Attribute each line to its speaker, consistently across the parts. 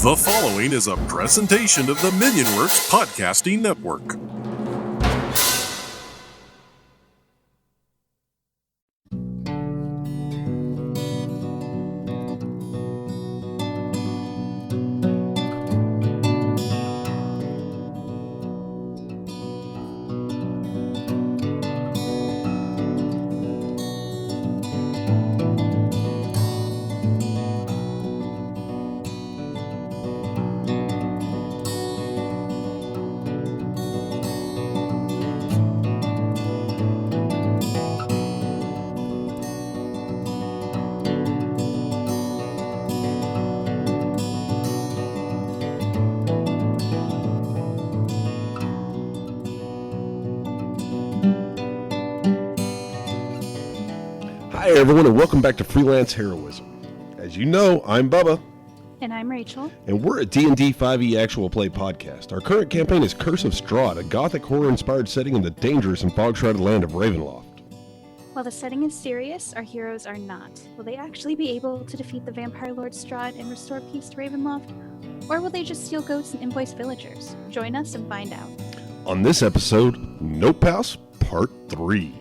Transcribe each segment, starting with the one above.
Speaker 1: The following is a presentation of the Minionworks Podcasting Network.
Speaker 2: Hi everyone and welcome back to Freelance Heroism. As you know, I'm Bubba.
Speaker 3: And I'm Rachel.
Speaker 2: And we're a D&D 5e actual play podcast. Our current campaign is Curse of Strahd, a gothic horror-inspired setting in the dangerous and fog-shrouded land of Ravenloft.
Speaker 3: While the setting is serious, our heroes are not. Will they actually be able to defeat the Vampire Lord Strahd and restore peace to Ravenloft? Or will they just steal goats and invoice villagers? Join us and find out.
Speaker 2: On this episode, Nope House Part 3.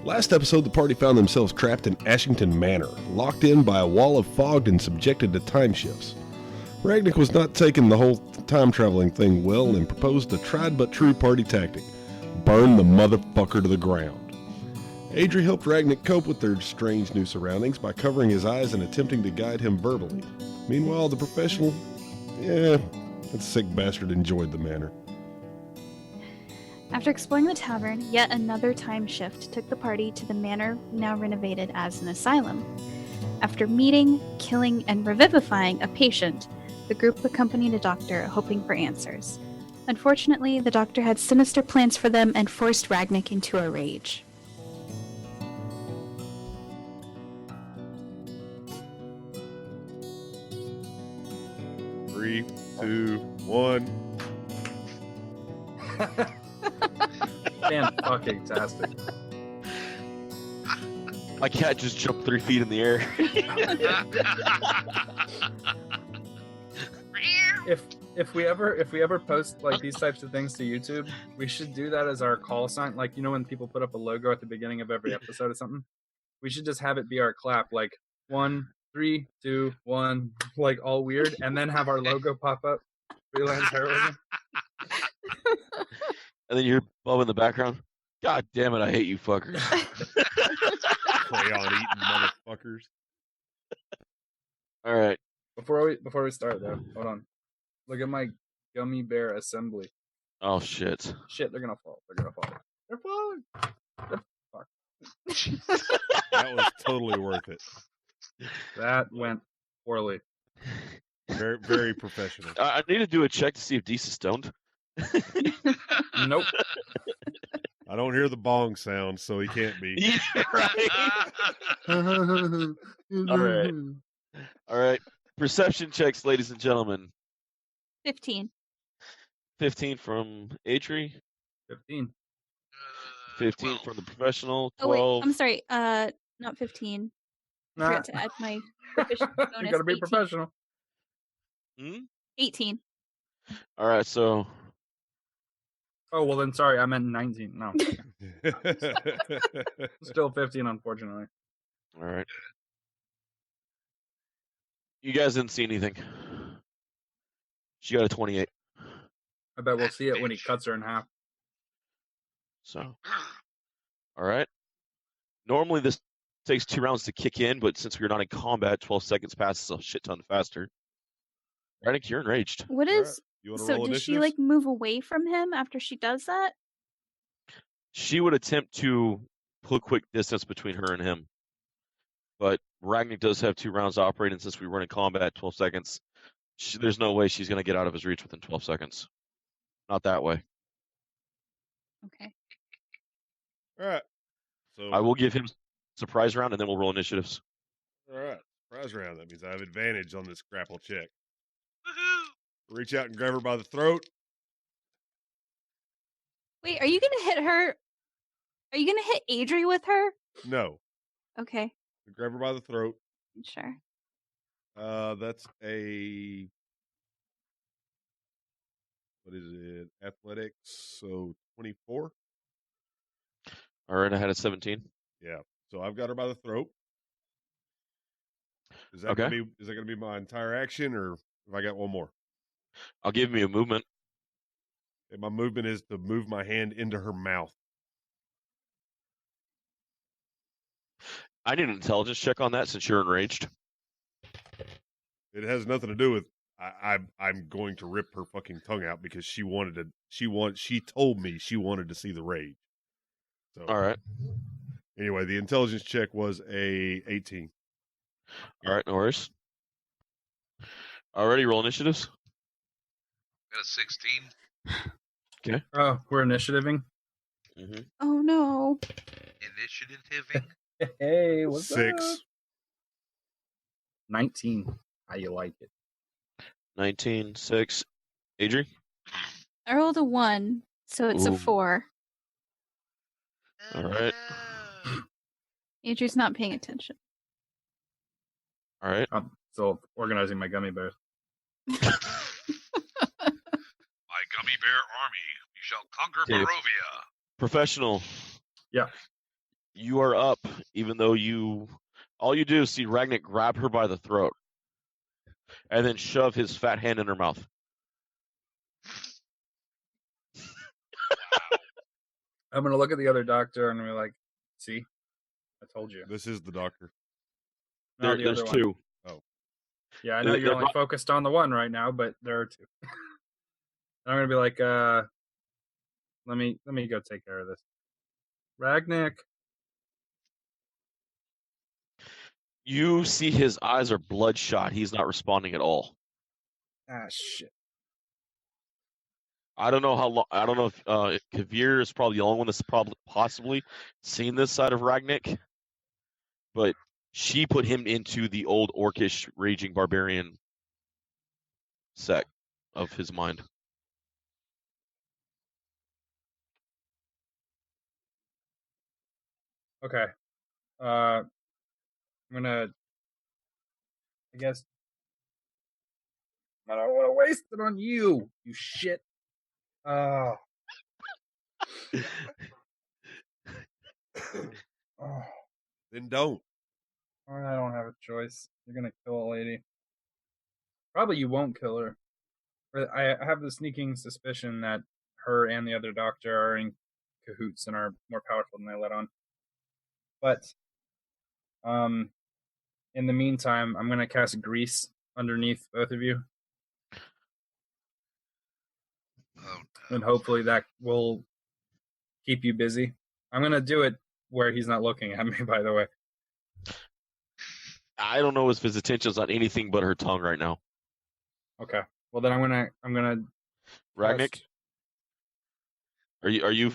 Speaker 2: Last episode, the party found themselves trapped in Ashington Manor, locked in by a wall of fog and subjected to time shifts. Ragnik was not taking the whole time-traveling thing well and proposed a tried-but-true party tactic: burn the motherfucker to the ground. Adri helped Ragnik cope with their strange new surroundings by covering his eyes and attempting to guide him verbally. Meanwhile, the professional, that sick bastard enjoyed the manor.
Speaker 3: After exploring the tavern, yet another time shift took the party to the manor now renovated as an asylum. After meeting, killing, and revivifying a patient, the group accompanied a doctor hoping for answers. Unfortunately, the doctor had sinister plans for them and forced Ragnik into a rage.
Speaker 2: Three, two, one.
Speaker 4: Fan-fucking-tastic.
Speaker 5: My cat just jumped 3 feet in the air.
Speaker 4: If we ever post like these types of things to YouTube, we should do that as our call sign. Like, you know, when people put up a logo at the beginning of every episode or something, we should just have it be our clap, like 1, 3, 2, 1, like all weird, and then have our logo pop up. Freelance Heroism.
Speaker 5: And then you're Bubba in the background. God damn it, I hate you fuckers.
Speaker 2: Crayon eating motherfuckers.
Speaker 5: All right.
Speaker 4: Before we start though, hold on. Look at my gummy bear assembly.
Speaker 5: Oh shit.
Speaker 4: Shit, they're gonna fall. They're falling. Fuck.
Speaker 2: That was totally worth it.
Speaker 4: That went poorly.
Speaker 2: Very, very professional.
Speaker 5: I need to do a check to see if Deese is stoned.
Speaker 4: Nope.
Speaker 2: I don't hear the bong sound, so he can't be.
Speaker 5: Yeah, right. All right. Perception checks, ladies and gentlemen.
Speaker 3: 15.
Speaker 5: 15 from Atri.
Speaker 4: 15.
Speaker 5: 15 from the professional. 12.
Speaker 3: Oh wait, I'm sorry. Not 15. I forgot to add my proficiency bonus.
Speaker 4: You gotta be
Speaker 3: 18.
Speaker 4: professional.
Speaker 3: 18.
Speaker 5: All right, so
Speaker 4: Oh, well then, sorry, I meant 19. No. Still 15, unfortunately.
Speaker 5: all right. You guys didn't see anything. She got a 28.
Speaker 4: I bet we'll see it when he cuts her in half.
Speaker 5: So, all right. Normally this takes 2 rounds to kick in, but since we're not in combat, 12 seconds passes a shit ton faster. Ragnik, you're enraged.
Speaker 3: What is...
Speaker 2: You want to
Speaker 3: So
Speaker 2: roll
Speaker 3: does she
Speaker 2: initiative?
Speaker 3: like move away from him after she does that?
Speaker 5: She would attempt to put quick distance between her and him. But Ragnik does have 2 rounds to operate, and since we run in combat at 12 seconds, there's no way she's going to get out of his reach within 12 seconds. Not that way.
Speaker 3: Okay.
Speaker 2: All right. So
Speaker 5: I will give him surprise round, and then we'll roll initiatives.
Speaker 2: All right. Surprise round. That means I have advantage on this grapple check. Reach out and grab her by the throat.
Speaker 3: Wait, are you gonna hit her? Are you gonna hit Adri with her?
Speaker 2: No.
Speaker 3: Okay,
Speaker 2: Grab her by the throat.
Speaker 3: sure.
Speaker 2: That's a what is it? Athletics, so 24.
Speaker 5: All right, I had a 17.
Speaker 2: Yeah. So I've got her by the throat. Is that
Speaker 5: Okay.
Speaker 2: gonna be my entire action, or have I got one more?
Speaker 5: I'll give me a movement.
Speaker 2: And my movement is to move my hand into her mouth.
Speaker 5: I need an intelligence check on that since you're enraged.
Speaker 2: It has nothing to do with I'm going to rip her fucking tongue out because she told me she wanted to see the rage. So
Speaker 5: All right.
Speaker 2: anyway, the intelligence check was a 18.
Speaker 5: All right, no worries. Already roll initiatives.
Speaker 6: Got a 16.
Speaker 4: Oh, we're initiativing.
Speaker 5: Mm-hmm.
Speaker 3: Oh no.
Speaker 6: Initiativing.
Speaker 4: Hey, what's
Speaker 2: 6.
Speaker 4: up? 19. How you like it?
Speaker 5: 19, 6. Adri?
Speaker 3: I rolled a 1, so it's
Speaker 5: Ooh.
Speaker 3: a 4.
Speaker 5: All right.
Speaker 3: Adri's not paying attention.
Speaker 5: All right.
Speaker 4: I'm still organizing my gummy bears.
Speaker 6: My gummy bear army. We shall conquer
Speaker 5: Okay.
Speaker 6: Barovia.
Speaker 5: Professional.
Speaker 4: Yeah.
Speaker 5: You are up, even though all you do is see Ragnik grab her by the throat and then shove his fat hand in her mouth.
Speaker 4: I'm gonna look at the other doctor and be like, "See, I told you."
Speaker 2: This is the doctor.
Speaker 4: No, the
Speaker 5: There's
Speaker 4: other one.
Speaker 5: two.
Speaker 4: Yeah, I know
Speaker 5: They're
Speaker 4: you're only
Speaker 5: not-
Speaker 4: focused on the one right now, but there are two. And I'm gonna be like, let me go take care of this. Ragnik.
Speaker 5: You see his eyes are bloodshot. He's not responding at all.
Speaker 4: Ah, shit.
Speaker 5: I don't know how long. I don't know if Kavir is probably the only one that's probably possibly seen this side of Ragnik, but she put him into the old orcish raging barbarian sect of his mind.
Speaker 4: Okay. I'm gonna. I guess. I don't want to waste it on you, you shit. Oh. Oh.
Speaker 2: Then don't.
Speaker 4: I don't have a choice. You're gonna kill a lady. Probably you won't kill her. But I have the sneaking suspicion that her and the other doctor are in cahoots and are more powerful than they let on. But, in the meantime, I'm gonna cast Grease underneath both of you,
Speaker 6: Oh,
Speaker 4: and
Speaker 6: no.
Speaker 4: hopefully that will keep you busy. I'm gonna do it where he's not looking at me. By the way.
Speaker 5: I don't know if his attention's on anything but her tongue right now.
Speaker 4: Okay. Well, then I'm gonna.
Speaker 5: Ragnik,
Speaker 4: cast-
Speaker 5: are you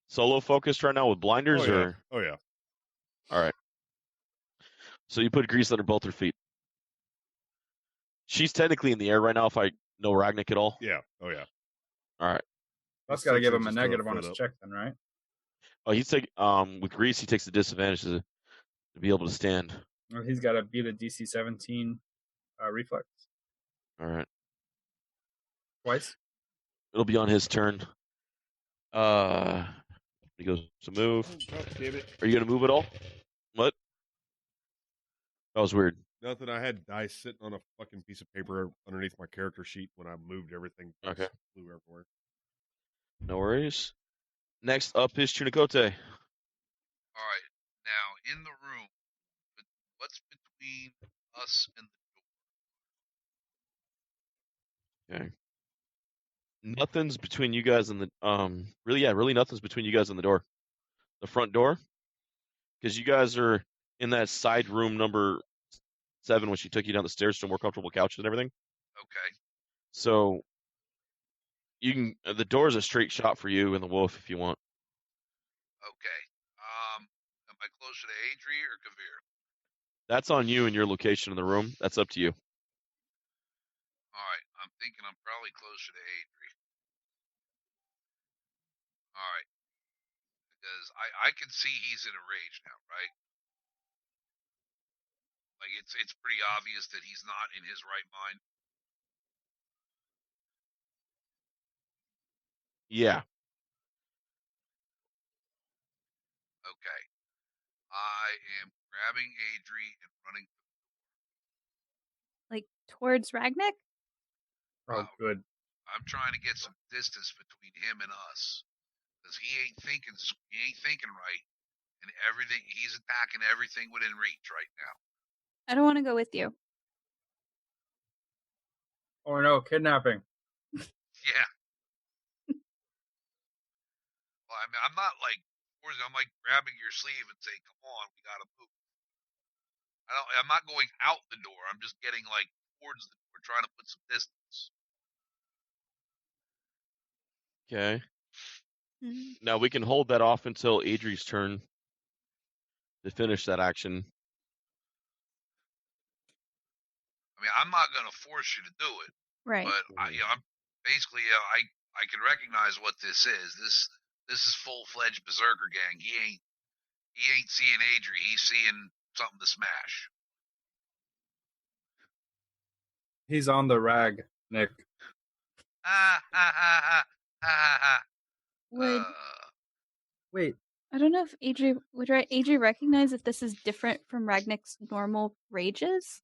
Speaker 5: solo focused right now with blinders
Speaker 2: Oh yeah.
Speaker 5: or?
Speaker 2: Oh yeah.
Speaker 5: All right. So you put grease under both her feet. She's technically in the air right now. If I know Ragnik at all.
Speaker 2: Yeah. Oh yeah.
Speaker 5: All right.
Speaker 4: That's got to give him a
Speaker 2: 6 inches to
Speaker 4: negative
Speaker 2: a
Speaker 4: on
Speaker 2: foot
Speaker 4: his
Speaker 2: up.
Speaker 4: check, then, right?
Speaker 5: Oh, he's take with grease. He takes the disadvantage to be able to stand.
Speaker 4: Or he's got to beat a DC 17 reflex
Speaker 5: All right.
Speaker 4: twice.
Speaker 5: It'll be on his turn. He goes to move.
Speaker 2: God damn it.
Speaker 5: Are you gonna move at all? What? That was weird.
Speaker 2: Nothing. I had dice sitting on a fucking piece of paper underneath my character sheet when I moved everything. It
Speaker 5: Okay.
Speaker 2: flew everywhere.
Speaker 5: No worries. Next up is Chunikote.
Speaker 6: All right. Now, in the room, what's between us and the
Speaker 5: Okay. Nothing's between you guys and the really nothing's between you guys and the door. The front door. Because you guys are in that side room number 7 when she took you down the stairs to more comfortable couches and everything.
Speaker 6: Okay.
Speaker 5: So you can the door's a straight shot for you and the wolf if you want.
Speaker 6: Okay. Am I closer to Adri or Kavir?
Speaker 5: That's on you and your location in the room. That's up to you.
Speaker 6: All right. I'm thinking I'm probably closer to Adri. All right. Because I can see he's in a rage now, right? Like it's pretty obvious that he's not in his right mind.
Speaker 5: Yeah.
Speaker 6: Okay. I am grabbing Adri and running.
Speaker 3: Like towards Ragnick?
Speaker 4: Oh,
Speaker 6: Wow.
Speaker 4: good.
Speaker 6: I'm trying to get some distance between him and us, because he ain't thinking right, and everything he's attacking everything within reach right now.
Speaker 3: I don't want to go with you.
Speaker 4: Or no, kidnapping.
Speaker 6: Yeah. Well, I mean, I'm not like I'm like grabbing your sleeve and saying, "Come on, we gotta move." I'm not going out the door. I'm just getting like towards the door, trying to put some distance.
Speaker 5: Okay.
Speaker 3: Hmm.
Speaker 5: Now we can hold that off until Adri's turn to finish that action.
Speaker 6: I mean, I'm not gonna force you to do it,
Speaker 3: Right.
Speaker 6: but I'm basically, I can recognize what this is. This is full-fledged berserker gang. He ain't seeing Adri. He's seeing something to smash.
Speaker 4: He's on the rag, Nick.
Speaker 6: Ha ha ha ha ha ha.
Speaker 3: Would
Speaker 4: Wait.
Speaker 3: I don't know if Adri recognize if this is different from Ragnick's normal rages?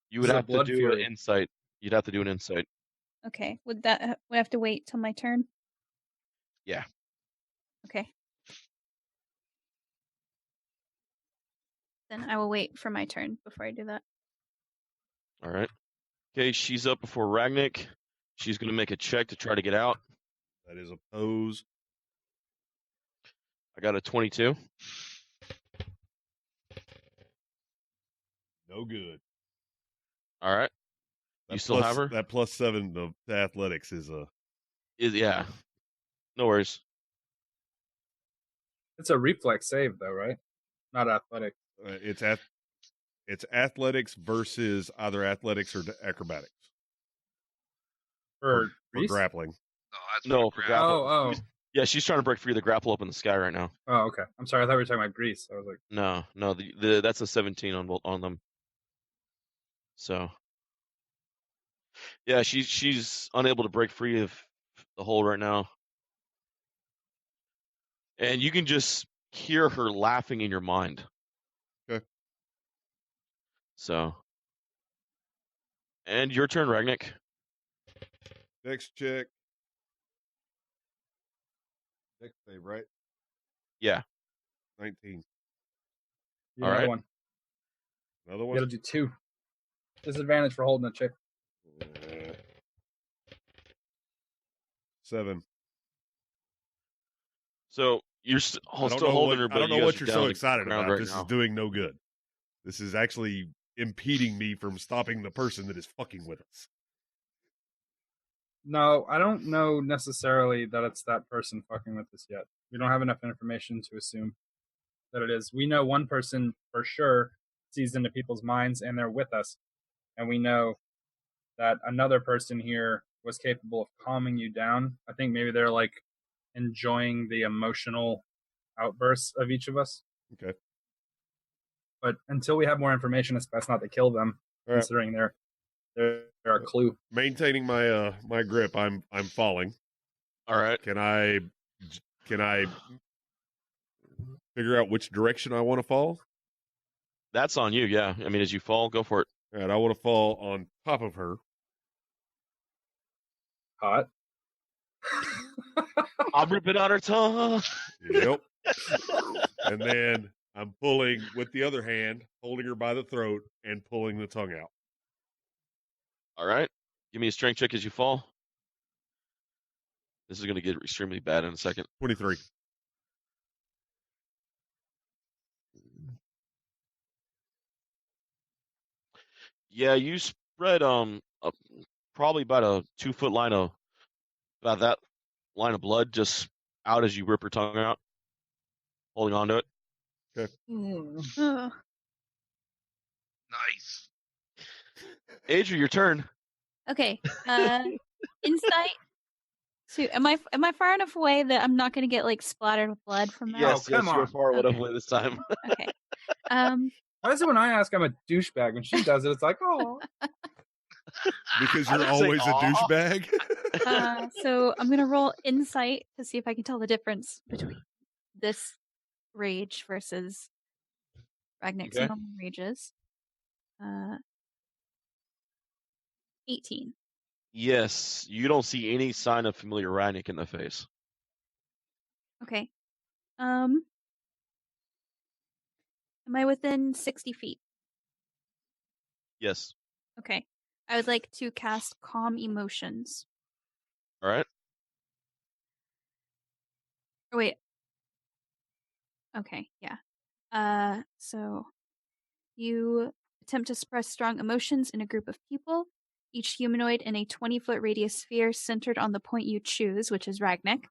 Speaker 5: You would
Speaker 4: This is a
Speaker 5: have to
Speaker 4: blood
Speaker 5: do
Speaker 4: fury.
Speaker 5: an insight. You'd have to do an insight.
Speaker 3: Okay. Would I have to wait till my turn?
Speaker 5: Yeah.
Speaker 3: Okay. Then I will wait for my turn before I do that.
Speaker 5: All right. Okay, she's up before Ragnick. She's going to make a check to try to get out.
Speaker 2: That is oppose.
Speaker 5: I got a 22.
Speaker 2: No good.
Speaker 5: All right. You still have her?
Speaker 2: That +7 to athletics is a.
Speaker 5: Yeah. No worries.
Speaker 4: It's a reflex save, though, right? Not athletic.
Speaker 2: It's athletics versus either athletics or acrobatics
Speaker 4: For
Speaker 2: for grappling.
Speaker 6: No, that's
Speaker 5: No,
Speaker 6: for
Speaker 5: for
Speaker 6: grab.
Speaker 5: grapple.
Speaker 4: Oh.
Speaker 5: Yeah, she's trying to break free of the grapple up in the sky right now.
Speaker 4: Oh, okay. I'm sorry. I thought we were talking about Greece. I was like,
Speaker 5: No, the that's a 17 on them. So, yeah, she's unable to break free of the hole right now, and you can just hear her laughing in your mind.
Speaker 2: Okay.
Speaker 5: So, and your turn, Ragnick.
Speaker 2: Next check. Next save, right?
Speaker 5: Yeah.
Speaker 2: 19.
Speaker 4: you
Speaker 5: All
Speaker 4: another
Speaker 5: right.
Speaker 4: one.
Speaker 2: Another
Speaker 4: You
Speaker 2: one.
Speaker 4: gotta do 2. Disadvantage for holding a chick.
Speaker 2: 7.
Speaker 5: So you're still holding her, but
Speaker 2: I don't know
Speaker 5: you
Speaker 2: what
Speaker 5: guys
Speaker 2: you're
Speaker 5: are
Speaker 2: so
Speaker 5: down
Speaker 2: excited
Speaker 5: to the ground
Speaker 2: about.
Speaker 5: right
Speaker 2: This
Speaker 5: now.
Speaker 2: is doing no good. This is actually impeding me from stopping the person that is fucking with us.
Speaker 4: No, I don't know necessarily that it's that person fucking with us yet. We don't have enough information to assume that it is. We know one person for sure sees into people's minds and they're with us. And we know that another person here was capable of calming you down. I think maybe they're like enjoying the emotional outbursts of each of us.
Speaker 2: Okay.
Speaker 4: But until we have more information, it's best not to kill them,
Speaker 2: All right.
Speaker 4: considering they're a clue.
Speaker 2: Maintaining my my grip. I'm falling.
Speaker 5: All right.
Speaker 2: Can I figure out which direction I want to fall?
Speaker 5: That's on you. Yeah. I mean, as you fall, go for it.
Speaker 2: All right, I want to fall on top of her.
Speaker 4: Hot.
Speaker 5: I'm ripping out her tongue.
Speaker 2: Yep. And then I'm pulling with the other hand, holding her by the throat and pulling the tongue out.
Speaker 5: All right. Give me a strength check as you fall. This is going to get extremely bad in a second.
Speaker 2: 23.
Speaker 5: Yeah, you spread probably about a 2-foot line of about that line of blood just out as you rip her tongue out, holding on to it.
Speaker 2: Okay.
Speaker 3: Ugh.
Speaker 6: Nice.
Speaker 5: Adri, your turn.
Speaker 3: Okay. Insight. So am I far enough away that I'm not going to get like splattered with blood from that?
Speaker 5: Yes,
Speaker 4: come
Speaker 5: you're
Speaker 4: on.
Speaker 5: far enough
Speaker 3: Okay.
Speaker 5: away this time.
Speaker 3: Okay.
Speaker 4: Why is it when I ask I'm a douchebag? When she does it, it's like, oh.
Speaker 2: Because
Speaker 5: I
Speaker 2: you're
Speaker 5: didn't say
Speaker 2: always a
Speaker 5: aw.
Speaker 2: douchebag.
Speaker 3: So I'm gonna roll insight to see if I can tell the difference between this rage versus Ragnar's
Speaker 4: Okay.
Speaker 3: normal rages. 18.
Speaker 5: Yes, you don't see any sign of familiar Ragnick in the face.
Speaker 3: Okay. Am I within 60 feet?
Speaker 5: Yes.
Speaker 3: Okay. I would like to cast Calm Emotions.
Speaker 5: All right.
Speaker 3: Oh, wait. Okay, yeah. So you attempt to suppress strong emotions in a group of people. Each humanoid in a 20-foot radius sphere centered on the point you choose, which is Ragnick,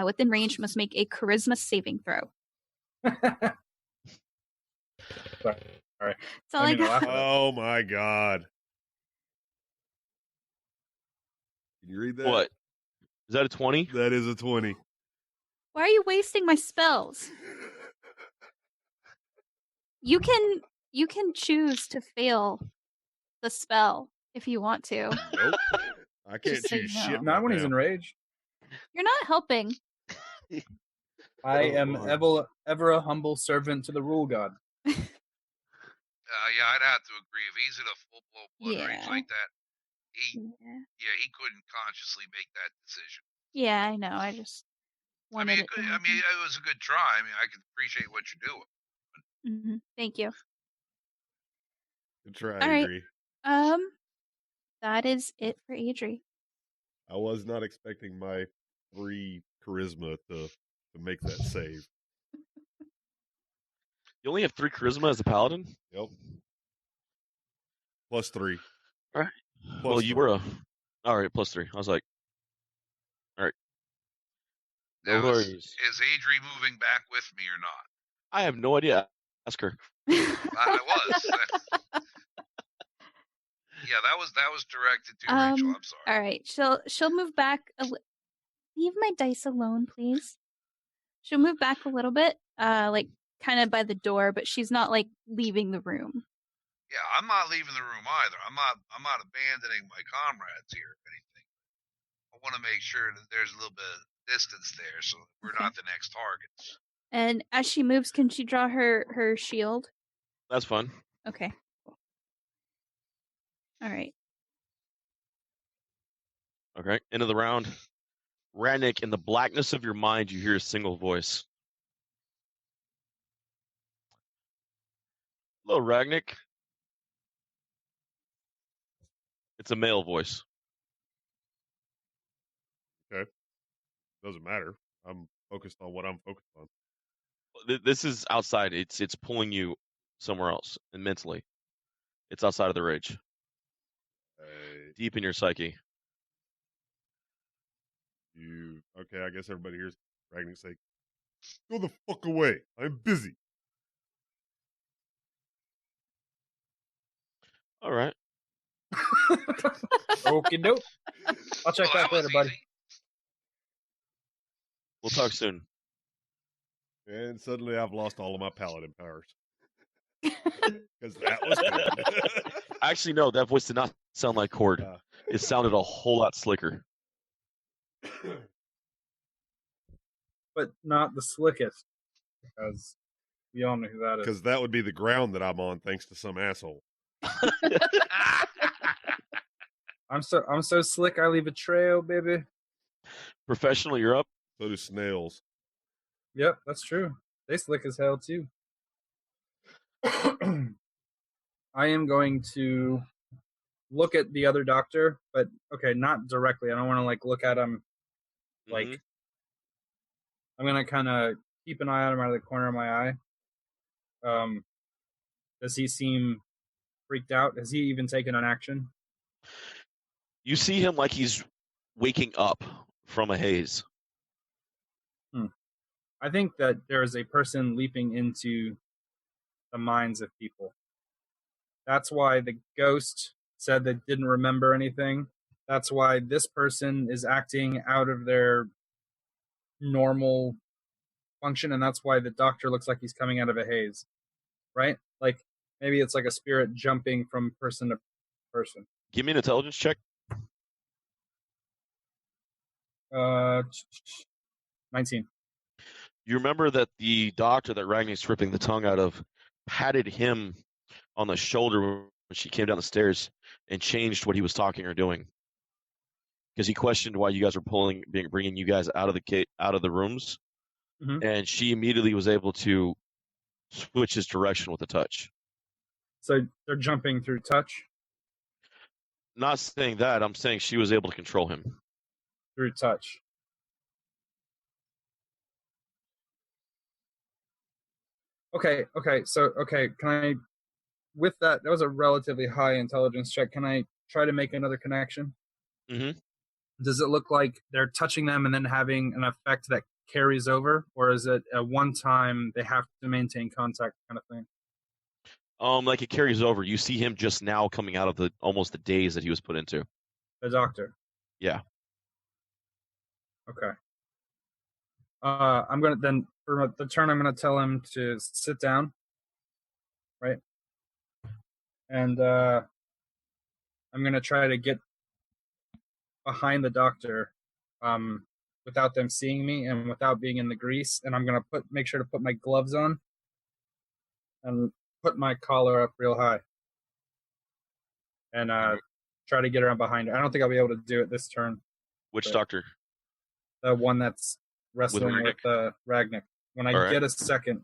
Speaker 3: within range must make a charisma saving throw.
Speaker 4: Sorry.
Speaker 3: That's all I
Speaker 4: I mean,
Speaker 3: got.
Speaker 2: Oh my god. Can you read that?
Speaker 5: What? Is that a 20?
Speaker 2: That is a 20.
Speaker 3: Why are you wasting my spells? You can choose to fail the spell if you want to.
Speaker 2: Nope. I can't
Speaker 3: Just so
Speaker 2: choose
Speaker 3: you know.
Speaker 2: shit.
Speaker 4: Not
Speaker 2: right
Speaker 4: when he's
Speaker 2: now.
Speaker 4: enraged.
Speaker 3: You're not helping.
Speaker 4: I am
Speaker 5: Lord.
Speaker 4: ever a humble servant to the rule god.
Speaker 6: Yeah, I'd have to agree. If he's in a full blown blood rage
Speaker 3: Yeah.
Speaker 6: like that, he
Speaker 3: Yeah.
Speaker 6: he couldn't consciously make that decision.
Speaker 3: Yeah, I know. I just
Speaker 6: I
Speaker 3: wanted
Speaker 6: mean,
Speaker 3: it to happen.
Speaker 6: it was a good try. I mean, I can appreciate what you're doing.
Speaker 3: Thank you.
Speaker 2: Good try,
Speaker 3: All right.
Speaker 2: Adri.
Speaker 3: That is it for Adri.
Speaker 2: I was not expecting my 3 charisma to make that save.
Speaker 5: You only have 3 charisma as a paladin?
Speaker 2: Yep. Plus 3.
Speaker 5: All right.
Speaker 2: Plus
Speaker 5: Well, you
Speaker 2: 3.
Speaker 5: were all right, plus 3. I was like, all right. No
Speaker 6: Now,
Speaker 5: worries.
Speaker 6: is Adri moving back with me or not?
Speaker 5: I have no idea. Ask her.
Speaker 6: I was. Yeah, that was directed to Rachel. I'm sorry.
Speaker 3: All right. She'll move back. Leave my dice alone, please. She'll move back a little bit, like kind of by the door, but she's not like leaving the room.
Speaker 6: Yeah, I'm not leaving the room either. I'm not abandoning my comrades here, if anything. I want to make sure that there's a little bit of distance there, so that we're
Speaker 3: Okay.
Speaker 6: not the next targets.
Speaker 3: And as she moves, can she draw her shield?
Speaker 5: That's fun.
Speaker 3: Okay. Cool. All right.
Speaker 5: Okay. End of the round. Ragnick, in the blackness of your mind, you hear a single voice. Hello, Ragnick. It's a male voice.
Speaker 2: Doesn't matter. I'm focused on what I'm focused on.
Speaker 5: This is outside. It's pulling you somewhere else, and mentally, it's outside of the rage, deep in your psyche.
Speaker 2: Okay, I guess everybody here's Ragnick say, "Go the fuck away. I'm busy."
Speaker 5: All right.
Speaker 4: Okie doke. I'll check back
Speaker 6: was
Speaker 4: later, buddy.
Speaker 6: easy.
Speaker 5: We'll talk soon.
Speaker 2: And suddenly I've lost all of my paladin powers. Because that was good.
Speaker 5: Actually, no, that voice did not sound like Cord. It sounded a whole lot slicker.
Speaker 4: But not the slickest, because we all know who that is.
Speaker 2: Because that would be the ground that I'm on, thanks to some asshole.
Speaker 4: I'm so slick. I leave a trail, baby.
Speaker 5: Professional, you're up.
Speaker 2: So do snails.
Speaker 4: Yep, that's true. They slick as hell too. I am going to look at the other doctor, but okay, not directly. I don't want to like look at him. Like,
Speaker 5: Mhm.
Speaker 4: I'm gonna kind of keep an eye on him out of the corner of my eye. Does he seem freaked out? Has he even taken an action?
Speaker 5: You see him like he's waking up from a haze.
Speaker 4: I think that there is a person leaping into the minds of people. That's why the ghost said they didn't remember anything. That's why this person is acting out of their normal function, and that's why the doctor looks like he's coming out of a haze, right? Like maybe it's like a spirit jumping from person to person.
Speaker 5: Give me an intelligence check.
Speaker 4: 19.
Speaker 5: You remember that the doctor that Ragnik's ripping the tongue out of patted him on the shoulder when she came down the stairs and changed what he was talking or doing, because he questioned why you guys were bringing you guys out of the rooms, and she immediately was able to switch his direction with a touch.
Speaker 4: So they're jumping through touch?
Speaker 5: Not saying that. I'm saying she was able to control him
Speaker 4: through touch. Okay. So, can I, with that was a relatively high intelligence check. Can I try to make another connection?
Speaker 5: Mm-hmm.
Speaker 4: Does it look like they're touching them and then having an effect that carries over? Or is it a one-time, they have to maintain contact kind of thing?
Speaker 5: Like it carries over. You see him just now coming out of almost the daze that he was put into.
Speaker 4: The doctor?
Speaker 5: Yeah.
Speaker 4: Okay. I'm going to, then, for the turn, I'm going to tell him to sit down. Right? And I'm going to try to get behind the doctor without them seeing me and without being in the grease. And I'm going to make sure to put my gloves on and put my collar up real high. And try to get around behind her. I don't think I'll be able to do it this turn.
Speaker 5: Which doctor?
Speaker 4: The one that's wrestling with Ragnik. When I get a second.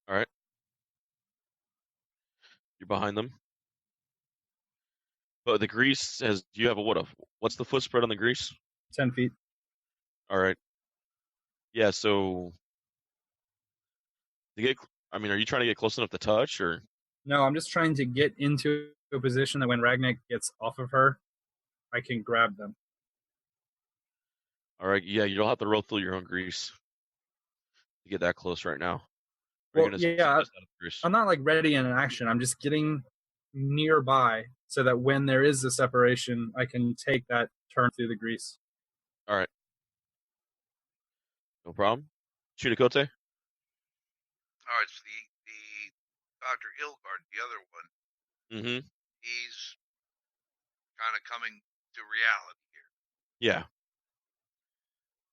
Speaker 5: All right. You're behind them. But the grease has. Do you have what's the foot spread on the grease?
Speaker 4: 10 feet.
Speaker 5: All right. Yeah. So. Are you trying to get close enough to touch, or?
Speaker 4: No, I'm just trying to get into a position that when Ragnik gets off of her, I can grab them.
Speaker 5: All right. Yeah, you don't have to roll through your own grease to get that close right now.
Speaker 4: Well, yeah, I'm not like ready in action. I'm just getting nearby so that when there is a separation, I can take that turn through the grease.
Speaker 5: All right. No problem. Chunicote?
Speaker 6: All right, so the Dr. Ilgard, the other one, he's kind of coming to reality here.
Speaker 5: Yeah.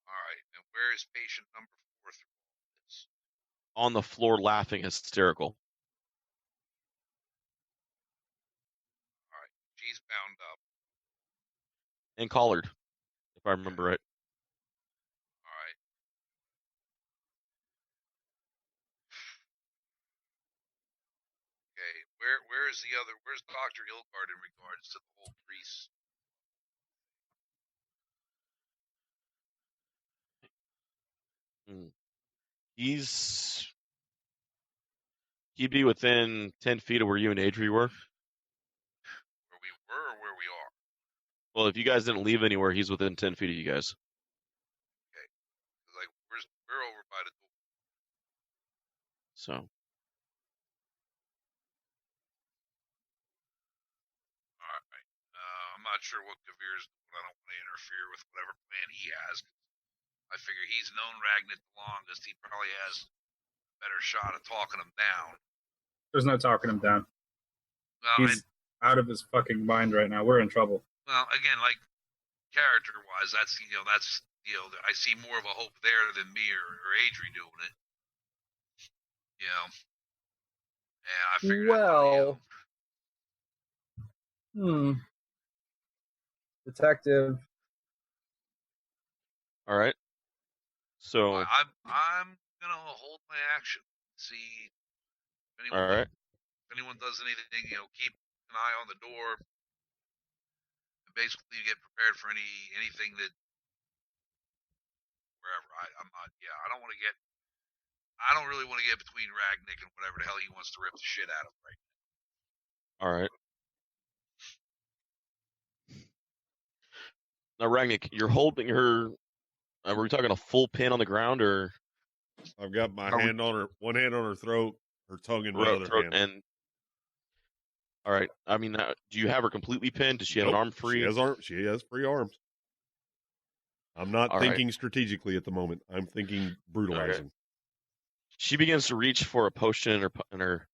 Speaker 6: All right, and where is patient number 4 through all this?
Speaker 5: On the floor, laughing hysterical.
Speaker 6: All right, she's bound up.
Speaker 5: And collared, if I remember right.
Speaker 6: All right. Okay, where's Dr. Ilgard in regards to the whole grease?
Speaker 5: He'd be within 10 feet of where you and Adri were.
Speaker 6: Where we were or where we are?
Speaker 5: Well, if you guys didn't leave anywhere, he's within 10 feet of you guys.
Speaker 6: Okay. Like, we're over by the door.
Speaker 5: So.
Speaker 6: Alright. I'm not sure what Gavir's doing. I don't want to interfere with whatever plan he has. I figure he's known Ragnik the longest. He probably has a better shot at talking him down. There's no talking him down. Well, he's out of his fucking mind right now. We're in trouble. Well, again, like, character-wise, that's I see more of a hope there than me or Adri doing it. You know. Yeah, I figured.
Speaker 4: Detective.
Speaker 5: All right. So
Speaker 6: I'm gonna hold my action. See if anyone, if anyone does anything, keep an eye on the door. And basically, get prepared for anything that wherever. I'm not. Yeah, I don't want to get. I don't really want to get between Ragnik and whatever the hell he wants to rip the shit out of right now.
Speaker 5: All right. Now, Ragnik, you're holding her. Were we talking a full pin on the ground, or?
Speaker 2: I've got my hand on her, one hand on her throat, her tongue in my other hand.
Speaker 5: And all right, I mean, do you have her completely pinned? Does she have an arm free?
Speaker 2: She has free arms. I'm not thinking strategically at the moment. I'm thinking brutalizing.
Speaker 5: Okay. She begins to reach for a potion on her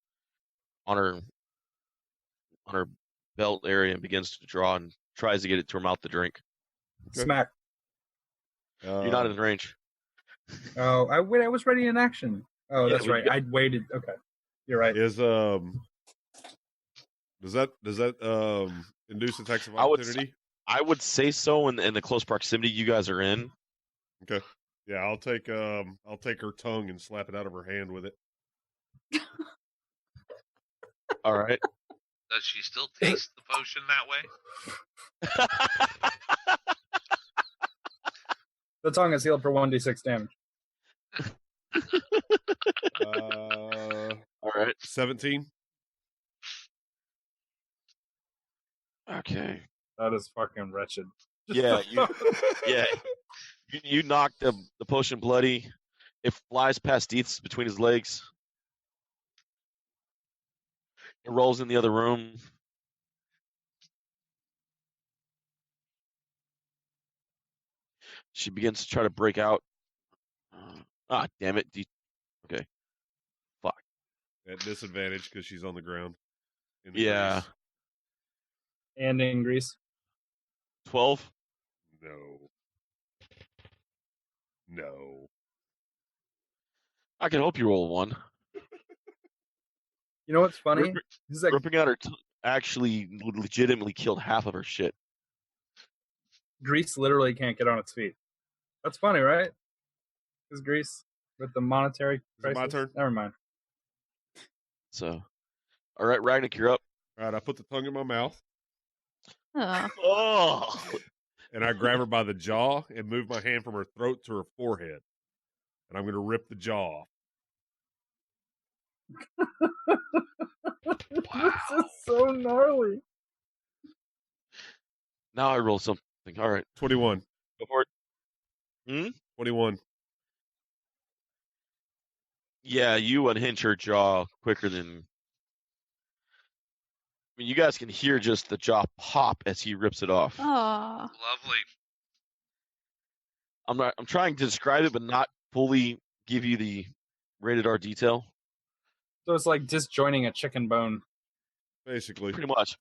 Speaker 5: on her belt area and begins to draw and tries to get it to her mouth to drink.
Speaker 4: Smack.
Speaker 5: You're not in range.
Speaker 4: Oh, I was ready in action. Oh,
Speaker 5: Yeah,
Speaker 4: that's
Speaker 5: but
Speaker 4: right. I waited. Okay, you're right.
Speaker 2: Is does that induce attacks of
Speaker 5: I would
Speaker 2: opportunity?
Speaker 5: I would say so in the close proximity you guys are in.
Speaker 2: Okay. Yeah, I'll take her tongue and slap it out of her hand with it.
Speaker 5: All right.
Speaker 6: Does she still taste the potion that way?
Speaker 4: The tongue is healed for 1d6 damage.
Speaker 5: All right.
Speaker 2: 17.
Speaker 5: Okay.
Speaker 4: That is fucking wretched.
Speaker 5: Yeah, you knock the potion bloody. It flies past Deeth's between his legs. It rolls in the other room. She begins to try to break out. Damn it. Okay. Fuck.
Speaker 2: At disadvantage because she's on the ground. In the
Speaker 5: Yeah.
Speaker 2: grease.
Speaker 4: And in Greece.
Speaker 5: 12?
Speaker 2: No.
Speaker 5: I can hope you roll a 1.
Speaker 4: You know what's funny?
Speaker 5: Rip-
Speaker 4: This is like,
Speaker 5: Ripping out her tongue actually legitimately killed half of her shit.
Speaker 4: Greece literally can't get on its feet. That's funny, right? Because Greece, with the monetary
Speaker 2: Is it
Speaker 4: crisis.
Speaker 2: my turn?
Speaker 4: Never mind.
Speaker 5: So, all right, Ragnar, you're up.
Speaker 2: All right, I put the tongue in my mouth
Speaker 3: Oh,
Speaker 5: Oh,
Speaker 2: and I grab her by the jaw and move my hand from her throat to her forehead. And I'm going to rip the jaw off.
Speaker 4: This is so gnarly.
Speaker 5: now I roll something. All right,
Speaker 2: 21.
Speaker 5: go for it.
Speaker 2: 21.
Speaker 5: Yeah, you unhinge her jaw quicker than. I mean, you guys can hear just the jaw pop as he rips it off.
Speaker 3: oh.
Speaker 6: Lovely.
Speaker 5: I'm trying to describe it, but not fully give you the rated R detail.
Speaker 4: So it's like disjoining a chicken bone.
Speaker 2: Basically.
Speaker 5: Pretty much.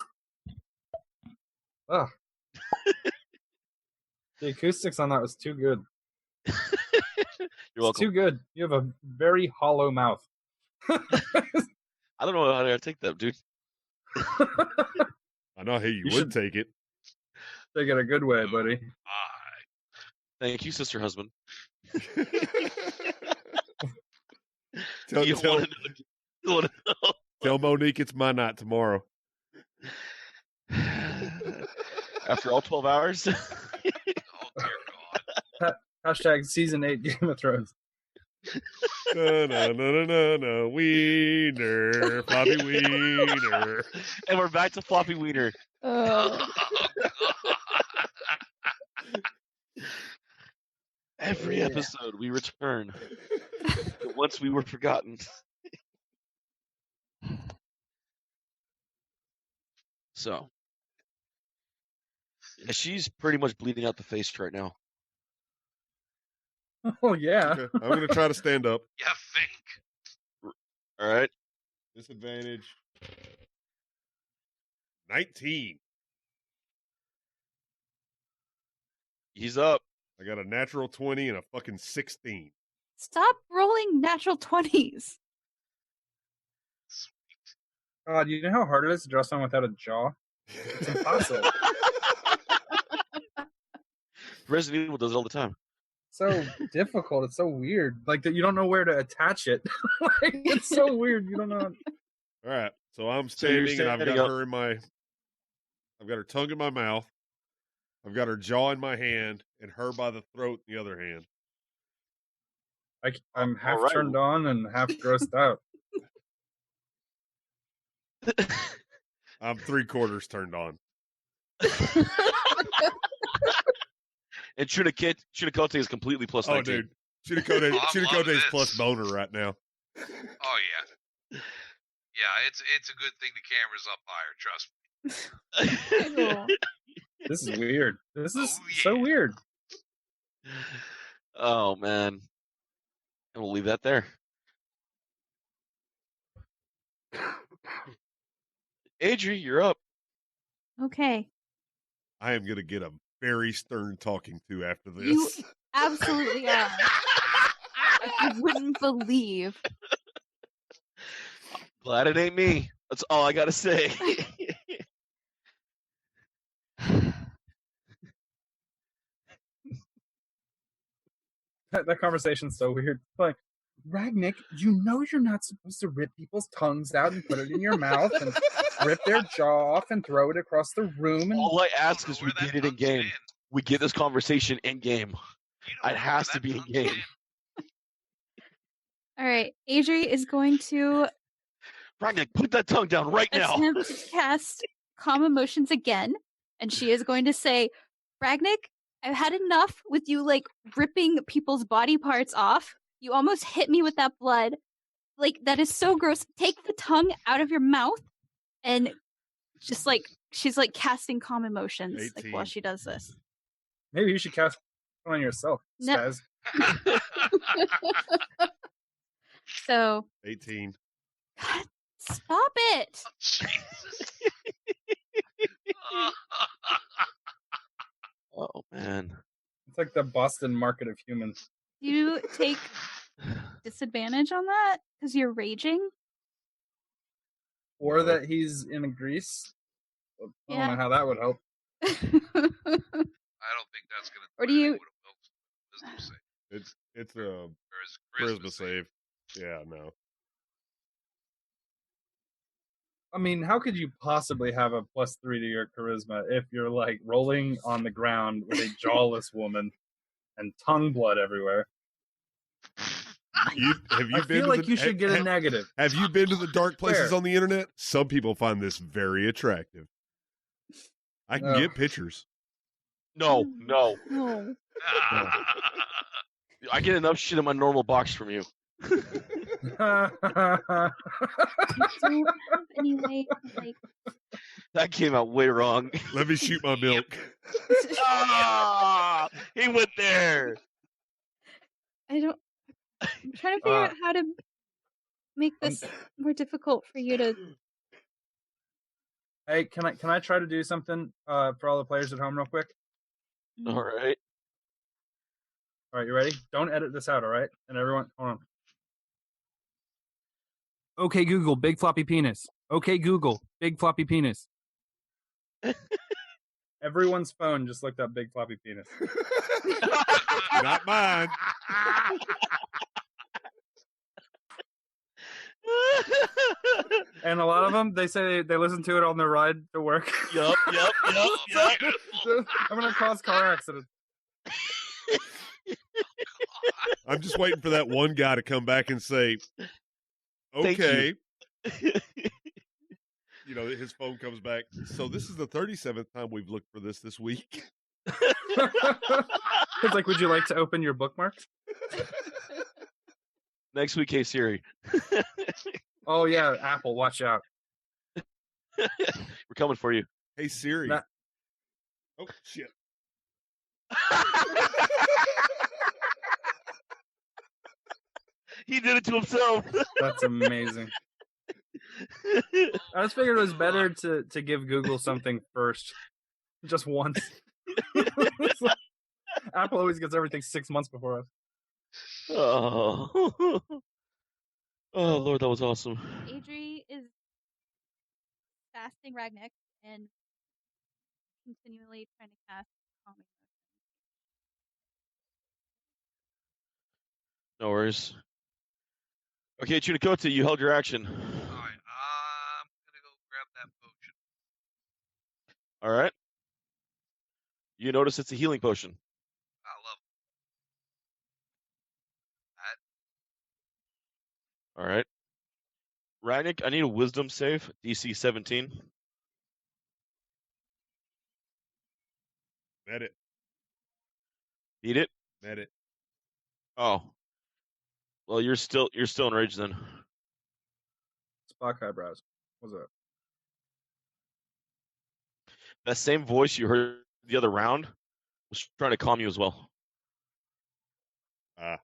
Speaker 4: Ugh. The acoustics on that was too good.
Speaker 5: You're
Speaker 4: It's
Speaker 5: welcome.
Speaker 4: too good. You have a very hollow mouth.
Speaker 5: I don't know how to take that, dude.
Speaker 2: I know how you
Speaker 4: You
Speaker 2: would
Speaker 4: should-
Speaker 2: take it.
Speaker 4: Take it a good way, buddy.
Speaker 5: Thank you, sister husband.
Speaker 2: Tell,
Speaker 5: You
Speaker 2: tell,
Speaker 5: wanna know-
Speaker 2: tell Monique it's my night tomorrow.
Speaker 5: After all 12 hours?
Speaker 6: Oh dear God.
Speaker 4: Hashtag season 8 Game of Thrones.
Speaker 2: No, wiener, floppy wiener.
Speaker 5: And we're back to Floppy Wiener.
Speaker 3: Oh.
Speaker 5: Every
Speaker 4: Yeah.
Speaker 5: episode we return. Once we were forgotten. So. Yeah, she's pretty much bleeding out the face right now.
Speaker 4: Oh, yeah.
Speaker 2: Okay, I'm going to try to stand up.
Speaker 6: You think?
Speaker 5: All right.
Speaker 2: Disadvantage. 19.
Speaker 5: He's up.
Speaker 2: I got a natural 20 and a fucking 16.
Speaker 3: Stop rolling natural 20s.
Speaker 4: God, you know how hard it is to draw someone without a jaw? It's impossible.
Speaker 5: Resident Evil does it all the time.
Speaker 4: So difficult. It's so weird. Like that you don't know where to attach it. Like, it's so weird. You don't know.
Speaker 2: All right. So I'm
Speaker 5: So you're
Speaker 2: standing and I've
Speaker 5: standing
Speaker 2: got
Speaker 5: up.
Speaker 2: her in my I've got her tongue in my mouth. I've got her jaw in my hand and her by the throat in the other hand.
Speaker 4: I'm half
Speaker 5: All right.
Speaker 4: turned on and half grossed out.
Speaker 2: I'm 3/4 turned on.
Speaker 5: And Chunikote is completely plus 19.
Speaker 2: Oh, dude. Chunikote's
Speaker 6: Oh, I love this.
Speaker 2: plus boner right now.
Speaker 6: Oh yeah. Yeah, it's a good thing the camera's up higher. Trust me.
Speaker 3: Ew.
Speaker 4: This is weird. This is
Speaker 6: Oh,
Speaker 4: so
Speaker 6: yeah.
Speaker 4: weird.
Speaker 5: Oh, man. And we'll leave that there. Adri, you're up.
Speaker 3: Okay.
Speaker 2: I am going to get a very stern talking to after this.
Speaker 3: You absolutely are. I wouldn't believe.
Speaker 5: Glad it ain't me. That's all I gotta say.
Speaker 4: That conversation's so weird. Like, Ragnick, you know you're not supposed to rip people's tongues out and put it in your mouth and rip their jaw off and throw it across the room. And
Speaker 5: All I ask is
Speaker 6: Where
Speaker 5: we
Speaker 6: that
Speaker 5: get it in
Speaker 6: tongue's
Speaker 5: game.
Speaker 6: in.
Speaker 5: We get this conversation in game.
Speaker 6: You
Speaker 5: It
Speaker 6: don't know
Speaker 5: has
Speaker 6: where
Speaker 5: to
Speaker 6: that
Speaker 5: be in
Speaker 6: tongue's
Speaker 5: game.
Speaker 3: All right. Adri is going to
Speaker 5: Ragnick, put that tongue down right now.
Speaker 3: attempt to cast Calm Emotions again, and she is going to say, Ragnick, I've had enough with you, like, ripping people's body parts off. You almost hit me with that blood. Like, that is so gross. Take the tongue out of your mouth, and just, like, she's, like, casting Calm Emotions, like,
Speaker 2: 18.
Speaker 3: while she does this.
Speaker 4: maybe you should cast it on yourself,
Speaker 3: No.
Speaker 4: Spaz.
Speaker 3: So,
Speaker 2: 18.
Speaker 3: God, stop it!
Speaker 6: Jesus.
Speaker 5: Oh man.
Speaker 4: It's like the Boston market of humans.
Speaker 3: Do you take disadvantage on that because you're raging?
Speaker 4: Or that he's in Greece. I don't
Speaker 3: Yeah.
Speaker 4: know how that would help.
Speaker 6: I don't think that's gonna.
Speaker 3: Or do you-
Speaker 6: Wisdom save.
Speaker 2: It's a
Speaker 6: Or is
Speaker 2: charisma save. Yeah, no.
Speaker 4: I mean, how could you possibly have a +3 to your charisma if you're like rolling on the ground with a jawless woman and tongue blood everywhere?
Speaker 2: Have you
Speaker 4: I
Speaker 2: been
Speaker 4: feel
Speaker 2: to
Speaker 4: like
Speaker 2: the,
Speaker 4: you should get a negative.
Speaker 2: Have you been to the dark places
Speaker 4: Where?
Speaker 2: on the internet? Some people find this very attractive. I can
Speaker 4: Ugh.
Speaker 2: get pictures.
Speaker 5: No.
Speaker 3: No.
Speaker 5: I get enough shit in my normal box from you.
Speaker 3: I don't have any way to, like,
Speaker 5: That came out way wrong.
Speaker 2: Let me shoot my milk.
Speaker 5: Ah, he went there.
Speaker 3: I'm trying to figure out how to make this more difficult for you to.
Speaker 4: Hey, can I try to do something for all the players at home real quick?
Speaker 5: All right.
Speaker 4: All right, you ready? Don't edit this out, all right? And everyone, hold on. Okay, Google, big floppy penis. Okay, Google, big floppy penis. Everyone's phone just looked up big floppy penis.
Speaker 2: Not mine.
Speaker 4: And a lot of them, they say they listen to it on their ride to work.
Speaker 5: Yup.
Speaker 4: I'm going to cause car accidents.
Speaker 2: I'm just waiting for that one guy to come back and say,
Speaker 5: Thank
Speaker 2: okay. You know, his phone comes back. So this is the 37th time we've looked for this week.
Speaker 4: It's like, would you like to open your bookmarks?
Speaker 5: Next week, hey Siri.
Speaker 4: Oh, yeah, Apple, watch out.
Speaker 5: We're coming for you.
Speaker 2: Hey, Siri.
Speaker 4: Nah.
Speaker 2: Oh, shit.
Speaker 5: He did it to himself.
Speaker 4: That's amazing. I just figured it was better to give Google something first. Just once. It's like, Apple always gets everything 6 months before us.
Speaker 5: Oh. Oh, Lord, that was awesome.
Speaker 3: Adri is fasting Ragnick and continually trying to cast calming motion.
Speaker 5: No worries. Okay, Chunakota, you held your action.
Speaker 6: Alright, I'm gonna go grab that potion.
Speaker 5: All right. You notice it's a healing potion.
Speaker 6: I love
Speaker 5: All right. Ragnick, I need a wisdom save, DC 17.
Speaker 2: Met it.
Speaker 5: Beat it?
Speaker 2: Met it.
Speaker 5: Oh. Well, you're still enraged then.
Speaker 4: Spock eyebrows. What's up?
Speaker 5: That same voice you heard the other round was trying to calm you as well.
Speaker 2: Ah.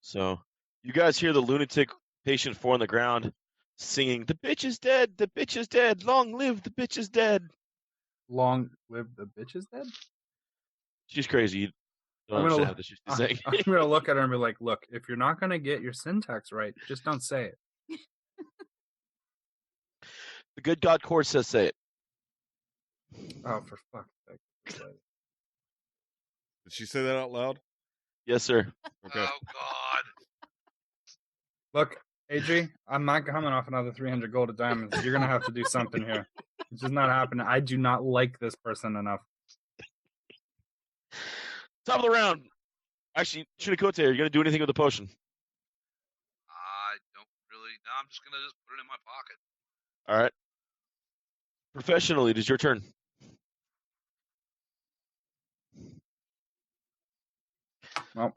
Speaker 5: So You guys hear the lunatic patient 4 on the ground singing, "The bitch is dead! The bitch is dead! Long live the bitch is dead!"
Speaker 4: Long live the bitch is dead.
Speaker 5: She's crazy. You don't
Speaker 4: I'm gonna
Speaker 5: understand what she's saying.
Speaker 4: I'm gonna look at her and be like, "Look, if you're not gonna get your syntax right, just don't say it."
Speaker 5: The good God court says say it.
Speaker 4: Oh, for fuck's sake!
Speaker 2: Did she say that out loud?
Speaker 5: Yes, sir.
Speaker 2: Okay.
Speaker 6: Oh God.
Speaker 4: Look, AG, I'm not coming off another 300 gold of diamonds. You're gonna have to do something here. It's just not happening. I do not like this person enough.
Speaker 5: Top of the round. Actually, Shinikote, are you going to do anything with the potion?
Speaker 6: I don't really. No, I'm just gonna put it in my pocket.
Speaker 5: All right. Professionally, it is your turn.
Speaker 4: Well,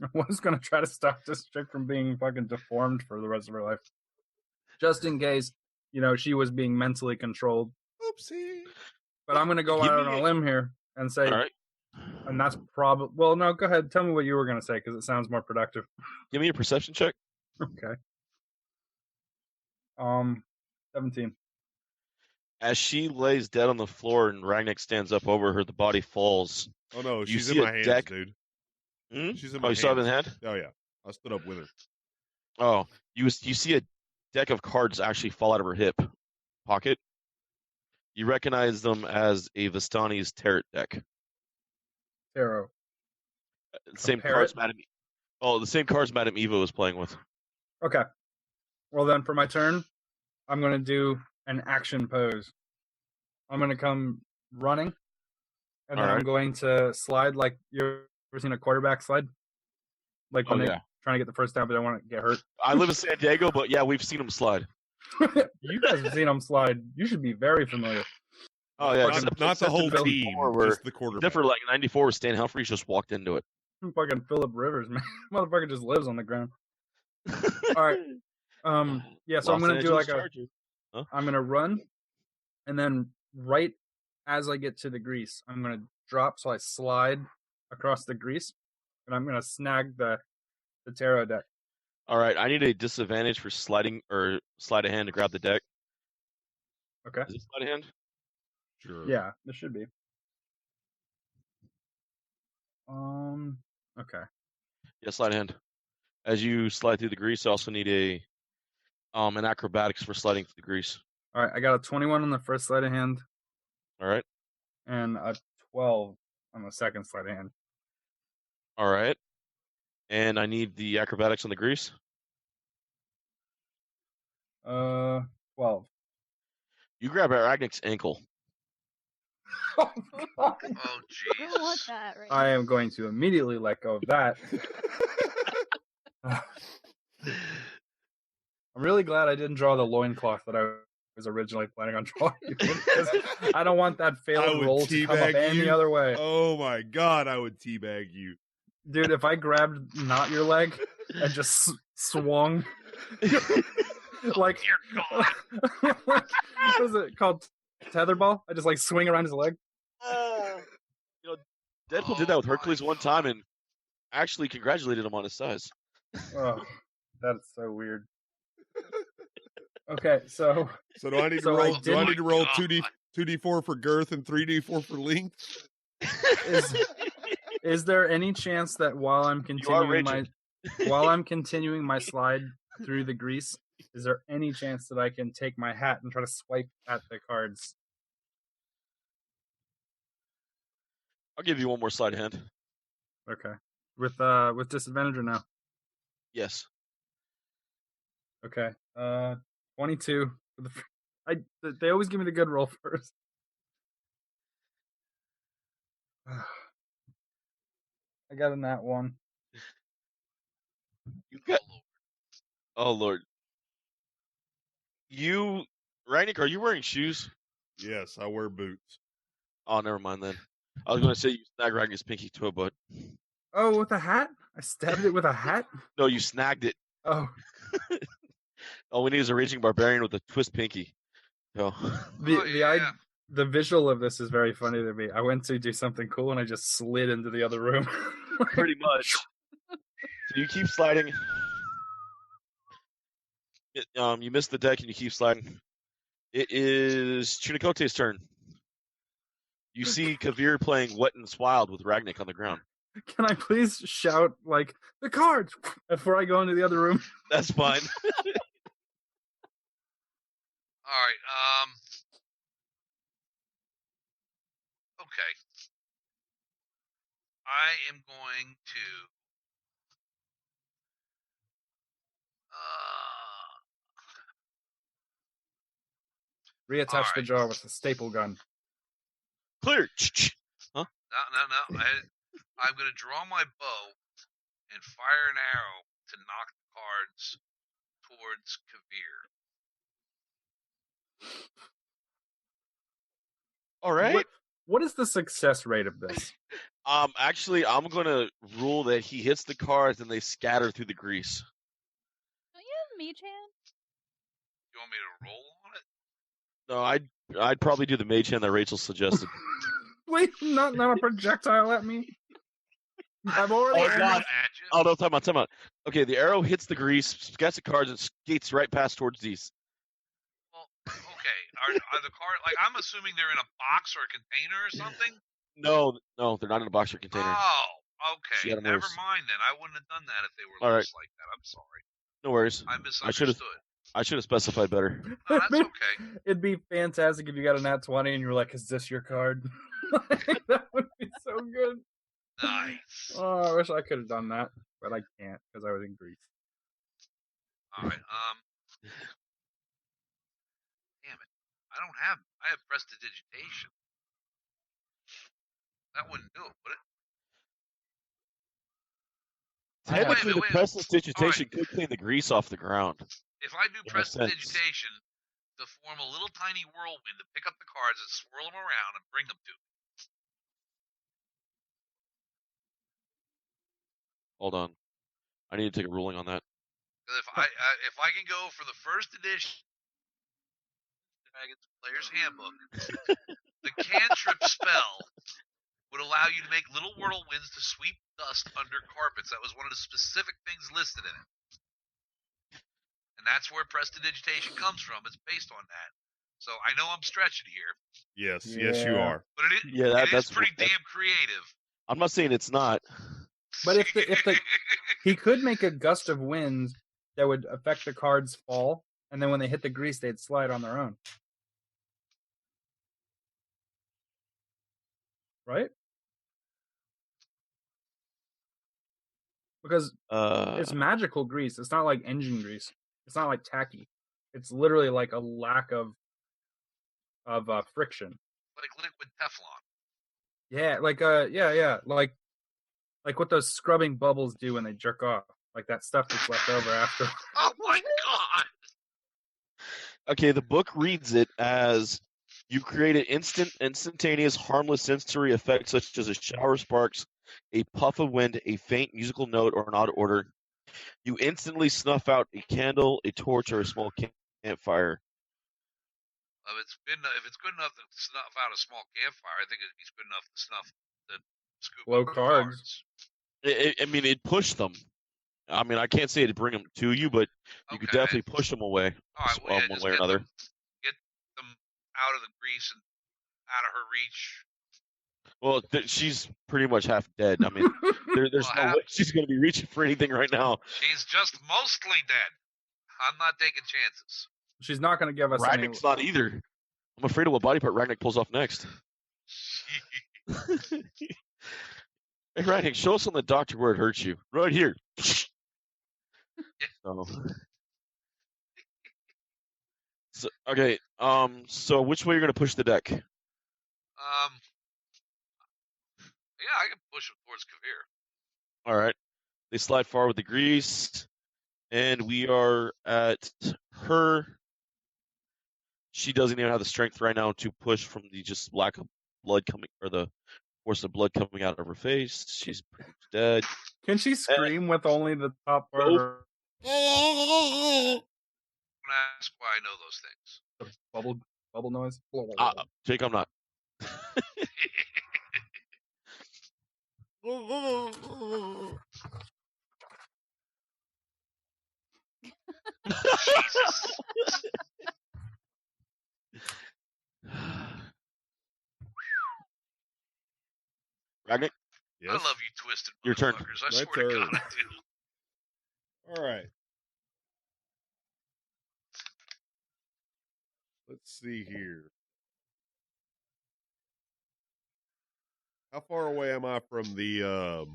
Speaker 4: I was gonna try to stop this chick from being fucking deformed for the rest of her life, just in case, she was being mentally controlled.
Speaker 2: Oopsie.
Speaker 4: But I'm gonna go
Speaker 5: Give
Speaker 4: out
Speaker 5: me
Speaker 4: on a limb here and say,
Speaker 5: All right.
Speaker 4: and that's probably. Well, no, go ahead. Tell me what you were gonna say because it sounds more productive.
Speaker 5: Give me a perception check.
Speaker 4: Okay. 17.
Speaker 5: As she lays dead on the floor and Ragnik stands up over her, the body falls.
Speaker 2: Oh no,
Speaker 5: You
Speaker 2: she's in
Speaker 5: see a
Speaker 2: my hands,
Speaker 5: deck-
Speaker 2: dude.
Speaker 5: Hmm?
Speaker 2: She's in
Speaker 5: Oh,
Speaker 2: my
Speaker 5: you saw it in
Speaker 2: hands.
Speaker 5: hand?
Speaker 2: Oh yeah, I stood up with her.
Speaker 5: Oh, you see a deck of cards actually fall out of her hip pocket. You recognize them as a Vistani's Tarot deck.
Speaker 4: Tarot.
Speaker 5: Same
Speaker 4: parrot?
Speaker 5: cards Madame. Oh, the same cards Madame Eva was playing with.
Speaker 4: Okay. Well, then for my turn, I'm going to do an action pose. I'm going to come running, and then I'm
Speaker 5: Alright.
Speaker 4: going to slide like you ever seen a quarterback slide? Like when
Speaker 5: Oh,
Speaker 4: they're
Speaker 5: yeah.
Speaker 4: trying to get the first down, but they want to get hurt.
Speaker 5: I live in San Diego, but yeah, we've seen them slide.
Speaker 4: You guys have seen them slide. You should be very familiar.
Speaker 5: Oh yeah,
Speaker 2: Not the whole
Speaker 5: except in
Speaker 2: team,
Speaker 5: 94 where-
Speaker 2: just the quarterback.
Speaker 5: Except for like '94, where Stan Humphries just walked into it.
Speaker 4: Fucking Philip Rivers, man. Motherfucker just lives on the ground. All right. Yeah, so I'm
Speaker 5: Los
Speaker 4: going to do
Speaker 5: Angeles
Speaker 4: like
Speaker 5: Chargers.
Speaker 4: I'm going to run, and then right as I get to the grease, I'm going to drop, so I slide across the grease, and I'm going to snag the tarot deck.
Speaker 5: All right, I need a disadvantage for sliding or sleight of hand to grab the deck.
Speaker 4: Okay.
Speaker 5: Is it sleight of hand?
Speaker 2: Sure.
Speaker 4: Yeah, this should be. Okay.
Speaker 5: Yeah, sleight of hand. As you slide through the grease, I also need a an acrobatics for sliding through the grease.
Speaker 4: All right, I got a 21 on the first sleight of hand,
Speaker 5: All right.
Speaker 4: and a 12 on the second sleight of hand.
Speaker 5: All right. And I need the acrobatics on the grease.
Speaker 4: 12.
Speaker 5: You grab Aragnic's ankle.
Speaker 6: Oh
Speaker 3: I don't want
Speaker 6: Jesus.
Speaker 3: that right
Speaker 4: I am going to immediately let go of that. I'm really glad I didn't draw the loincloth that I was originally planning on drawing. Because I don't want that
Speaker 2: I
Speaker 4: failed
Speaker 2: would
Speaker 4: roll to come up
Speaker 2: teabag
Speaker 4: any
Speaker 2: you.
Speaker 4: other way.
Speaker 2: Oh my god, I would teabag you.
Speaker 4: Dude, if I grabbed not your leg and just swung like
Speaker 6: Dear God.
Speaker 4: what is it called? Tetherball? I just like swing around his leg.
Speaker 5: Deadpool did that with Hercules one time and actually congratulated him on his size.
Speaker 4: Oh, that's so weird. Okay, so
Speaker 2: So do I need to
Speaker 4: So I
Speaker 2: roll? Do I
Speaker 4: didn't-
Speaker 2: need to roll
Speaker 6: God.
Speaker 2: 2d4 for girth and 3d4 for length?
Speaker 4: is there any chance that while I'm
Speaker 5: rigid.
Speaker 4: continuing my slide through the grease, is there any chance that I can take my hat and try to swipe at the cards?
Speaker 5: I'll give you one more sleight of hand.
Speaker 4: Okay, with disadvantage or no?
Speaker 5: Yes.
Speaker 4: Okay, 22. They always give me the good roll first. I got in that one.
Speaker 5: You got. Oh Lord. Ragnik, are you wearing shoes?
Speaker 2: Yes, I wear boots.
Speaker 5: Oh, never mind then. I was going to say you snag Ragnar's pinky toe, but
Speaker 4: Oh, with a hat? I stabbed it with a hat?
Speaker 5: no, you snagged it.
Speaker 4: Oh,
Speaker 5: All we need is a raging barbarian with a twist pinky. So,
Speaker 4: the visual of this is very funny to me. I went to do something cool and I just slid into the other room.
Speaker 5: pretty much. So you keep sliding. You missed the deck and you keep sliding. It is Chunikote's turn. You see Kavir playing Wet and Wild with Ragnik on the ground.
Speaker 4: Can I please shout like the cards before I go into the other room?
Speaker 5: That's fine.
Speaker 6: All right. Okay. I am going to.
Speaker 4: Reattach the
Speaker 6: Alright.
Speaker 4: jar with the staple gun.
Speaker 5: Clear.
Speaker 6: No. I'm going to draw my bow and fire an arrow to knock the cards towards Kavir.
Speaker 5: All right.
Speaker 4: What is the success rate of this?
Speaker 5: Actually, I'm gonna rule that he hits the cards and they scatter through the grease.
Speaker 3: Don't you have Mage Hand?
Speaker 6: You want me to roll on it?
Speaker 5: No, I'd probably do the mage hand that Rachel suggested.
Speaker 4: Wait, not a projectile at me. I've already.
Speaker 5: Oh, God.
Speaker 6: At you.
Speaker 5: Oh no, time out. Okay, the arrow hits the grease, scatters the cards, and skates right past towards these.
Speaker 6: Well, okay. Are the cards like I'm assuming they're in a box or a container or something?
Speaker 5: No, they're not in a box or container.
Speaker 6: Oh,
Speaker 5: She
Speaker 6: okay.
Speaker 5: had 'em
Speaker 6: Never
Speaker 5: loose.
Speaker 6: mind then. I wouldn't have done that if they were
Speaker 5: All right.
Speaker 6: loose like that. I'm sorry.
Speaker 5: No worries.
Speaker 6: I
Speaker 5: should have.
Speaker 6: misunderstood.
Speaker 5: I should have specified better.
Speaker 6: No, that's okay.
Speaker 4: It'd be fantastic if you got a nat 20 and you were like, "Is this your card?" That would be so good.
Speaker 6: Nice.
Speaker 4: Oh, I wish I could have done that, but I can't because I was in Greece.
Speaker 6: All right. Damn it. I have prestidigitation. That wouldn't do it, would it?
Speaker 5: Technically, the
Speaker 6: wait.
Speaker 5: prestidigitation could clean the grease off the ground.
Speaker 6: If I do
Speaker 5: In a sense.
Speaker 6: prestidigitation to form a little tiny whirlwind to pick up the cards and swirl them around and bring them to me.
Speaker 5: Hold on. I need to take a ruling on that.
Speaker 6: 'Cause if I can go for the first edition Dragon's Player's Handbook, the cantrip spell would allow you to make little whirlwinds to sweep dust under carpets. That was one of the specific things listed in it. And that's where prestidigitation comes from. It's based on that. So I know I'm stretching here,
Speaker 2: Yes, yes, you
Speaker 4: Yeah.
Speaker 2: are.
Speaker 6: but it
Speaker 5: Yeah,
Speaker 6: is pretty damn creative.
Speaker 5: I'm not saying it's not.
Speaker 4: But if he could make a gust of wind that would affect the cards' fall, and then when they hit the grease, they'd slide on their own. Right? Because it's magical grease. It's not like engine grease. It's not like tacky. It's literally like a lack of friction.
Speaker 6: Like liquid Teflon.
Speaker 4: Yeah, like what those scrubbing bubbles do when they jerk off, like that stuff that's left over after.
Speaker 6: Oh my god!
Speaker 5: Okay, the book reads it as you create an instantaneous, harmless sensory effect such as a shower of sparks, a puff of wind, a faint musical note, or an odd odor. You instantly snuff out a candle, a torch, or a small campfire.
Speaker 6: If it's good enough to snuff out a small campfire, I think it's good enough to snuff the scoop
Speaker 4: Low
Speaker 6: up the
Speaker 4: cards.
Speaker 5: I mean, it pushed them. I mean, I can't say to bring them to you, but you could
Speaker 6: Okay.
Speaker 5: definitely push them away,
Speaker 6: All right, well, yeah,
Speaker 5: one
Speaker 6: just
Speaker 5: way or another.
Speaker 6: Get them out of the grease and out of her reach.
Speaker 5: Well, she's pretty much half dead. I mean, there's
Speaker 6: Well,
Speaker 5: no
Speaker 6: half-
Speaker 5: way she's going to be reaching for anything right now.
Speaker 6: She's just mostly dead. I'm not taking chances.
Speaker 4: She's not going to give us any.
Speaker 5: Ragnik's not either. I'm afraid of what body part Ragnik pulls off next. Hey, Ragnik, show us on the doctor where it hurts you. Right here. So, okay. So which way you're going to push the deck?
Speaker 6: Yeah, I can push him towards Kavir.
Speaker 5: All right. They slide forward with the grease, and we are at her. She doesn't even have the strength right now to push from the just lack of blood coming, or the force of blood coming out of her face. She's pretty much dead.
Speaker 4: Can she scream with only the top part of her
Speaker 6: I'm gonna ask why I know those things.
Speaker 4: bubble noise?
Speaker 5: Jake, I'm not.
Speaker 6: Jesus.
Speaker 5: Ragnick,
Speaker 6: I love you, twisted
Speaker 5: Your turn.
Speaker 6: motherfuckers. I
Speaker 2: My
Speaker 6: swear to
Speaker 2: turn.
Speaker 6: God, I do.
Speaker 2: All right. Let's see here. How far away am I from the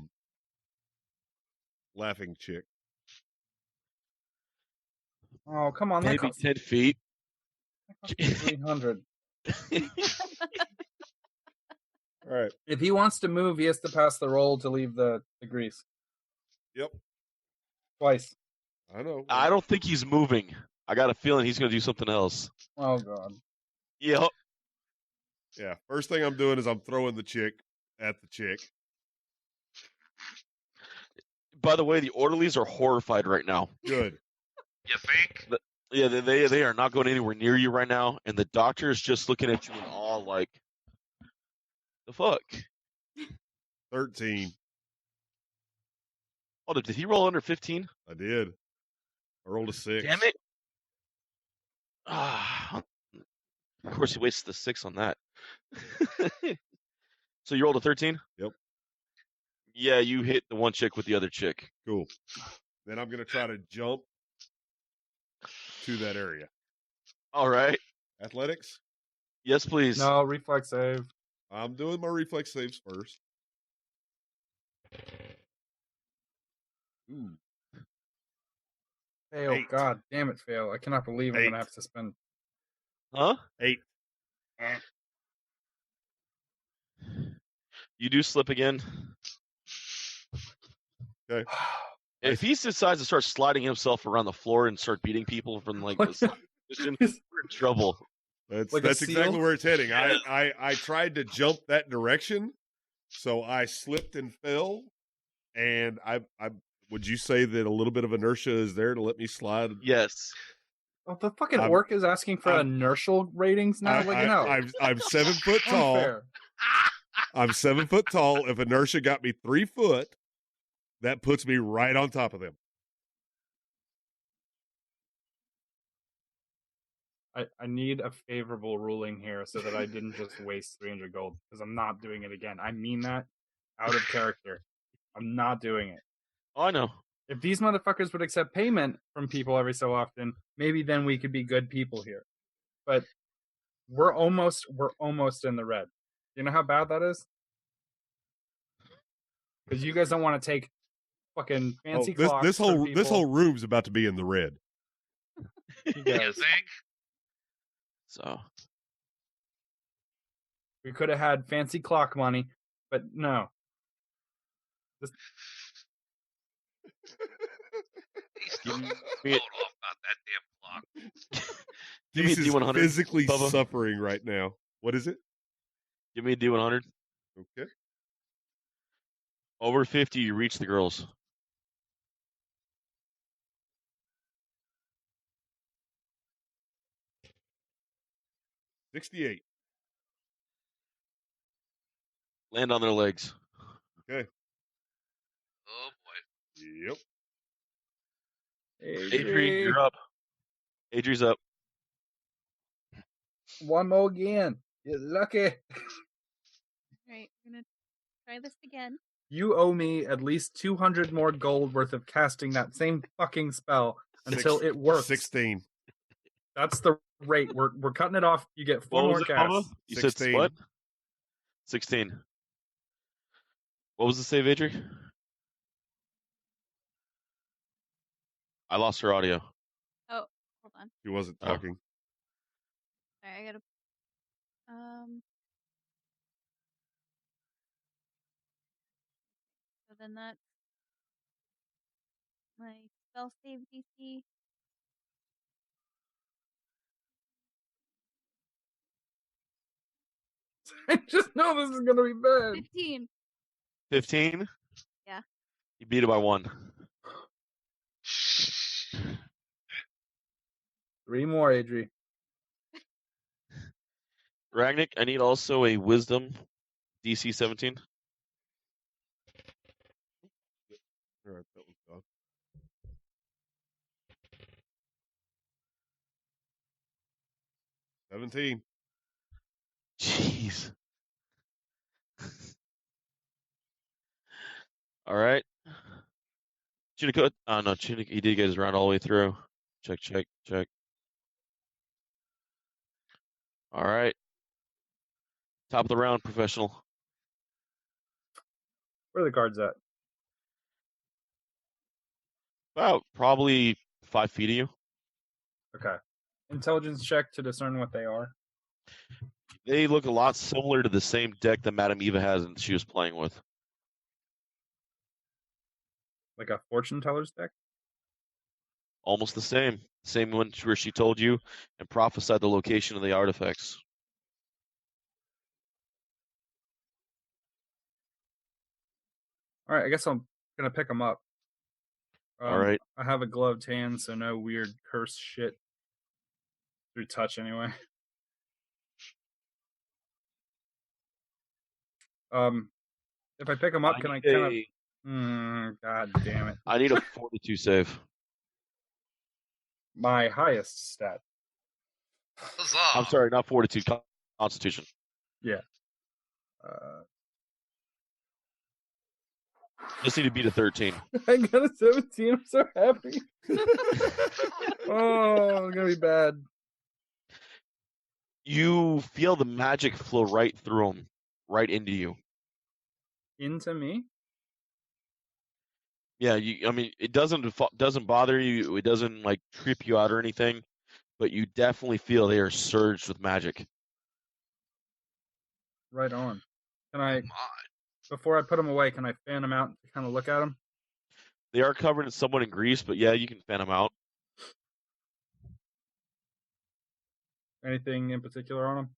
Speaker 2: laughing chick?
Speaker 4: Oh, come on. That
Speaker 5: maybe
Speaker 4: costs
Speaker 5: 10 feet.
Speaker 4: 300.
Speaker 2: All right.
Speaker 4: If he wants to move, he has to pass the roll to leave the grease.
Speaker 2: Yep.
Speaker 4: Twice.
Speaker 2: I know.
Speaker 5: I don't think he's moving. I got a feeling he's going to do something else.
Speaker 4: Oh, God.
Speaker 5: Yep.
Speaker 2: Yeah. First thing I'm doing is I'm throwing the chick at the chick.
Speaker 5: By the way, the orderlies are horrified right now.
Speaker 2: Good.
Speaker 6: You think?
Speaker 5: Yeah, they are not going anywhere near you right now, and the doctor is just looking at you in awe, like, the fuck?
Speaker 2: 13.
Speaker 5: Oh, did he roll under 15?
Speaker 2: I did. I rolled a 6.
Speaker 5: Damn it! Ah, of course he wastes the 6 on that. So you rolled a 13?
Speaker 2: Yep.
Speaker 5: Yeah, you hit the one chick with the other chick.
Speaker 2: Cool. Then I'm going to try to jump to that area.
Speaker 5: All right.
Speaker 2: Athletics?
Speaker 5: Yes, please.
Speaker 4: No, reflex save.
Speaker 2: I'm doing my reflex saves first. Ooh.
Speaker 4: Fail.
Speaker 2: 8.
Speaker 4: God damn it, fail. I cannot believe I'm
Speaker 2: 8.
Speaker 4: going to have to spend.
Speaker 5: Huh?
Speaker 2: 8.
Speaker 5: You do slip again.
Speaker 2: Okay.
Speaker 5: If he decides to start sliding himself around the floor and start beating people from like this position, we're in trouble.
Speaker 2: That's
Speaker 4: Like a
Speaker 2: exactly
Speaker 4: seal?
Speaker 2: where it's heading. I tried to jump that direction, so I slipped and fell. And I would you say that a little bit of inertia is there to let me slide?
Speaker 5: Yes.
Speaker 4: Oh, the fucking
Speaker 2: I'm-
Speaker 4: orc is asking for
Speaker 2: I'm-
Speaker 4: inertial ratings now?
Speaker 2: I'm 7 foot tall.
Speaker 4: Unfair.
Speaker 2: I'm 7 foot tall. If inertia got me 3 foot, that puts me right on top of them.
Speaker 4: I need a favorable ruling here so that I didn't just waste 300 gold, because I'm not doing it again. I mean that out of character. I'm not doing it.
Speaker 5: Oh, I know.
Speaker 4: If these motherfuckers would accept payment from people every so often, maybe then we could be good people here. But we're almost in the red. You know how bad that is? Because you guys don't want to take fucking fancy clocks.
Speaker 2: this whole room's about to be in the red.
Speaker 4: You
Speaker 6: You
Speaker 4: guys.
Speaker 6: think?
Speaker 5: So
Speaker 4: We could have had fancy clock money, but no.
Speaker 6: He's still
Speaker 5: me-
Speaker 6: float off about that damn clock.
Speaker 5: Give me a
Speaker 2: He's
Speaker 5: D100,
Speaker 2: physically
Speaker 5: Bubba.
Speaker 2: suffering right now. What is it?
Speaker 5: give me a D100.
Speaker 2: Okay.
Speaker 5: Over 50, you reach the girls.
Speaker 2: $68.
Speaker 5: Land on their legs.
Speaker 6: Oh boy.
Speaker 2: Yep.
Speaker 5: Adri, you're up. Adri's up.
Speaker 4: One more again. You're lucky.
Speaker 3: Alright, we're gonna try this again.
Speaker 4: You owe me at least 200 more gold worth of casting that same fucking spell until it works.
Speaker 2: 16.
Speaker 4: That's the rate. We're cutting it off. You get 4
Speaker 5: What
Speaker 4: more
Speaker 5: was it, Bubba?
Speaker 4: casts.
Speaker 5: You said
Speaker 2: 16.
Speaker 5: what? 16. What was the save, Adri? I lost her audio.
Speaker 3: Oh, hold on.
Speaker 2: He wasn't
Speaker 5: Oh.
Speaker 2: talking.
Speaker 3: Sorry, I gotta. So then that's my spell save DC.
Speaker 4: I just know this is gonna be bad.
Speaker 3: 15.
Speaker 5: 15?
Speaker 3: Yeah.
Speaker 5: You beat it by 1.
Speaker 4: 3 more, Adri.
Speaker 5: Ragnick, I need also a wisdom DC 17.
Speaker 2: All right, that was done. 17.
Speaker 5: Jeez. All right. Chunico. Oh no, Chunico. He did get his round all the way through. Check, check, check. All right. Top of the round, professional.
Speaker 4: Where are the cards at?
Speaker 5: About probably 5 feet of you.
Speaker 4: Okay. Intelligence check to discern what they are.
Speaker 5: They look a lot similar to the same deck that Madame Eva has and she was playing with.
Speaker 4: Like a fortune teller's deck?
Speaker 5: Almost the same. Same one where she told you and prophesied the location of the artifacts.
Speaker 4: All right, I guess I'm gonna pick them up.
Speaker 5: All right.
Speaker 4: I have a gloved hand, so no weird curse shit through touch anyway. If I pick them up, can I kind of? God damn it!
Speaker 5: I need a 42 save.
Speaker 4: My highest stat.
Speaker 6: Huzzah!
Speaker 5: I'm sorry, not fortitude, constitution.
Speaker 4: Yeah.
Speaker 5: Just need to beat a 13.
Speaker 4: I got a 17. I'm so happy. Oh, it's gonna be bad.
Speaker 5: You feel the magic flow right through him, right into you.
Speaker 4: Into me?
Speaker 5: Yeah, I mean, it doesn't bother you. It doesn't like trip you out or anything, but you definitely feel they are surged with magic.
Speaker 4: Right on. Can I,
Speaker 6: My.
Speaker 4: before I put them away, can I fan them out to kind of look at them?
Speaker 5: They are covered in somewhat in grease, but yeah, you can fan them out.
Speaker 4: Anything in particular on them?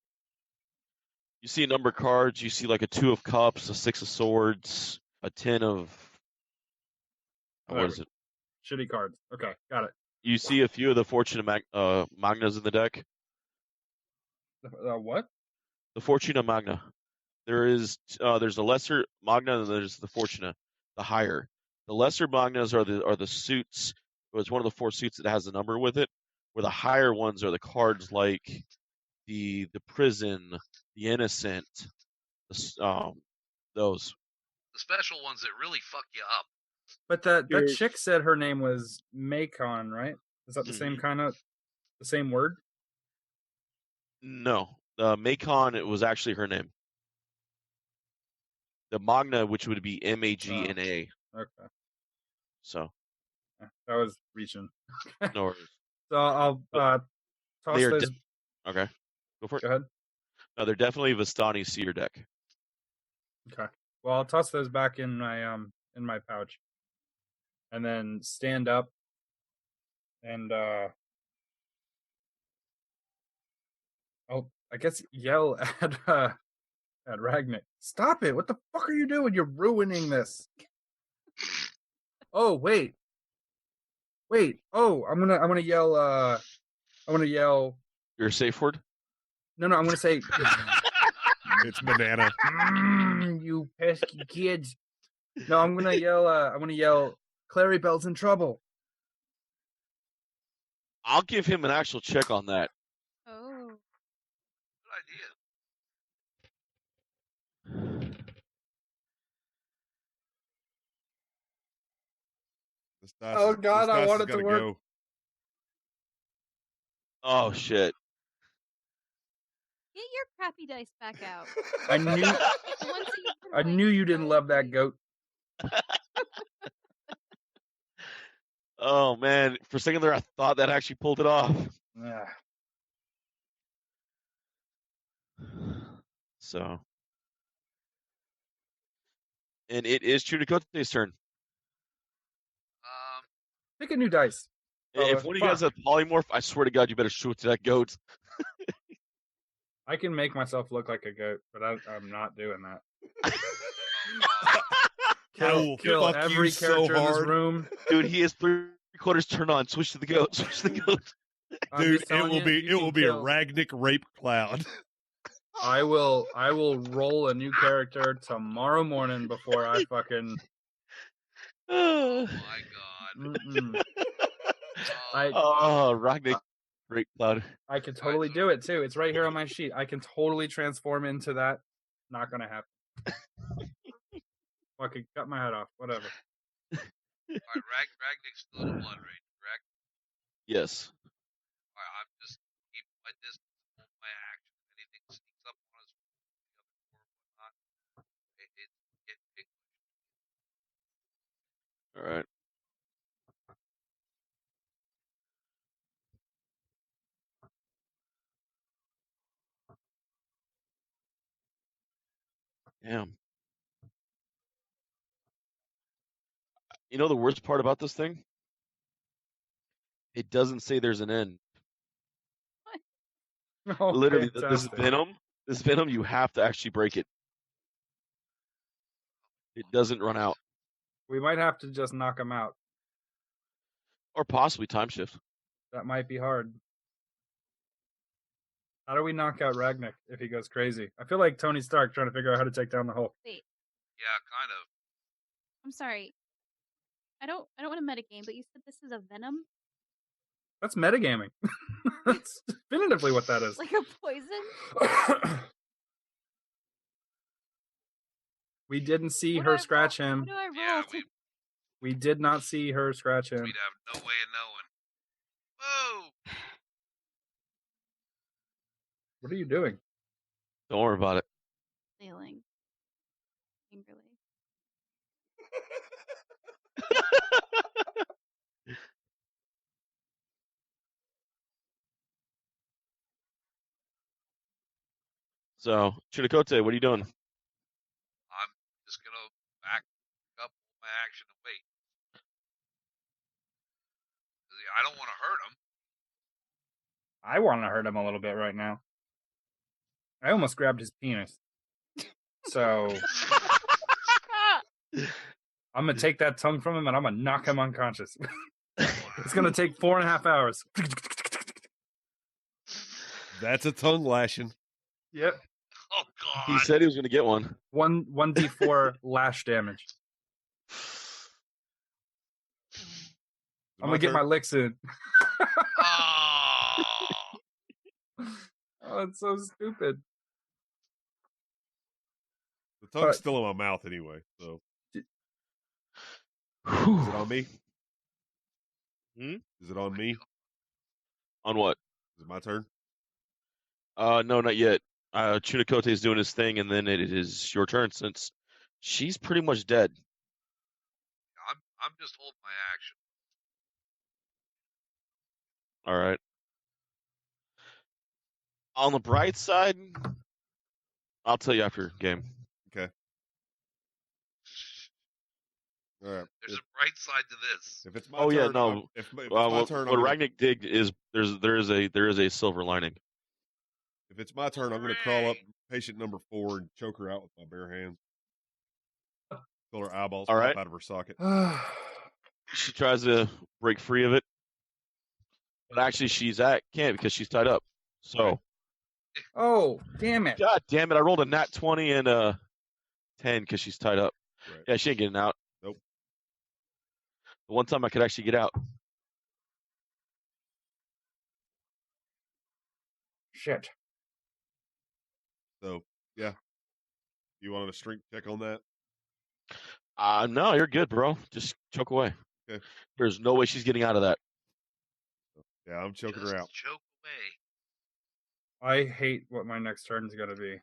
Speaker 5: You see a number of cards. You see like a 2 of cups, a 6 of swords, a 10 of what is it?
Speaker 4: Shitty cards. Okay, got it.
Speaker 5: You see a few of the Fortuna Magnas in the deck.
Speaker 4: What?
Speaker 5: The Fortuna Magna. There's a lesser Magna and there's the Fortuna, the higher. The lesser Magnas are the suits. It was one of the 4 suits that has a number with it. Where the higher ones are the cards like the prison, the innocent, those.
Speaker 6: The special ones that really fuck you up.
Speaker 4: But that chick said her name was Macon, right? Is that the same
Speaker 5: Mhm.
Speaker 4: kind of the same word?
Speaker 5: No, Macon. It was actually her name. The Magna, which would be Magna.
Speaker 4: Okay,
Speaker 5: So
Speaker 4: that was reaching.
Speaker 5: no worries.
Speaker 4: So I'll toss
Speaker 5: They are
Speaker 4: those.
Speaker 5: Okay, go for it.
Speaker 4: Go ahead.
Speaker 5: No, they're definitely Vistani Seer deck.
Speaker 4: Okay. Well, I'll toss those back in my pouch, and then stand up and I guess yell at Ragnick. Stop it! What the fuck are you doing? You're ruining this. Oh wait. Oh, I'm gonna yell. I'm gonna yell.
Speaker 5: You're a safe word.
Speaker 4: No, I'm gonna say.
Speaker 2: It's banana.
Speaker 4: You pesky kids. No, I'm gonna yell. Claribel's in trouble.
Speaker 5: I'll give him an actual check on that.
Speaker 3: Oh.
Speaker 6: Good idea.
Speaker 4: Oh, God, I want it to work.
Speaker 2: Go.
Speaker 5: Oh shit!
Speaker 3: Get your crappy dice back out.
Speaker 4: I knew.
Speaker 3: The ones that you've been
Speaker 4: I knew you didn't love that goat.
Speaker 5: Oh man! For a second there, I thought that actually pulled it off.
Speaker 4: Yeah.
Speaker 5: So, and it is Chunicote's turn.
Speaker 4: Pick a new dice.
Speaker 5: If one of you guys has polymorph, I swear to God, you better shoot to that goat.
Speaker 4: I can make myself look like a goat, but I'm not doing that.
Speaker 2: I will
Speaker 4: Kill
Speaker 2: fuck
Speaker 4: every
Speaker 2: you so
Speaker 4: character in this
Speaker 2: hard.
Speaker 4: room.
Speaker 5: Dude, he is 3/4 turned on. Switch to the goat. Switch to the goat.
Speaker 4: I'm
Speaker 2: Dude,
Speaker 4: just
Speaker 2: it
Speaker 4: telling
Speaker 2: will
Speaker 4: you,
Speaker 2: be
Speaker 4: you can
Speaker 2: a
Speaker 4: kill.
Speaker 2: Ragnick rape cloud.
Speaker 4: I will roll a new character tomorrow morning before I fucking.
Speaker 6: Oh my god.
Speaker 4: Mm-mm.
Speaker 6: Oh,
Speaker 5: Oh, Ragnick. Great Cloud.
Speaker 4: I could totally do it too. It's right here on my sheet. I can totally transform into that. Not gonna happen. Well, I could cut my head off. Whatever.
Speaker 6: All right, Ragnik's still in blood rage, correct?
Speaker 5: Yes.
Speaker 6: All right, I'm just keeping my distance, hold my action. If anything sneaks up on us from the other door or whatnot, it's getting big.
Speaker 5: All right. Damn. You know the worst part about this thing? It doesn't say there's an end.
Speaker 4: Oh,
Speaker 5: Literally, this
Speaker 4: fantastic.
Speaker 5: venom, you have to actually break it. It doesn't run out,
Speaker 4: We might have to just knock him out.
Speaker 5: or possibly time shift.
Speaker 4: That might be hard. How do we knock out Ragnik if he goes crazy? I feel like Tony Stark trying to figure out how to take down the Hulk.
Speaker 3: Wait,
Speaker 6: Yeah, kind of.
Speaker 3: I'm sorry. I don't want to metagame, but you said this is a Venom?
Speaker 4: That's metagaming. That's definitively what that is.
Speaker 3: Like a poison?
Speaker 4: We didn't see
Speaker 3: What do
Speaker 4: her
Speaker 3: I
Speaker 4: scratch
Speaker 3: roll?
Speaker 4: him.
Speaker 3: What do I roll?
Speaker 6: Yeah,
Speaker 4: We did not see her scratch him.
Speaker 6: we'd have no way of knowing. Whoa!
Speaker 4: What are you doing?
Speaker 5: Don't worry about it.
Speaker 3: Flailing. Angrily.
Speaker 5: So, Chinakote, what are you doing?
Speaker 6: I'm just gonna back up my action and wait. 'Cause I don't want to hurt him.
Speaker 4: I want to hurt him a little bit right now. I almost grabbed his penis. So I'm going to take that tongue from him and I'm going to knock him unconscious. It's going to take 4.5 hours.
Speaker 2: That's a tongue lashing.
Speaker 4: Yep.
Speaker 6: Oh God!
Speaker 5: He said he was going to get one.
Speaker 4: 1d4 lash damage. I'm going to get my licks in.
Speaker 6: Oh!
Speaker 4: Oh, it's so stupid.
Speaker 2: The tongue's still in my mouth anyway. So is it on me? Is it on me?
Speaker 5: On what?
Speaker 2: Is it my turn?
Speaker 5: No, not yet. Chinakote is doing his thing, and then it is your turn since she's pretty much dead.
Speaker 6: I'm just holding my action.
Speaker 5: All right. On the bright side, I'll tell you after game.
Speaker 2: Okay. All right.
Speaker 6: There's a bright side to this.
Speaker 2: If it's my
Speaker 5: Oh,
Speaker 2: turn,
Speaker 5: yeah, no.
Speaker 2: If it's my
Speaker 5: What
Speaker 2: turn,
Speaker 5: Ragnik did is there is a silver lining.
Speaker 2: if it's my turn, I'm going to crawl up patient number 4 and choke her out with my bare hands. Till her eyeballs
Speaker 5: All
Speaker 2: pop
Speaker 5: right.
Speaker 2: out of her socket.
Speaker 5: She tries to break free of it, but actually can't because she's tied up. So,
Speaker 4: Oh, damn it.
Speaker 5: God damn it! I rolled a nat 20 and a 10 because she's tied up.
Speaker 2: Right.
Speaker 5: Yeah, she ain't getting out.
Speaker 2: Nope.
Speaker 5: The one time I could actually get out.
Speaker 4: Shit.
Speaker 2: So, yeah. You wanted a strength check on that?
Speaker 5: No, you're good, bro. Just choke away.
Speaker 2: Okay.
Speaker 5: There's no way she's getting out of that.
Speaker 2: Yeah, I'm choking
Speaker 6: Just
Speaker 2: her out.
Speaker 6: choke away.
Speaker 4: I hate what my next turn is going to be.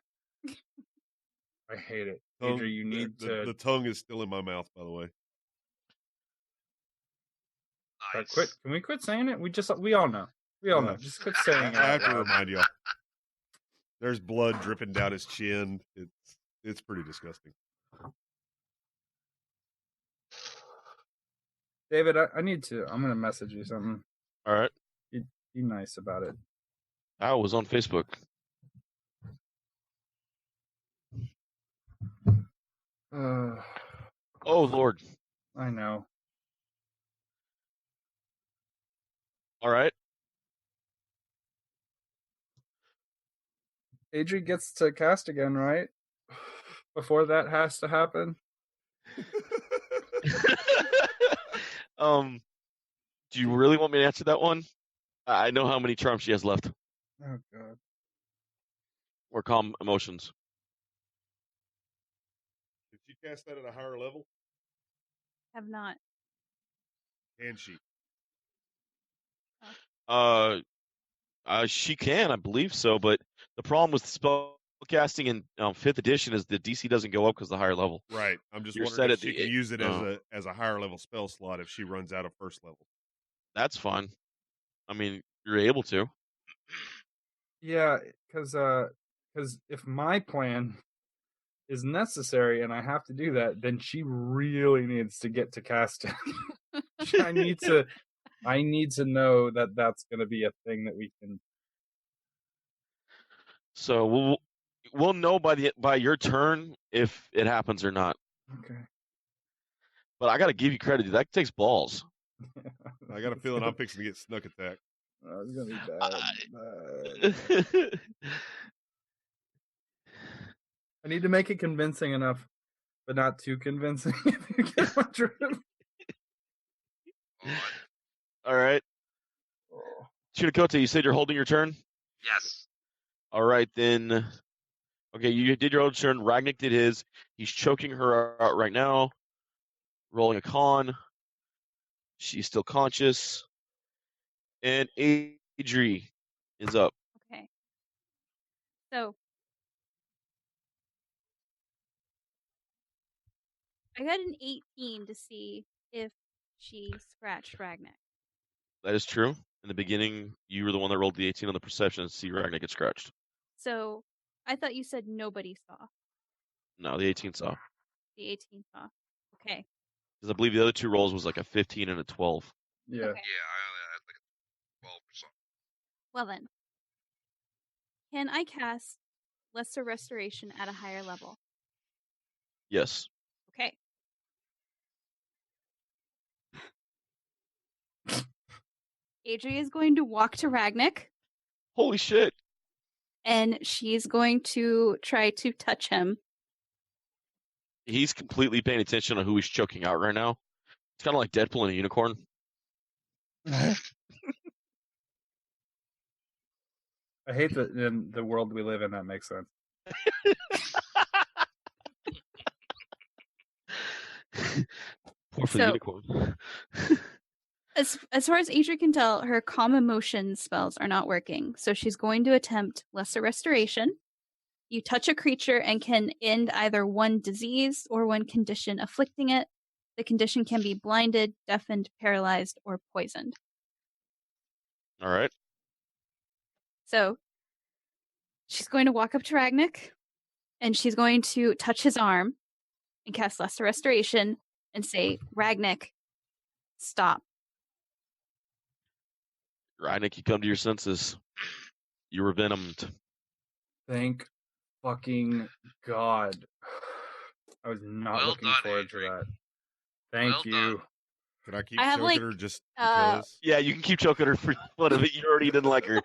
Speaker 4: I hate it.
Speaker 2: Tongue-
Speaker 4: Adria, you need
Speaker 2: the
Speaker 4: to
Speaker 2: tongue is still in my mouth, by the way.
Speaker 6: Nice.
Speaker 4: quit. Can we quit saying it? We all know. We all
Speaker 2: Yeah.
Speaker 4: know. Just quit saying it.
Speaker 2: I have
Speaker 4: out
Speaker 2: to
Speaker 4: loud.
Speaker 2: remind y'all. There's blood dripping down his chin. It's pretty disgusting.
Speaker 4: David, I'm going to message you something.
Speaker 5: All right.
Speaker 4: Be nice about it.
Speaker 5: I was on Facebook. Oh, Lord.
Speaker 4: I know.
Speaker 5: All right.
Speaker 4: Adri gets to cast again, right? Before that has to happen.
Speaker 5: Do you really want me to answer that one? I know how many charms she has left.
Speaker 4: Oh god.
Speaker 5: Or calm emotions.
Speaker 2: Did she cast that at a higher level?
Speaker 3: Have not.
Speaker 2: Can she?
Speaker 5: She can, I believe so, but the problem with spell casting in 5th edition is the DC doesn't go up because the higher level.
Speaker 2: Right. I'm just
Speaker 5: You're
Speaker 2: wondering
Speaker 5: set
Speaker 2: if
Speaker 5: at
Speaker 2: she
Speaker 5: the-
Speaker 2: can use it
Speaker 5: no.
Speaker 2: as a higher level spell slot if she runs out of first level.
Speaker 5: That's fine. I mean, you're able to.
Speaker 4: Yeah, because if my plan is necessary and I have to do that, then she really needs to get to casting. I need to know that that's going to be a thing that we can.
Speaker 5: So we'll know by your turn if it happens or not.
Speaker 4: Okay.
Speaker 5: But I got to give you credit. That takes balls.
Speaker 2: I got a feeling I'm fixing to get snook attack.
Speaker 4: Oh, it's gonna be bad. I need to make it convincing enough, but not too convincing. If you get my drift.
Speaker 5: All right.
Speaker 4: Oh.
Speaker 5: Chinakote, you said you're holding your turn?
Speaker 6: Yes.
Speaker 5: All right, then. Okay, you did your own turn. Ragnik did his. He's choking her out right now. Rolling a con. She's still conscious. And Adri is up.
Speaker 3: Okay. So I got an 18 to see if she scratched Ragnar.
Speaker 5: That is true. In the beginning, you were the one that rolled the 18 on the perception and see Ragnar get scratched.
Speaker 3: So I thought you said nobody saw.
Speaker 5: No, the 18 saw.
Speaker 3: The 18 saw. Okay.
Speaker 5: Because I believe the other two rolls was like a 15 and a 12.
Speaker 4: Yeah.
Speaker 3: Okay.
Speaker 6: Yeah, I only had like a 12 or something.
Speaker 3: Well then, can I cast Lesser Restoration at a higher level?
Speaker 5: Yes.
Speaker 3: Okay. Adri is going to walk to Ragnik,
Speaker 5: Holy shit.
Speaker 3: and she's going to try to touch him.
Speaker 5: He's completely paying attention on who he's choking out right now. It's kind of like Deadpool and a unicorn.
Speaker 4: I hate that in the world we live in. That makes sense.
Speaker 5: Poor for the
Speaker 3: So-
Speaker 5: unicorn.
Speaker 3: As far as Adri can tell, her calm emotion spells are not working, so she's going to attempt Lesser Restoration. You touch a creature and can end either one disease or one condition afflicting it. The condition can be blinded, deafened, paralyzed, or poisoned.
Speaker 5: All right.
Speaker 3: So she's going to walk up to Ragnik, and she's going to touch his arm and cast Lesser Restoration and say, Ragnik, stop.
Speaker 5: Ragnar, you come to your senses. You were venomed.
Speaker 4: Thank fucking God. I was not
Speaker 6: Well
Speaker 4: looking
Speaker 6: done,
Speaker 4: forward to
Speaker 6: Adri.
Speaker 4: that. Thank
Speaker 6: Well
Speaker 4: you.
Speaker 6: done.
Speaker 2: Can I keep
Speaker 3: I have,
Speaker 2: choking
Speaker 3: like,
Speaker 2: her just
Speaker 3: uh,
Speaker 2: because?
Speaker 5: Yeah, you can keep choking her for fun of it. You already didn't like her.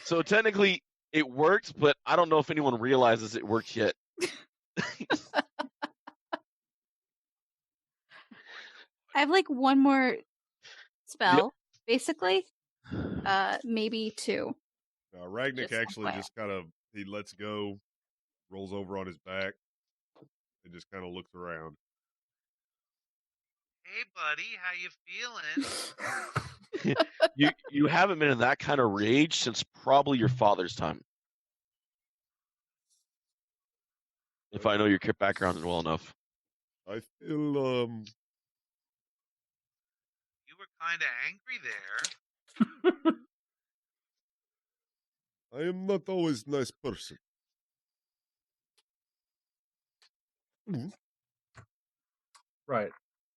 Speaker 5: So technically, it worked, but I don't know if anyone realizes it worked yet.
Speaker 3: I have like one more spell, basically. Maybe two.
Speaker 2: Ragnik
Speaker 3: Just
Speaker 2: actually
Speaker 3: FYI.
Speaker 2: just kind of he lets go, rolls over on his back, and just kind of looks around.
Speaker 6: Hey, buddy, how you feeling?
Speaker 5: You haven't been in that kind of rage since probably your father's time. If I know your background well enough.
Speaker 2: I feel
Speaker 6: You were kind of angry there.
Speaker 2: I am not always a nice person.
Speaker 4: Right.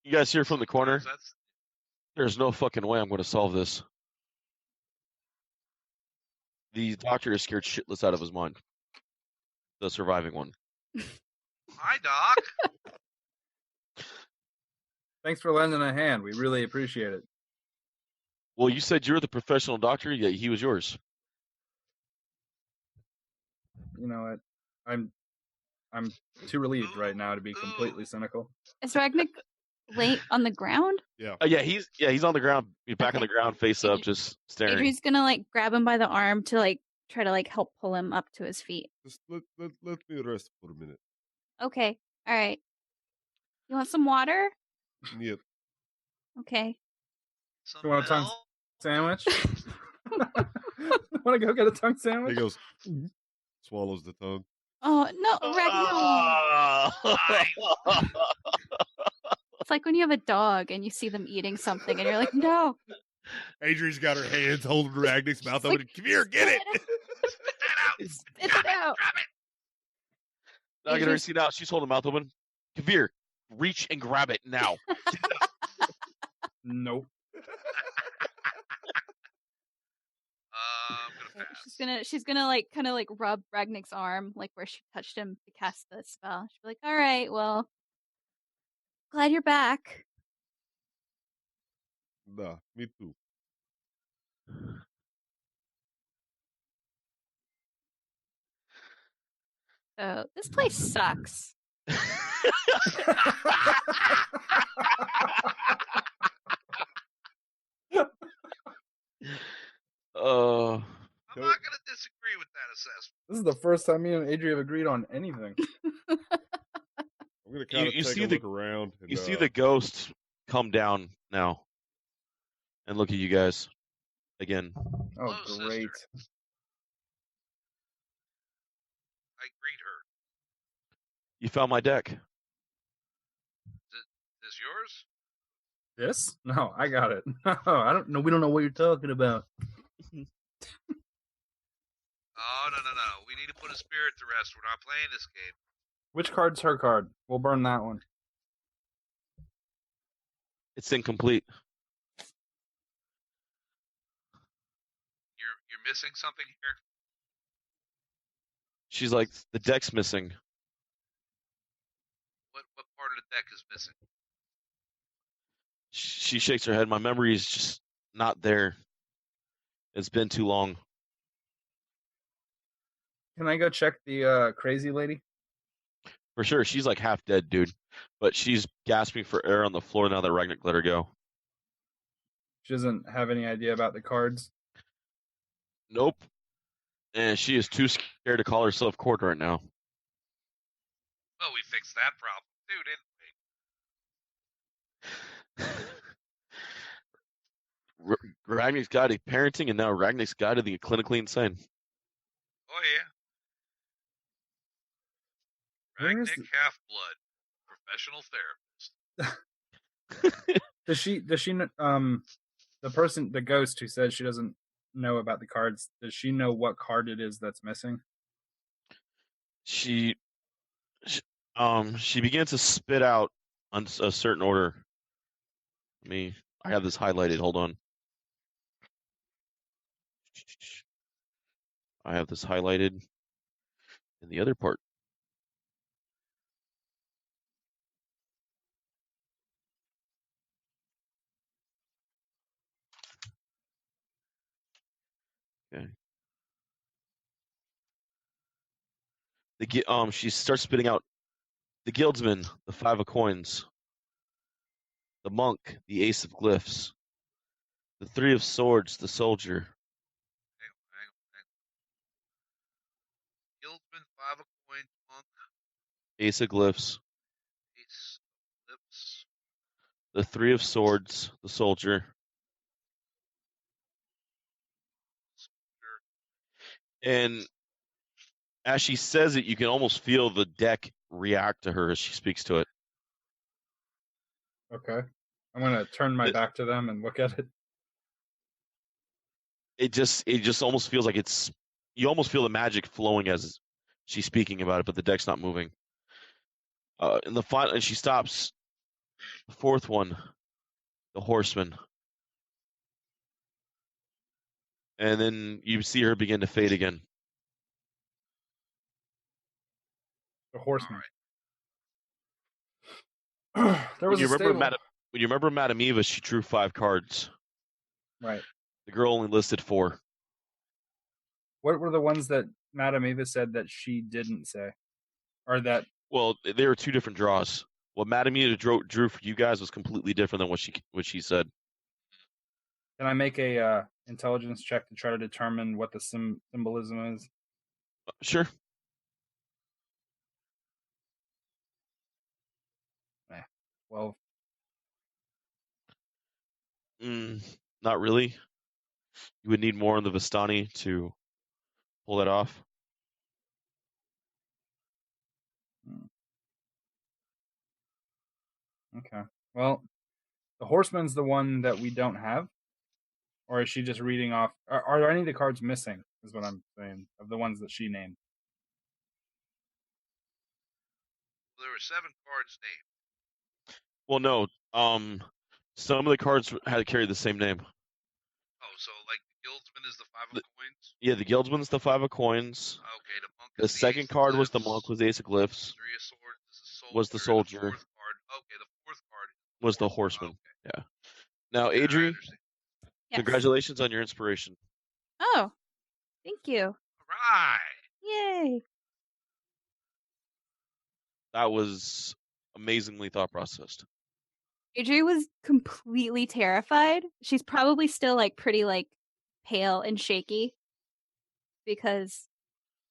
Speaker 5: You guys hear from the corner?
Speaker 6: That's
Speaker 5: There's no fucking way I'm going to solve this. The doctor is scared shitless out of his mind. The surviving one.
Speaker 6: hi, Doc.
Speaker 4: Thanks for lending a hand. We really appreciate it.
Speaker 5: Well, you said you're the professional doctor. Yeah, he was yours.
Speaker 4: You know what? I'm too relieved right now to be completely cynical.
Speaker 3: Is Ragnik lay on the ground?
Speaker 2: Yeah.
Speaker 5: He's on the ground, back on
Speaker 3: Okay.
Speaker 5: the ground, face up,
Speaker 3: Adri-
Speaker 5: just staring.
Speaker 3: Adri's gonna like grab him by the arm to like try to like help pull him up to his feet.
Speaker 2: Just let me rest for a minute.
Speaker 3: Okay. All right. You want some water?
Speaker 2: Yep.
Speaker 3: Okay.
Speaker 6: Some
Speaker 4: You want a tongue
Speaker 6: milk?
Speaker 4: sandwich? Want to go get a tongue sandwich?
Speaker 2: He goes, swallows the tongue.
Speaker 3: Oh no, Ragnar! It's like when you have a dog and you see them eating something and you're like, no.
Speaker 2: Adri's got her hands holding Ragnick's mouth
Speaker 3: like,
Speaker 2: open. Come here, get it!
Speaker 3: Spit it out.
Speaker 5: I get her see now. She's holding her mouth open. Kavir, reach and grab it now.
Speaker 4: Nope.
Speaker 6: I'm gonna pass.
Speaker 3: She's gonna like kind of like rub Ragnick's arm, like where she touched him to cast the spell. She'll be like, all right, well, glad you're back.
Speaker 2: Nah, me too.
Speaker 3: So this place sucks.
Speaker 6: I'm not gonna disagree with that assessment.
Speaker 4: This is the first time me and Adri have agreed on anything.
Speaker 2: I'm gonna kind of
Speaker 5: You
Speaker 2: take
Speaker 5: see
Speaker 2: a
Speaker 5: the-
Speaker 2: look around. And,
Speaker 5: You see the ghost come down now and look at you guys again.
Speaker 4: Oh,
Speaker 6: Hello, sister.
Speaker 4: great.
Speaker 6: I greet her.
Speaker 5: You found my deck.
Speaker 6: Is yours?
Speaker 4: This? No, I got it. No, I don't know. We don't know what you're talking about.
Speaker 6: Oh, no. We need to put a spirit to rest. We're not playing this game.
Speaker 4: Which card's her card? We'll burn that one.
Speaker 5: It's incomplete.
Speaker 6: You're missing something here?
Speaker 5: She's like, the deck's missing.
Speaker 6: What part of the deck is missing?
Speaker 5: She shakes her head. My memory is just not there. It's been too long.
Speaker 4: Can I go check the crazy lady?
Speaker 5: For sure, she's like half dead, dude. But she's gasping for air on the floor now that Ragnick let her go.
Speaker 4: She doesn't have any idea about the cards.
Speaker 5: Nope. And she is too scared to call herself Cord right now.
Speaker 6: Well, we fixed that problem too, didn't we?
Speaker 5: Ragnick's guided parenting, and now Ragnick's guided the clinically insane.
Speaker 6: Oh yeah.
Speaker 4: Where is
Speaker 6: Ragnick Half-Blood, professional therapist.
Speaker 4: Does she the ghost who says she doesn't know about the cards, does she know what card it is that's missing?
Speaker 5: She began to spit out on a certain order. I have this highlighted. Hold on. I have this highlighted in the other part. Okay. She starts spitting out the guildsman, the 5 of coins, the monk, the ace of glyphs, the 3 of swords, the soldier,
Speaker 6: Hang on. Guildsman, 5 of coins, monk,
Speaker 5: ace of glyphs,
Speaker 6: ace, lips.
Speaker 5: the 3 of swords, the soldier, and as she says it, you can almost feel the deck react to her as she speaks to it.
Speaker 4: Okay. I'm gonna turn my back to them and look at it.
Speaker 5: It just almost feels like you almost feel the magic flowing as she's speaking about it, but the deck's not moving. In the final, and she stops. The 4th one, the horseman, and then you see her begin to fade again.
Speaker 4: The horseman.
Speaker 6: Alright.
Speaker 4: There was
Speaker 5: When
Speaker 4: a stable.
Speaker 5: you remember Madame Eva, she drew 5 cards.
Speaker 4: Right.
Speaker 5: The girl only listed 4.
Speaker 4: What were the ones that Madame Eva said that she didn't say? Or that
Speaker 5: Well, they were 2 different draws. What Madame Mia drew for you guys was completely different than what she said.
Speaker 4: Can I make a intelligence check to try to determine what the symbolism is?
Speaker 5: Sure.
Speaker 4: Well,
Speaker 5: Not really. You would need more on the Vistani to pull that off.
Speaker 4: okay. Well, the horseman's the one that we don't have, or is she just reading off? Are any of the cards missing? Is what I'm saying of the ones that she named.
Speaker 6: There were 7 cards named.
Speaker 5: Well, no. Some of the cards had to carry the same name.
Speaker 6: Oh, so like the Guildsman is the 5 of coins?
Speaker 5: Yeah, the Guildsman's the 5 of coins.
Speaker 6: Okay, the monk
Speaker 5: The
Speaker 6: is
Speaker 5: second
Speaker 6: ace of
Speaker 5: card was the
Speaker 6: glyphs.
Speaker 5: monk, was the Ace of Glyphs.
Speaker 6: 3 of swords is the soldier.
Speaker 5: Was the
Speaker 6: and
Speaker 5: soldier.
Speaker 6: The 4th card. Okay, the 4th card
Speaker 5: Was the horseman.
Speaker 6: Okay.
Speaker 5: Yeah. Now,
Speaker 6: Yeah, I
Speaker 5: Adri,
Speaker 6: understand.
Speaker 3: Yes.
Speaker 5: congratulations on your inspiration.
Speaker 3: Oh, thank you.
Speaker 6: All right.
Speaker 3: Yay.
Speaker 5: That was amazingly thought processed.
Speaker 3: Adri was completely terrified. She's probably still like pretty like pale and shaky because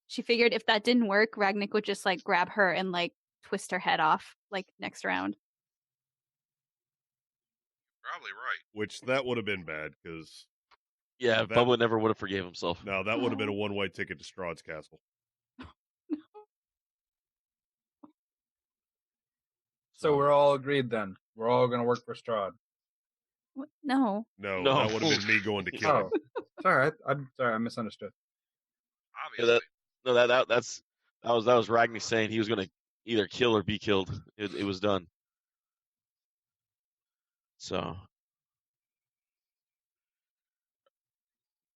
Speaker 3: she figured if that didn't work, Ragnik would just like grab her and like twist her head off like next round.
Speaker 6: Probably right.
Speaker 2: Which that would have been bad because
Speaker 5: Yeah,
Speaker 2: That-
Speaker 5: Bubba never would have forgave himself.
Speaker 2: no, that would have been a one-way ticket to Strahd's castle.
Speaker 4: So we're all agreed then. We're all going to work for Strahd.
Speaker 3: What? No.
Speaker 2: No,
Speaker 5: No.
Speaker 2: that would have been me going to kill him.
Speaker 4: Oh, sorry. I'm sorry. I misunderstood.
Speaker 5: Yeah,
Speaker 6: Obviously.
Speaker 5: No, that was Ragnar saying he was going to either kill or be killed. It was done. So,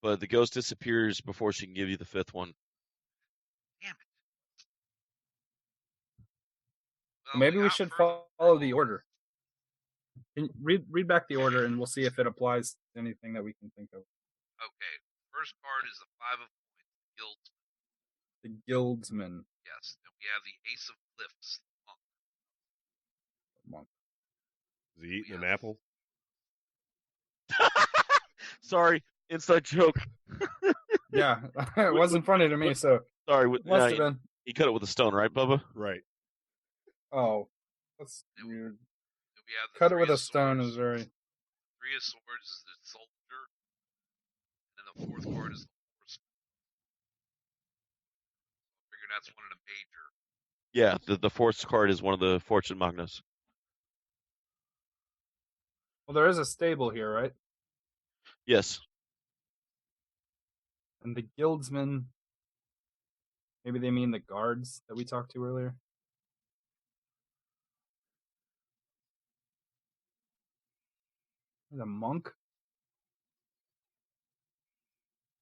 Speaker 5: but the ghost disappears before she can give you the 5th one.
Speaker 6: Damn it.
Speaker 4: Maybe we
Speaker 6: got
Speaker 4: should
Speaker 6: first-
Speaker 4: follow the order. Can you read back the order, and we'll see if it applies to anything that we can think of.
Speaker 6: Okay. First card is the 5 of coins.
Speaker 4: The Guildsman
Speaker 6: Yes. Then we have the Ace of Glyphs. Monk.
Speaker 4: monk.
Speaker 2: Is he eating an apple?
Speaker 5: Sorry, inside joke.
Speaker 4: Yeah, it wasn't funny to me, so
Speaker 5: Sorry,
Speaker 4: it must have been.
Speaker 5: he cut it with a stone, right, Bubba?
Speaker 2: Right.
Speaker 4: Oh, that's weird.
Speaker 6: Then we have the
Speaker 4: Cut it
Speaker 6: 3
Speaker 4: with
Speaker 6: of
Speaker 4: a stone
Speaker 6: swords.
Speaker 4: is very.
Speaker 6: 3 of swords is the soldier. And then the 4th card is the horseman. I figured that's one of the major.
Speaker 5: Yeah, the 4th card is one of the Fortune Magnas.
Speaker 4: Well, there is a stable here, right?
Speaker 5: Yes.
Speaker 4: And the Guildsmen. Maybe they mean the guards that we talked to earlier. The monk.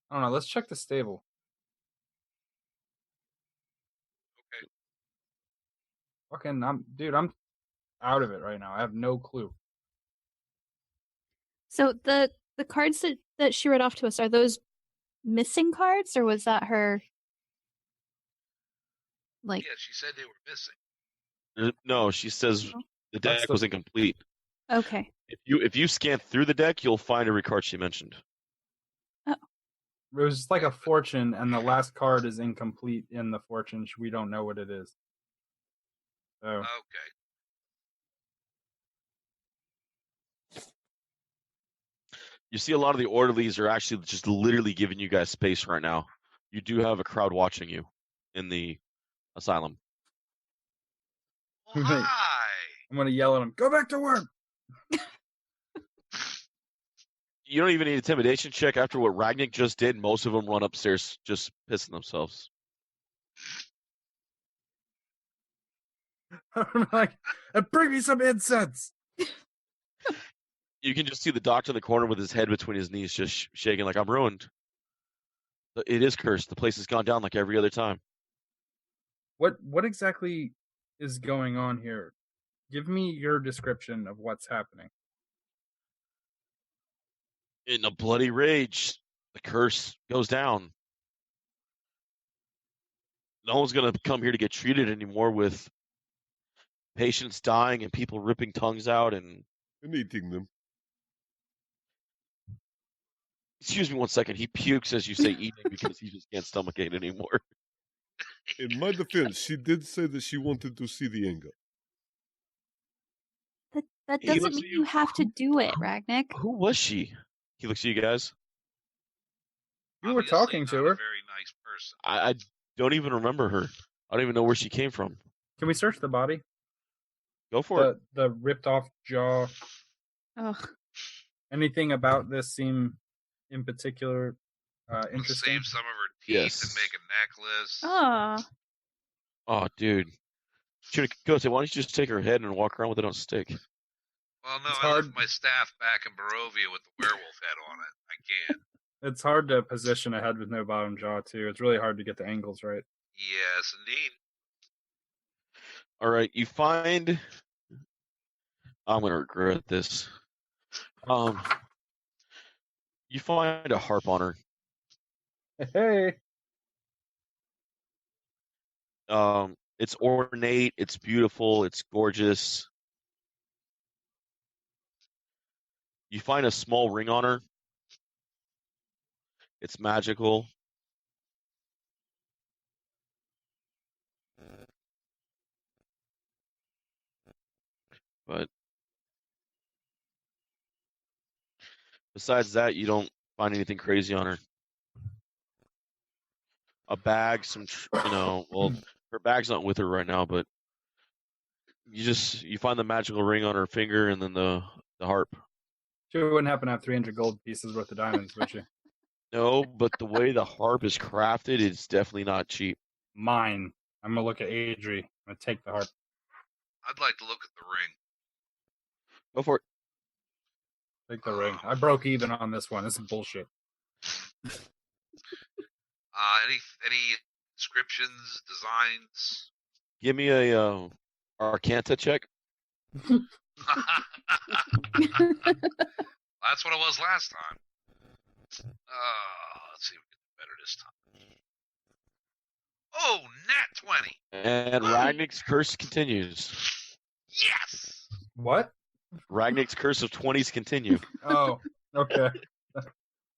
Speaker 4: I don't know. Let's check the stable.
Speaker 6: Okay.
Speaker 4: Fucking, I'm out of it right now. I have no clue.
Speaker 3: So the cards that she read off to us, are those missing cards or was that her like
Speaker 6: Yeah, she said they were missing.
Speaker 5: No, she says
Speaker 3: No.
Speaker 5: the
Speaker 4: That's
Speaker 5: deck
Speaker 4: the-
Speaker 5: was incomplete.
Speaker 3: okay.
Speaker 5: If you scan through the deck, you'll find every card she mentioned.
Speaker 4: It was just like a fortune, and the last card is incomplete in the fortune. We don't know what it is. So
Speaker 6: Okay.
Speaker 5: You see a lot of the orderlies are actually just literally giving you guys space right now. You do have a crowd watching you in the asylum.
Speaker 6: Well,
Speaker 4: Right.
Speaker 6: hi.
Speaker 4: I'm gonna yell at him. Go back to work.
Speaker 5: You don't even need an intimidation check after what Ragnik just did. Most of them run upstairs just pissing themselves.
Speaker 4: I'm like, bring me some incense.
Speaker 5: You can just see the doctor in the corner with his head between his knees, just shaking like, I'm ruined. It is cursed. The place has gone down like every other time.
Speaker 4: What exactly is going on here? Give me your description of what's happening.
Speaker 5: In a bloody rage, the curse goes down. No one's going to come here to get treated anymore with patients dying and people ripping tongues out and
Speaker 2: eating them.
Speaker 5: excuse me one second. He pukes as you say eating because he just can't stomach it anymore.
Speaker 2: In my defense, she did say that she wanted to see the Inga.
Speaker 3: That
Speaker 5: He
Speaker 3: doesn't
Speaker 5: looks
Speaker 3: mean
Speaker 5: at
Speaker 3: you have to do it, Ragnick.
Speaker 5: Who was she? He looks at you guys.
Speaker 4: You were
Speaker 6: Obviously
Speaker 4: talking to
Speaker 6: not
Speaker 4: her.
Speaker 6: A very nice person.
Speaker 5: I don't even remember her. I don't even know where she came from.
Speaker 4: Can we search the body?
Speaker 5: Go for it.
Speaker 4: The ripped off jaw.
Speaker 3: Ugh.
Speaker 4: Anything about this seem in particular
Speaker 6: Let's
Speaker 4: interesting?
Speaker 6: save some of her teeth
Speaker 5: Yes.
Speaker 6: and make a necklace.
Speaker 3: Oh.
Speaker 5: Oh, dude. Kose, why don't you just take her head and walk around with it on a stick?
Speaker 6: Well, no,
Speaker 4: It's
Speaker 6: I
Speaker 4: hard.
Speaker 6: left my staff back in Barovia with the werewolf head on it. I can't.
Speaker 4: It's hard to position a head with no bottom jaw too. It's really hard to get the angles right.
Speaker 6: Yes, indeed.
Speaker 5: All right, you find. I'm gonna regret this. You find a harp on her.
Speaker 4: Hey,
Speaker 5: It's ornate. It's beautiful. It's gorgeous. You find a small ring on her. It's magical. But besides that, you don't find anything crazy on her. A bag, well, her bag's not with her right now, but you find the magical ring on her finger and then the harp.
Speaker 4: she wouldn't happen to have 300 gold pieces worth of diamonds, would she?
Speaker 5: No, but the way the harp is crafted, it's definitely not cheap.
Speaker 4: Mine. I'm gonna look at Adri. I'm gonna take the harp.
Speaker 6: I'd like to look at the ring.
Speaker 5: Go for it.
Speaker 4: Take the ring. I broke even on this one. This is bullshit.
Speaker 6: Any inscriptions, designs?
Speaker 5: Give me a Arcanta check.
Speaker 6: That's what it was last time. Let's see if we can do better this time. Oh, nat 20.
Speaker 5: And Ragnick's curse continues.
Speaker 6: Yes.
Speaker 4: What?
Speaker 5: Ragnick's curse of 20s continue.
Speaker 4: Oh, okay.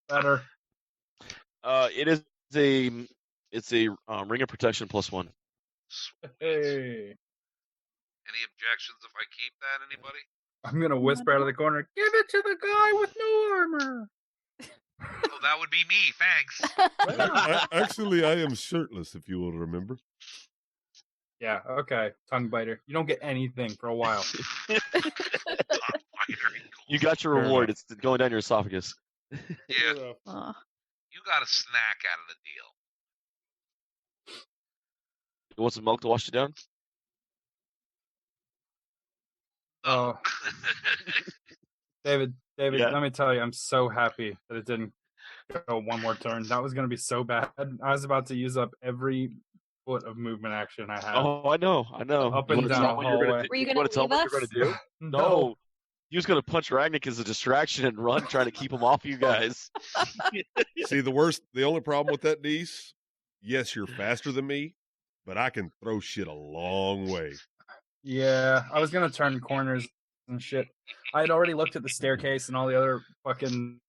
Speaker 4: Better.
Speaker 5: It's a ring of protection +1.
Speaker 4: Hey.
Speaker 6: Any objections if I keep that, anybody?
Speaker 4: I'm gonna whisper out of the corner, give it to the guy with no armor.
Speaker 6: Oh, that would be me, thanks.
Speaker 2: Actually, I am shirtless, if you will remember.
Speaker 4: Yeah, okay. Tongue biter. You don't get anything for a while.
Speaker 5: You got your reward. It's going down your esophagus.
Speaker 6: Yeah,
Speaker 3: Ugh.
Speaker 6: you got a snack out of the deal.
Speaker 5: You want some milk to wash it down?
Speaker 4: Oh. David,
Speaker 5: Yeah.
Speaker 4: let me tell you, I'm so happy that it didn't go one more turn. That was going to be so bad. I was about to use up every foot of movement action I had.
Speaker 5: Oh, I know.
Speaker 4: Up
Speaker 5: You
Speaker 4: and
Speaker 5: wanna
Speaker 4: down
Speaker 5: tell
Speaker 4: the
Speaker 5: what you're gonna
Speaker 4: hallway.
Speaker 5: do?
Speaker 3: Were you
Speaker 5: You
Speaker 3: gonna
Speaker 5: wanna tell
Speaker 3: leave
Speaker 5: what you're
Speaker 3: us?
Speaker 5: gonna do? No. He was gonna punch Ragnick as a distraction and run, trying to keep him off you guys.
Speaker 2: See, the only problem with that, Deese, yes, you're faster than me, but I can throw shit a long way.
Speaker 4: Yeah, I was going to turn corners and shit. I had already looked at the staircase and all the other fucking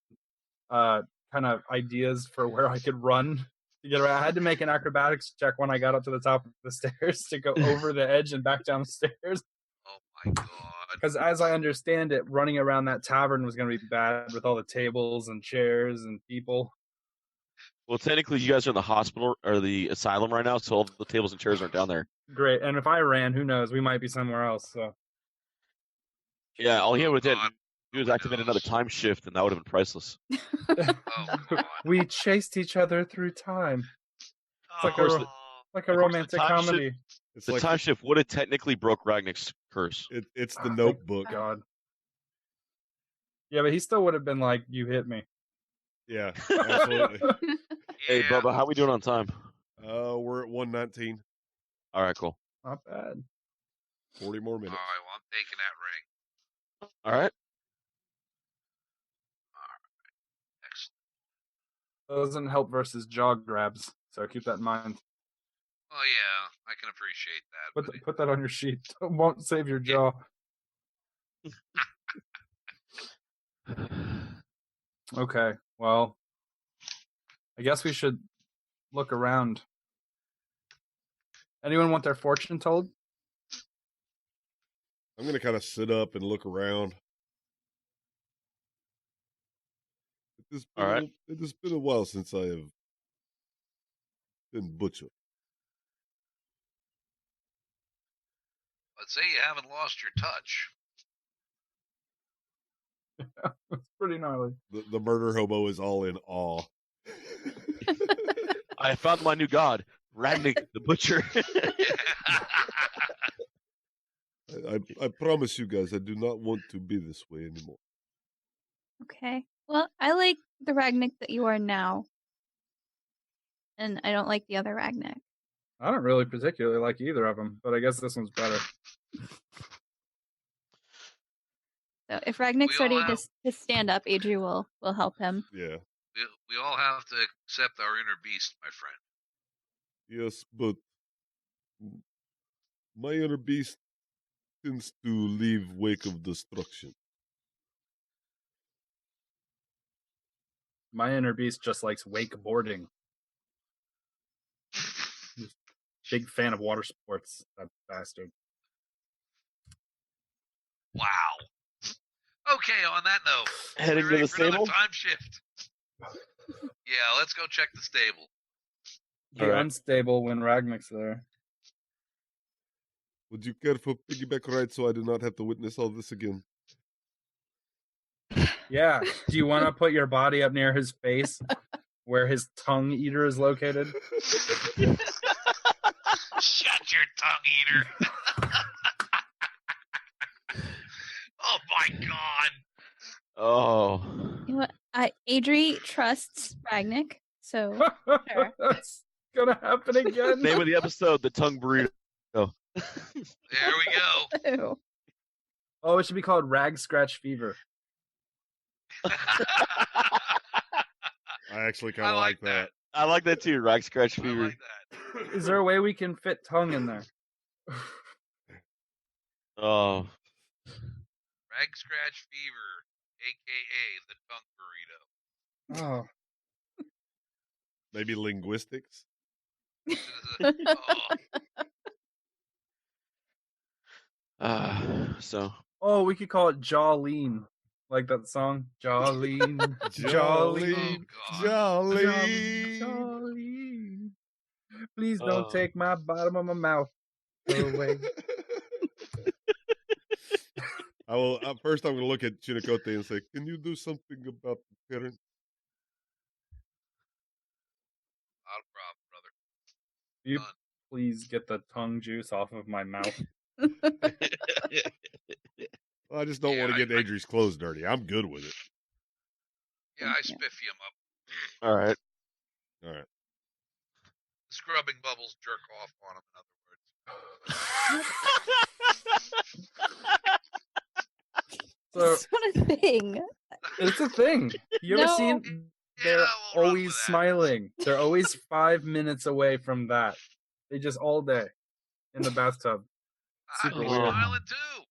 Speaker 4: kind of ideas for where I could run to get around. I had to make an acrobatics check when I got up to the top of the stairs to go over the edge and back down the stairs.
Speaker 6: Oh my god.
Speaker 4: Because as I understand it, running around that tavern was going to be bad with all the tables and chairs and people.
Speaker 5: Well, technically, you guys are in the hospital or the asylum right now, so all the tables and chairs aren't down there.
Speaker 4: Great. And if I ran, who knows? We might be somewhere else. So
Speaker 5: Yeah, all he would have
Speaker 6: God.
Speaker 5: to do is activate another time shift, and that would have been priceless.
Speaker 6: Oh god.
Speaker 4: we chased each other through time.
Speaker 6: Oh,
Speaker 4: like a ro- Like a
Speaker 5: Of course, the
Speaker 4: romantic
Speaker 5: time
Speaker 4: comedy.
Speaker 2: It's
Speaker 5: The
Speaker 2: like
Speaker 5: time shift would have technically broke Ragnick's curse.
Speaker 2: it's the
Speaker 4: Thank
Speaker 2: Notebook.
Speaker 4: God. Yeah, but he still would have been like, "You hit me."
Speaker 2: Yeah, absolutely.
Speaker 5: Hey,
Speaker 6: yeah.
Speaker 5: Bubba, how we doing on time?
Speaker 2: We're at 119.
Speaker 5: All right, cool.
Speaker 4: Not bad.
Speaker 2: 40 more
Speaker 6: All
Speaker 2: minutes.
Speaker 6: right, well, I'm taking that ring.
Speaker 5: All right.
Speaker 6: Excellent.
Speaker 4: Doesn't help versus jaw grabs, so keep that in mind.
Speaker 6: Oh yeah, I can appreciate that.
Speaker 4: Put that on your sheet. It won't save your jaw. Okay, well, I guess we should look around. Anyone want their fortune told?
Speaker 2: I'm going to kind of sit up and look around.
Speaker 5: All right.
Speaker 2: It has been a while since I have been butchered.
Speaker 6: Let's say you haven't lost your touch.
Speaker 4: It's pretty gnarly.
Speaker 2: The murder hobo is all in awe.
Speaker 5: I found my new god, Ragnik the Butcher.
Speaker 2: I promise you guys, I do not want to be this way anymore.
Speaker 3: Okay. Well, I like the Ragnik that you are now. And I don't like the other Ragnik.
Speaker 4: I don't really particularly like either of them, but I guess this one's better.
Speaker 3: So if Ragnik's
Speaker 6: We all
Speaker 3: ready
Speaker 6: have-
Speaker 3: to stand up, Adri will help him.
Speaker 2: Yeah.
Speaker 6: We all have to accept our inner beast, my friend.
Speaker 2: Yes, but my inner beast tends to leave wake of destruction.
Speaker 4: My inner beast just likes wakeboarding. Big fan of water sports, that bastard.
Speaker 6: Wow. Okay, on that note,
Speaker 5: Heading
Speaker 6: we
Speaker 5: to
Speaker 6: ready
Speaker 5: the
Speaker 6: for another
Speaker 5: stable?
Speaker 6: time shift. Yeah, let's go check the stable.
Speaker 4: Be
Speaker 5: All right.
Speaker 4: unstable when Ragnik's there.
Speaker 2: Would you care for piggyback ride so I do not have to witness all this again?
Speaker 4: Yeah. Do you want to put your body up near his face where his tongue eater is located?
Speaker 6: Shut your tongue, eater. Oh my god.
Speaker 5: Oh.
Speaker 3: You know what? Adri trusts Ragnik, so sure.
Speaker 4: That's gonna happen again.
Speaker 5: Name of the episode: The Tongue Burrito.
Speaker 6: There we go.
Speaker 3: Ew.
Speaker 4: Oh, it should be called Rag Scratch Fever.
Speaker 2: I actually kind
Speaker 6: I
Speaker 2: of
Speaker 6: like
Speaker 2: like that.
Speaker 5: I like that too. Rag Scratch
Speaker 6: I
Speaker 5: Fever.
Speaker 6: like that.
Speaker 4: Is there a way we can fit tongue in there?
Speaker 5: Oh.
Speaker 6: Rag Scratch Fever, aka the tongue burrito.
Speaker 4: Oh,
Speaker 2: Maybe linguistics.
Speaker 6: Oh,
Speaker 5: So
Speaker 4: oh, we could call it Jawleen, like that song, Jawleen,
Speaker 2: Jolly,
Speaker 6: God.
Speaker 2: jolly.
Speaker 4: Jawleen. Please don't
Speaker 5: Oh.
Speaker 4: take my bottom of my mouth away.
Speaker 2: I will. First, I'm going to look at Chinicote and say, "Can you do something about the parent?"
Speaker 6: Not a problem, brother.
Speaker 4: You
Speaker 6: Done.
Speaker 4: please get the tongue juice off of my mouth.
Speaker 2: Well, I just don't
Speaker 6: Yeah,
Speaker 2: want to get
Speaker 6: I-
Speaker 2: Adri's clothes dirty. I'm good with it.
Speaker 6: Yeah, I
Speaker 3: Yeah.
Speaker 6: spiffy him up.
Speaker 5: all right.
Speaker 2: All right.
Speaker 6: Scrubbing bubbles jerk off on him, in other words.
Speaker 4: So
Speaker 3: It's not a thing.
Speaker 4: it's a thing. You ever
Speaker 3: No.
Speaker 4: seen? They're
Speaker 6: Yeah, we'll run
Speaker 4: always
Speaker 6: with that.
Speaker 4: smiling. They're always 5 minutes away from that. They just all day in the bathtub.
Speaker 6: I'm
Speaker 4: Super weird.
Speaker 6: smiling too.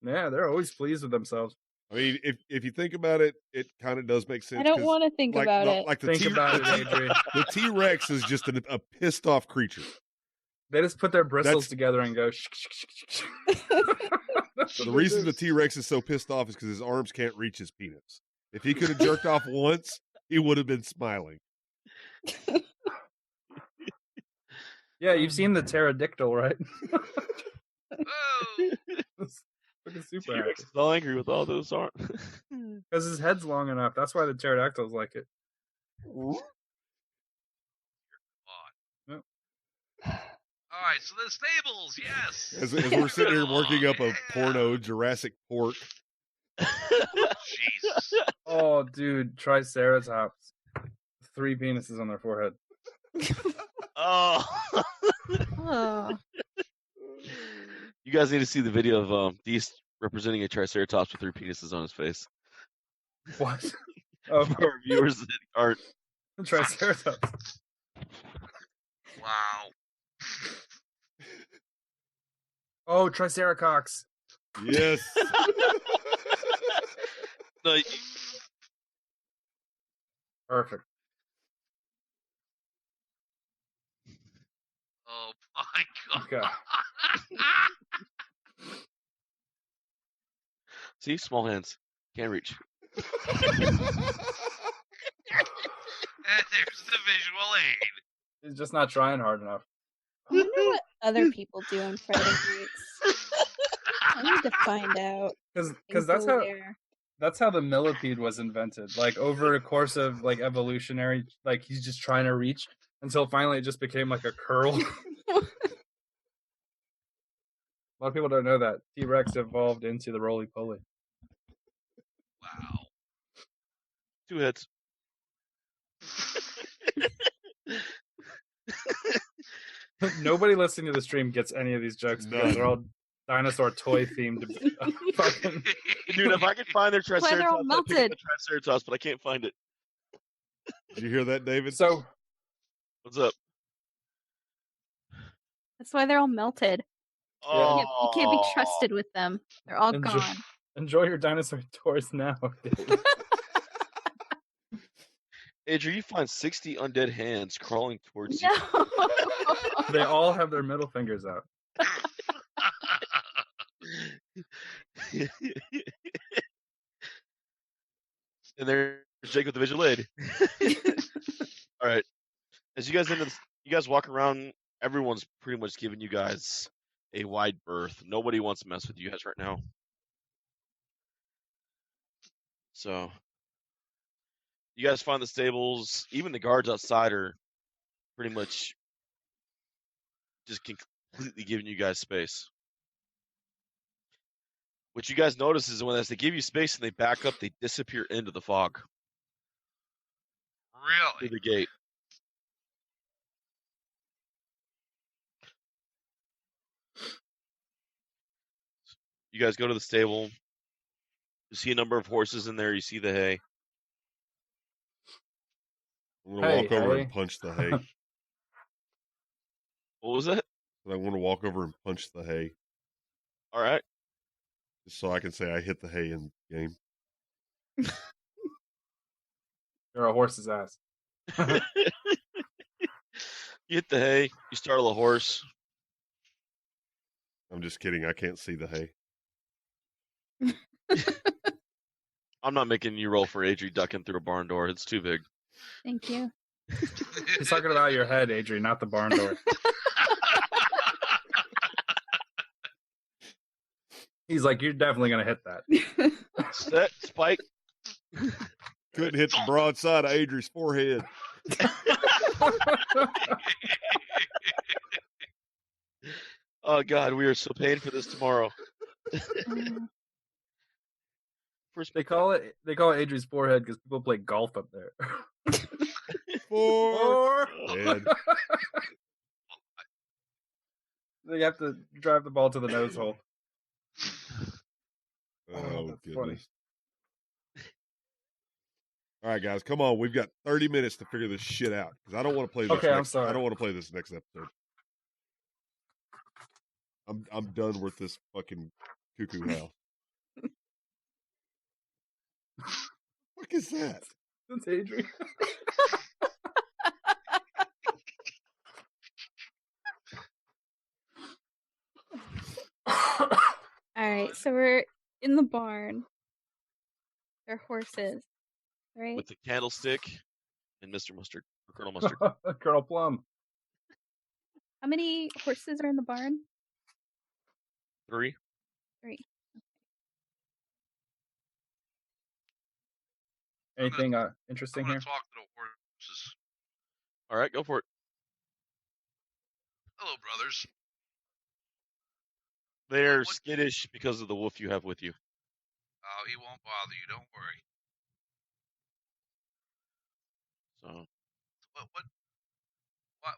Speaker 4: Yeah, they're always pleased with themselves.
Speaker 2: I mean, if you think about it, it kind of does make sense.
Speaker 3: I don't
Speaker 2: 'cause
Speaker 3: want to think
Speaker 2: like,
Speaker 3: about
Speaker 2: the,
Speaker 3: it.
Speaker 2: Like the
Speaker 4: Think about it, Adri.
Speaker 2: The T-Rex is just a pissed off creature.
Speaker 4: They just put their bristles
Speaker 2: That's-
Speaker 4: together and go. Shh, shh, shh, shh, shh. That's what
Speaker 2: The
Speaker 4: they
Speaker 2: reason
Speaker 4: do.
Speaker 2: the T-Rex is so pissed off is because his arms can't reach his penis. If he could have jerked off once, he would have been smiling.
Speaker 4: Yeah, you've seen the pterodactyl, right?
Speaker 6: Oh,
Speaker 4: Looking super
Speaker 5: T-Rex
Speaker 4: happy.
Speaker 5: is all angry with all those arms.
Speaker 4: Because his head's long enough. That's why the pterodactyls like it.
Speaker 6: on. All right, so the stables, yes.
Speaker 2: As we're sitting here working up a
Speaker 6: Yeah.
Speaker 2: porno Jurassic Pork.
Speaker 6: Jesus.
Speaker 4: Oh, dude, Triceratops. 3 penises on their forehead.
Speaker 5: Oh.
Speaker 3: Oh.
Speaker 5: You guys need to see the video of Deist representing a Triceratops with 3 penises on his face.
Speaker 4: What? Oh,
Speaker 5: For our viewers that aren't.
Speaker 4: Triceratops.
Speaker 6: Wow.
Speaker 4: Oh, Triceratops.
Speaker 2: Yes.
Speaker 5: No,
Speaker 4: Perfect.
Speaker 6: Oh my god.
Speaker 4: Okay.
Speaker 5: see, small hands can't reach.
Speaker 6: And there's the visual aid.
Speaker 4: He's just not trying hard enough.
Speaker 7: I wonder what other people do on Friday nights. I need to find out.
Speaker 4: Because
Speaker 7: and
Speaker 4: that's
Speaker 7: go
Speaker 4: how
Speaker 7: there.
Speaker 4: that's how the millipede was invented. Like over a course of like evolutionary, like he's just trying to reach until finally it just became like a curl. A lot of people don't know that T-Rex evolved into the roly-poly.
Speaker 6: Wow.
Speaker 5: 2 hits.
Speaker 4: Nobody listening to the stream gets any of these jokes because they're all dinosaur toy themed. Fucking
Speaker 5: Dude, if I could find their
Speaker 3: why they're all
Speaker 5: Triceratops, I'd pick up
Speaker 3: melted.
Speaker 5: the Triceratops, but I can't find it.
Speaker 2: Did you hear that, David?
Speaker 4: so
Speaker 5: What's up?
Speaker 3: That's why they're all melted.
Speaker 5: Oh,
Speaker 3: You can't be trusted with them. They're all
Speaker 4: Enjoy-
Speaker 3: gone.
Speaker 4: enjoy your dinosaur tours now.
Speaker 5: Adrian, you find 60 undead hands crawling towards
Speaker 3: No.
Speaker 4: They all have their middle fingers out.
Speaker 5: you. And there's Jake with the visual aid. All right. As you guys walk around, everyone's pretty much giving you guys a wide berth. Nobody wants to mess with you guys right now. So you guys find the stables. Even the guards outside are pretty much just completely giving you guys space. What you guys notice is when as they give you space and they back up, they disappear into the fog through
Speaker 6: Really?
Speaker 5: the gate. You guys go to the stable. You see a number of horses in there. You see the hay.
Speaker 2: I'm gonna
Speaker 4: Hey,
Speaker 2: walk over
Speaker 4: hey.
Speaker 2: and punch the hay.
Speaker 5: What was that?
Speaker 2: I want to walk over and punch the hay,
Speaker 5: All right.
Speaker 2: just so I can say I hit the hay in the game.
Speaker 4: You're a horse's ass.
Speaker 5: You hit the hay. You startle a horse.
Speaker 2: I'm just kidding. I can't see the hay.
Speaker 5: I'm not making you roll for Adri ducking through a barn door. It's too big.
Speaker 3: Thank you.
Speaker 4: He's talking about your head, Adrian, not the barn door. He's like, you're definitely gonna hit that.
Speaker 5: Set, spike.
Speaker 2: Couldn't hit the broadside of Adri's forehead.
Speaker 5: Oh God, we are so paying for this tomorrow. First,
Speaker 4: They call it Adrian's forehead because people play golf up there.
Speaker 2: Head.
Speaker 4: They have to drive the ball to the nose hole.
Speaker 2: Oh,
Speaker 4: that's
Speaker 2: goodness.
Speaker 4: funny.
Speaker 2: All right, guys, come on. We've got 30 minutes to figure this shit out because I don't want to play this.
Speaker 4: Okay, I'm sorry.
Speaker 2: I don't want to play this next episode. I'm done with this fucking cuckoo house. What is that?
Speaker 4: That's Adrian.
Speaker 3: All right, so we're in the barn. They're horses, right?
Speaker 5: with the candlestick and Mr. Mustard or Colonel Mustard.
Speaker 4: Colonel Plum.
Speaker 3: How many horses are in the barn?
Speaker 5: 3.
Speaker 4: Anything
Speaker 6: I'm
Speaker 4: interesting
Speaker 6: gonna
Speaker 4: here?
Speaker 6: talk to the horses.
Speaker 5: All right, go for it.
Speaker 6: Hello, brothers.
Speaker 5: They're
Speaker 6: What-
Speaker 5: skittish because of the wolf you have with you.
Speaker 6: Oh, he won't bother you. Don't worry.
Speaker 5: So
Speaker 6: Why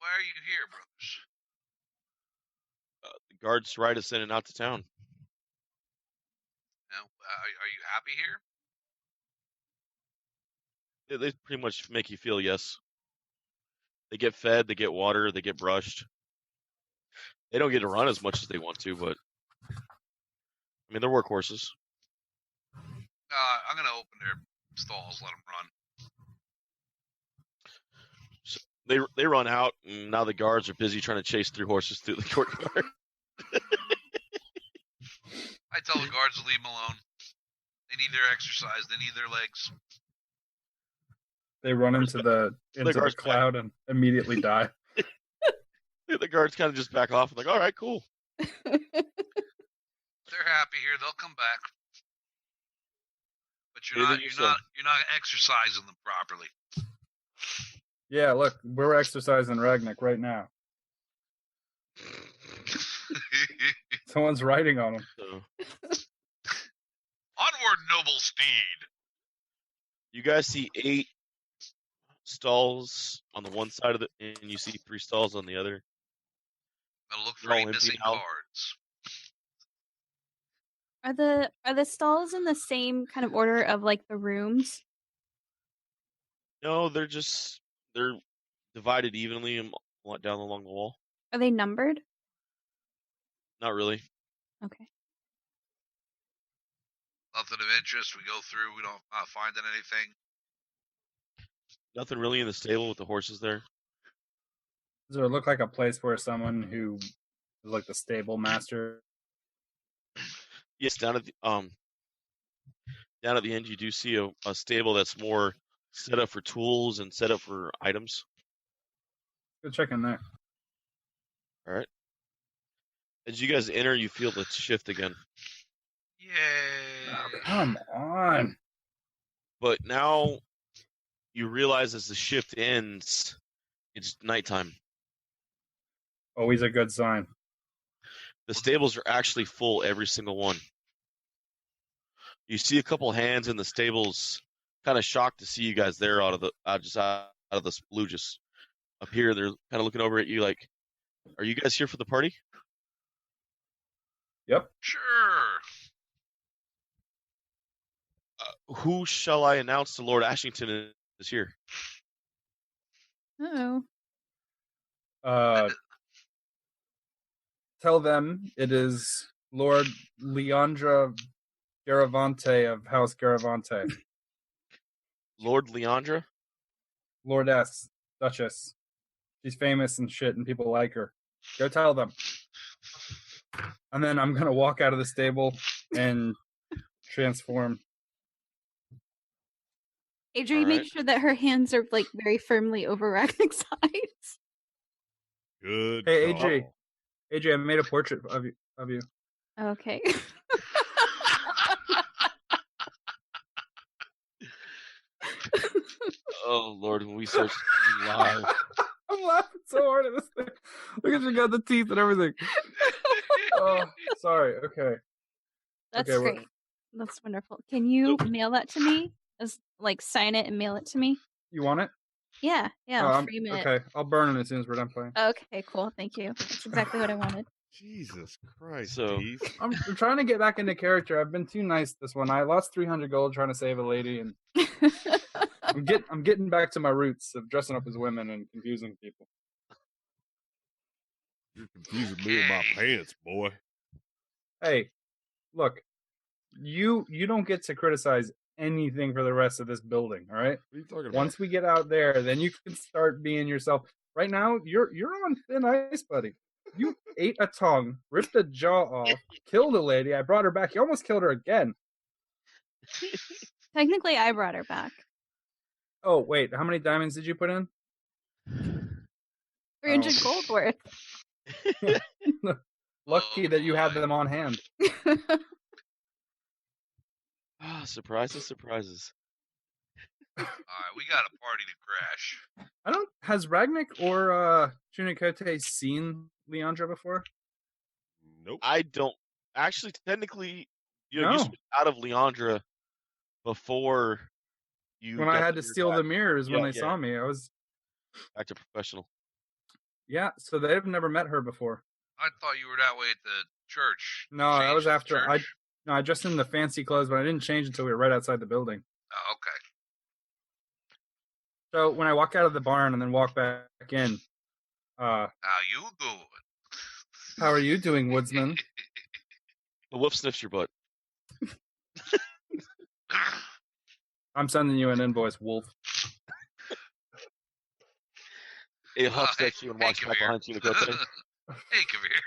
Speaker 6: are you here, brothers?
Speaker 5: the guards ride us in and out to town.
Speaker 6: Now, are you happy here?
Speaker 5: They pretty much make you feel yes. They get fed, they get water, they get brushed. They don't get to run as much as they want to, but I mean they're workhorses.
Speaker 6: I'm gonna open their stalls, let them run.
Speaker 5: So they run out, and now the guards are busy trying to chase through horses through the courtyard.
Speaker 6: I tell the guards to leave them alone. They need their exercise. They need their legs.
Speaker 4: They run into the
Speaker 5: guards
Speaker 4: cloud and immediately die.
Speaker 5: The guards kind of just back off and like, all right, cool.
Speaker 6: They're happy here. They'll come back. But you're not exercising them properly.
Speaker 4: Yeah, look, we're exercising Ragnak right now. Someone's riding on him.
Speaker 5: So
Speaker 6: Onward, noble steed.
Speaker 5: you guys see 8 stalls on the one side of it, and you see 3 stalls on the other.
Speaker 6: Gonna look for
Speaker 5: They're all
Speaker 6: any
Speaker 5: empty
Speaker 6: missing
Speaker 5: now.
Speaker 6: cards.
Speaker 3: Are the stalls in the same kind of order of like the rooms?
Speaker 5: No, they're divided evenly down along the wall.
Speaker 3: Are they numbered?
Speaker 5: Not really.
Speaker 3: Okay.
Speaker 6: Nothing of interest. We go through. We don't not finding anything.
Speaker 5: Nothing really in the stable with the horses there.
Speaker 4: Does it look like a place where someone who is like the stable master?
Speaker 5: Yes, down at the end you do see a stable that's more set up for tools and set up for items.
Speaker 4: Go check in there.
Speaker 5: All right. As you guys enter, you feel the shift again.
Speaker 6: Yay!
Speaker 4: Oh, come on.
Speaker 5: But now you realize as the shift ends, it's nighttime.
Speaker 4: Always a good sign.
Speaker 5: The stables are actually full, every single one. You see a couple hands in the stables, kind of shocked to see you guys there out of the splooges. Up here, they're kind of looking over at you like, "Are you guys here for the party?"
Speaker 4: Yep.
Speaker 6: Sure.
Speaker 5: Who shall I announce to Lord Ashington is here?
Speaker 3: Uh-oh.
Speaker 4: Tell them it is Lord Leandra Garavante of House Garavante.
Speaker 5: Lord Leandra?
Speaker 4: Lordess, Duchess. She's famous and shit, and people like her. Go tell them. And then I'm gonna walk out of the stable and transform.
Speaker 3: Adri,
Speaker 5: All
Speaker 3: make
Speaker 5: right.
Speaker 3: sure that her hands are like very firmly over Ragnik's eyes.
Speaker 2: Good.
Speaker 4: Hey,
Speaker 2: call.
Speaker 4: AJ, I made a portrait of you.
Speaker 3: Okay.
Speaker 5: Oh, Lord, when we start live.
Speaker 4: I'm laughing so hard at this thing. Look at you got the teeth and everything. Oh, sorry. Okay.
Speaker 3: That's
Speaker 4: Okay, well-
Speaker 3: great. That's wonderful. Can you mail that to me? As like sign it and mail it to me?
Speaker 4: You want it?
Speaker 3: Yeah,
Speaker 4: Oh,
Speaker 3: I'll frame it.
Speaker 4: okay, I'll burn it as soon as we're done playing.
Speaker 3: Okay, cool. Thank you. That's exactly what I wanted.
Speaker 2: Jesus Christ,
Speaker 5: So-
Speaker 2: Steve.
Speaker 4: I'm trying to get back into character. I've been too nice this one. I lost 300 gold trying to save a lady, and I'm getting back to my roots of dressing up as women and confusing people.
Speaker 2: You're confusing me with my pants, boy.
Speaker 4: Hey, look, you don't get to criticize anything for the rest of this building. All right.
Speaker 2: What are you talking about?
Speaker 4: Once we get out there, then you can start being yourself. Right now, you're on thin ice, buddy. You ate a tongue, ripped a jaw off, killed a lady. I brought her back. You almost killed her again.
Speaker 3: Technically, I brought her back.
Speaker 4: Oh wait, how many diamonds did you put in?
Speaker 3: 300
Speaker 4: Oh.
Speaker 3: gold worth.
Speaker 4: Lucky that you had them on hand.
Speaker 5: Ah, surprises, surprises.
Speaker 6: All right, we got a party to crash.
Speaker 4: Has Ragnik or Chunikote seen Leandra before?
Speaker 2: Nope.
Speaker 5: I don't actually technically you
Speaker 4: No.
Speaker 5: switched out of Leandra before you
Speaker 4: When I
Speaker 5: got
Speaker 4: had to
Speaker 5: your
Speaker 4: steal
Speaker 5: back,
Speaker 4: the mirrors when
Speaker 5: Yeah,
Speaker 4: they saw me, I was
Speaker 5: back to professional.
Speaker 4: so they've never met her before.
Speaker 6: I thought you were that way at the church.
Speaker 4: No, that was
Speaker 6: Changed at the
Speaker 4: after I
Speaker 6: church?
Speaker 4: dressed in the fancy clothes, but I didn't change until we were right outside the building.
Speaker 6: Oh, okay.
Speaker 4: So when I walk out of the barn and then walk back in,
Speaker 6: How you doing?
Speaker 4: How are you doing, woodsman?
Speaker 5: The wolf sniffs your butt.
Speaker 4: I'm sending you an invoice, Wolf.
Speaker 5: It huffs at you and walks
Speaker 6: come
Speaker 5: back
Speaker 6: here.
Speaker 5: behind you in a good thing.
Speaker 6: Hey, come here.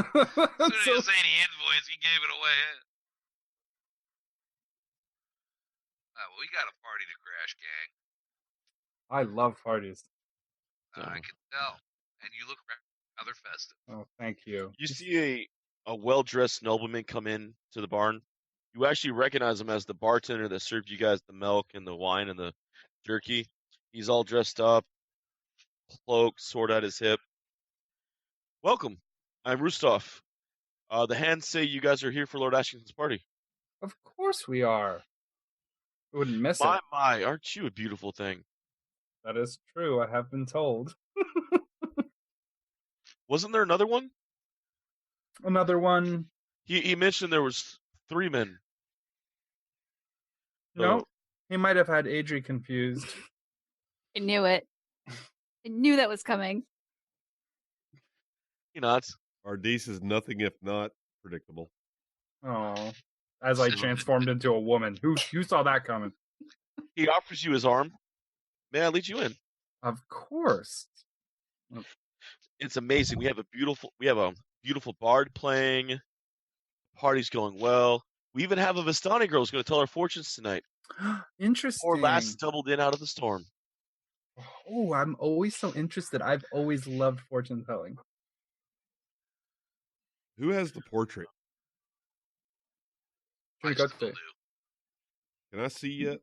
Speaker 6: As soon as
Speaker 4: So-
Speaker 6: you say the invoice, he gave it away. Well, we got a party to crash, gang.
Speaker 4: I love parties.
Speaker 6: I can tell. And you look rather festive.
Speaker 4: Oh, thank you.
Speaker 5: You see a well-dressed nobleman come in to the barn. You actually recognize him as the bartender that served you guys the milk and the wine and the jerky. He's all dressed up, cloak, sword at his hip. Welcome. I'm Rustov. The hands say you guys are here for Lord Ashington's party.
Speaker 4: Of course we are. We wouldn't miss
Speaker 5: My,
Speaker 4: it.
Speaker 5: my, aren't you a beautiful thing?
Speaker 4: That is true. I have been told.
Speaker 5: Wasn't there another one?
Speaker 4: Another one.
Speaker 5: He mentioned there was 3 men.
Speaker 4: No,
Speaker 5: So,
Speaker 4: he might have had Adri confused.
Speaker 3: I knew it. I knew that was coming.
Speaker 5: you know,
Speaker 2: Ardis is nothing if not predictable.
Speaker 4: Oh, as I transformed into a woman. Who saw that coming?
Speaker 5: he offers you his arm. May I lead you in?
Speaker 4: Of course.
Speaker 5: It's amazing. We have a beautiful bard playing. Party's going well. We even have a Vistani girl who's going to tell our fortunes tonight.
Speaker 4: Interesting.
Speaker 5: Or last doubled in out of the storm.
Speaker 4: Oh, I'm always so interested. I've always loved fortune telling.
Speaker 2: Who has the portrait?
Speaker 6: I
Speaker 4: Drink up
Speaker 6: still
Speaker 4: to-
Speaker 6: do.
Speaker 2: Can I see yet?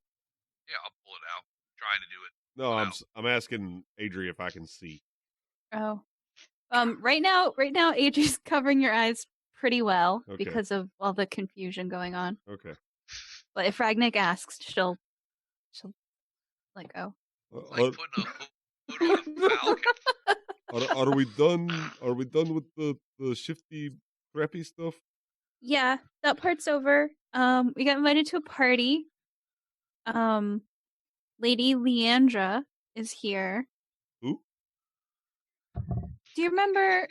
Speaker 6: Yeah, I'll pull it out. Trying to do it.
Speaker 2: No,
Speaker 6: Wow.
Speaker 2: I'm asking Adri if I can see.
Speaker 3: Oh. Right now, Adri's covering your eyes pretty well
Speaker 2: Okay.
Speaker 3: because of all the confusion going on.
Speaker 2: Okay.
Speaker 3: But if Ragnick asks, she'll let go.
Speaker 6: Like putting a hood on a falcon.
Speaker 2: Are we done? Are we done with the shifty, crappy stuff?
Speaker 3: Yeah, that part's over. We got invited to a party. Lady Leandra is here.
Speaker 2: Who?
Speaker 3: Do you remember?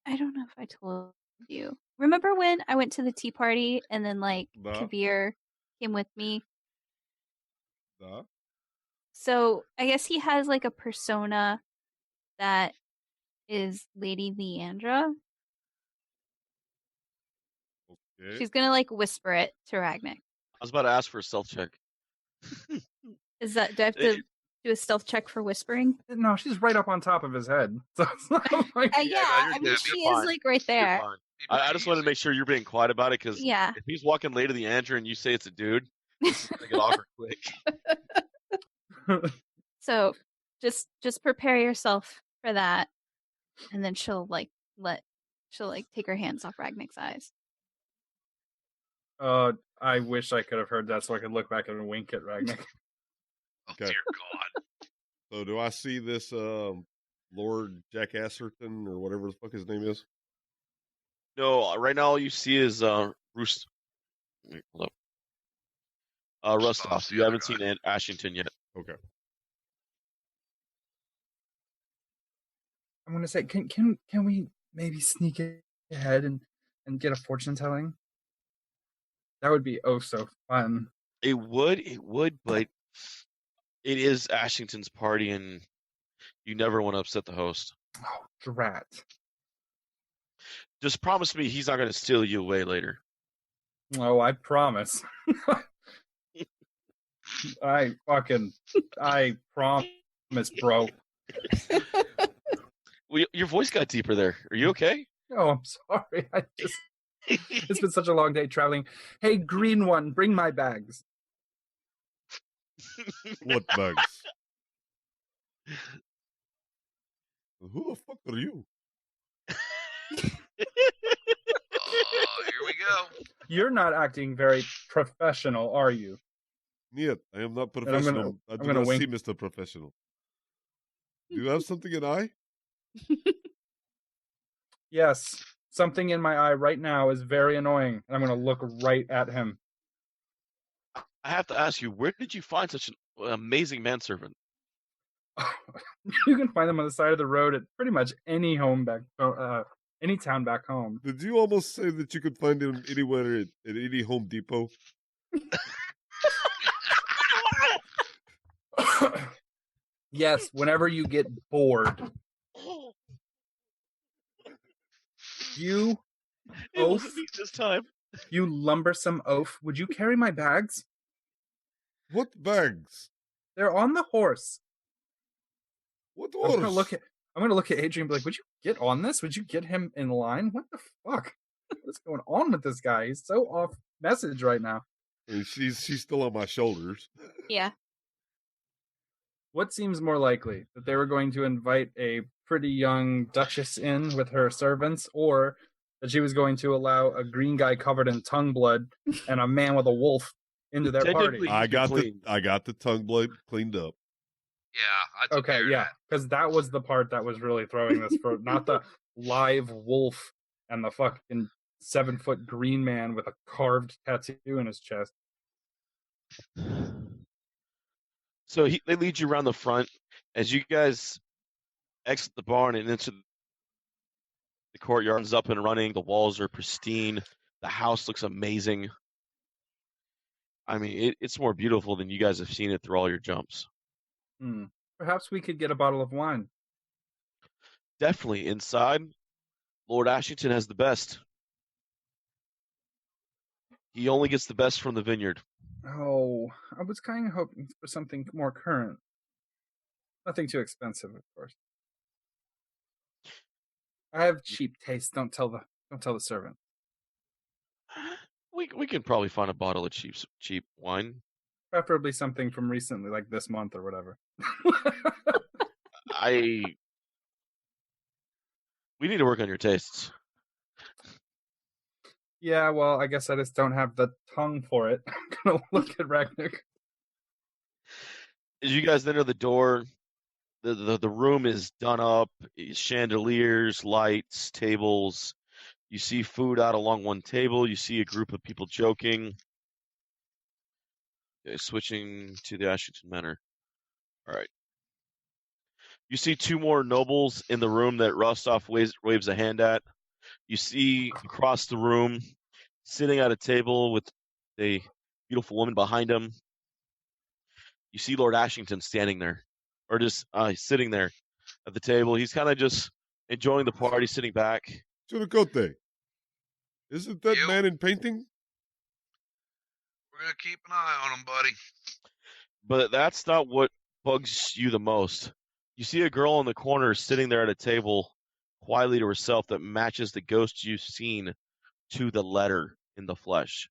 Speaker 3: I don't know if I told you. Remember when I went to the tea party and then like
Speaker 2: Nah.
Speaker 3: Kabir came with me?
Speaker 2: Nah.
Speaker 3: So I guess he has like a persona that is Lady Leandra.
Speaker 2: Okay.
Speaker 3: She's gonna like whisper it to Ragnick.
Speaker 5: I was about to ask for a stealth check.
Speaker 3: Is that do I have to do a stealth check for whispering?
Speaker 4: No, she's right up on top of his head. So it's not like
Speaker 3: Yeah,
Speaker 5: you're
Speaker 3: I mean
Speaker 5: good.
Speaker 3: she
Speaker 5: You're
Speaker 3: is
Speaker 5: fine.
Speaker 3: like right
Speaker 5: You're
Speaker 3: there.
Speaker 5: fine.
Speaker 6: Be
Speaker 5: I
Speaker 6: pretty
Speaker 5: just wanted to
Speaker 6: easy.
Speaker 5: make sure you're being quiet about it because
Speaker 3: Yeah.
Speaker 5: if he's walking late to the Andrew and you say it's a dude, it's gonna get awkward quick.
Speaker 3: So just prepare yourself for that, and then she'll take her hands off Ragnick's eyes.
Speaker 4: I wish I could have heard that so I could look back and wink at Ragnar.
Speaker 6: Oh,
Speaker 2: Okay.
Speaker 6: dear God.
Speaker 2: So do I see this Lord Jack Asserton or whatever the fuck his name is?
Speaker 5: No, right now all you see is Roost. Wait, hold up.
Speaker 6: Rustoff's
Speaker 5: Rustov.
Speaker 6: the
Speaker 5: You
Speaker 6: other
Speaker 5: haven't
Speaker 6: guy.
Speaker 5: seen Ashington yet.
Speaker 2: Okay.
Speaker 4: I'm gonna say, can we maybe sneak ahead and get a fortune telling? That would be oh so fun.
Speaker 5: It would, but it is Ashington's party, and you never want to upset the host.
Speaker 4: Oh, drat.
Speaker 5: Just promise me he's not going to steal you away later.
Speaker 4: Oh, I promise. I promise, bro.
Speaker 5: Well, your voice got deeper there. Are you okay?
Speaker 4: Oh, I'm sorry. It's been such a long day traveling. Hey, green one, bring my bags.
Speaker 2: What bugs? Who the fuck are you?
Speaker 6: Oh, here we go.
Speaker 4: You're not acting very professional, are you?
Speaker 2: Niet, I am not
Speaker 4: I'm
Speaker 2: professional. I do
Speaker 4: gonna
Speaker 2: not
Speaker 4: wink.
Speaker 2: see Mr. Professional. Do you have something in eye?
Speaker 4: Yes, something in my eye right now is very annoying, and I'm going to look right at him.
Speaker 5: I have to ask you, where did you find such an amazing manservant?
Speaker 4: You can find them on the side of the road at pretty much any any town back home.
Speaker 2: Did you almost say that you could find him anywhere at any Home Depot?
Speaker 4: Yes, whenever you get bored. You
Speaker 5: It wasn't me this time.
Speaker 4: You lumbersome oaf. Would you carry my bags?
Speaker 2: What bags?
Speaker 4: They're on the horse.
Speaker 2: What
Speaker 4: I'm
Speaker 2: horse?
Speaker 4: gonna look at Adrian and be like, would you get on this? Would you get him in line? What the fuck? What's going on with this guy? He's so off message right now.
Speaker 2: I mean, she's still on my shoulders.
Speaker 7: Yeah.
Speaker 4: What seems more likely? That they were going to invite a pretty young duchess in with her servants, or that she was going to allow a green guy covered in tongue blood and a man with a wolf into their party?
Speaker 5: Technically-
Speaker 2: I got
Speaker 5: clean.
Speaker 2: the tongue blade cleaned up.
Speaker 6: Yeah, I took care
Speaker 4: Okay,
Speaker 6: of
Speaker 4: yeah,
Speaker 6: that.
Speaker 4: because that was the part that was really throwing this for not the live wolf and the fucking 7-foot green man with a carved tattoo in his chest.
Speaker 5: So they lead you around the front as you guys exit the barn and into the courtyard. Is up and running. The walls are pristine. The house looks amazing. I mean, it's more beautiful than you guys have seen it through all your jumps.
Speaker 4: Perhaps we could get a bottle of wine.
Speaker 5: Definitely inside, Lord Ashington has the best. He only gets the best from the vineyard.
Speaker 4: Oh, I was kind of hoping for something more current. Nothing too expensive, of course. I have cheap taste. Don't tell the servant.
Speaker 5: We can probably find a bottle of cheap wine.
Speaker 4: Preferably something from recently, like this month or whatever.
Speaker 5: We need to work on your tastes.
Speaker 4: Yeah, well, I guess I just don't have the tongue for it. I'm gonna look at Ragnar.
Speaker 5: As you guys enter the door, the room is done up, chandeliers, lights, tables. You see food out along one table. You see a group of people joking. Okay, switching to the Ashington Manor. All right. You see two more nobles in the room that Rostov waves a hand at. You see across the room, sitting at a table with a beautiful woman behind him. You see Lord Ashington standing there, or just sitting there at the table. He's kind of just enjoying the party, sitting back.
Speaker 2: Chiricote, isn't that
Speaker 6: You.
Speaker 2: man in painting?
Speaker 6: We're gonna keep an eye on him, buddy.
Speaker 5: But that's not what bugs you the most. You see a girl in the corner sitting there at a table, quietly to herself, that matches the ghost you've seen to the letter in the flesh.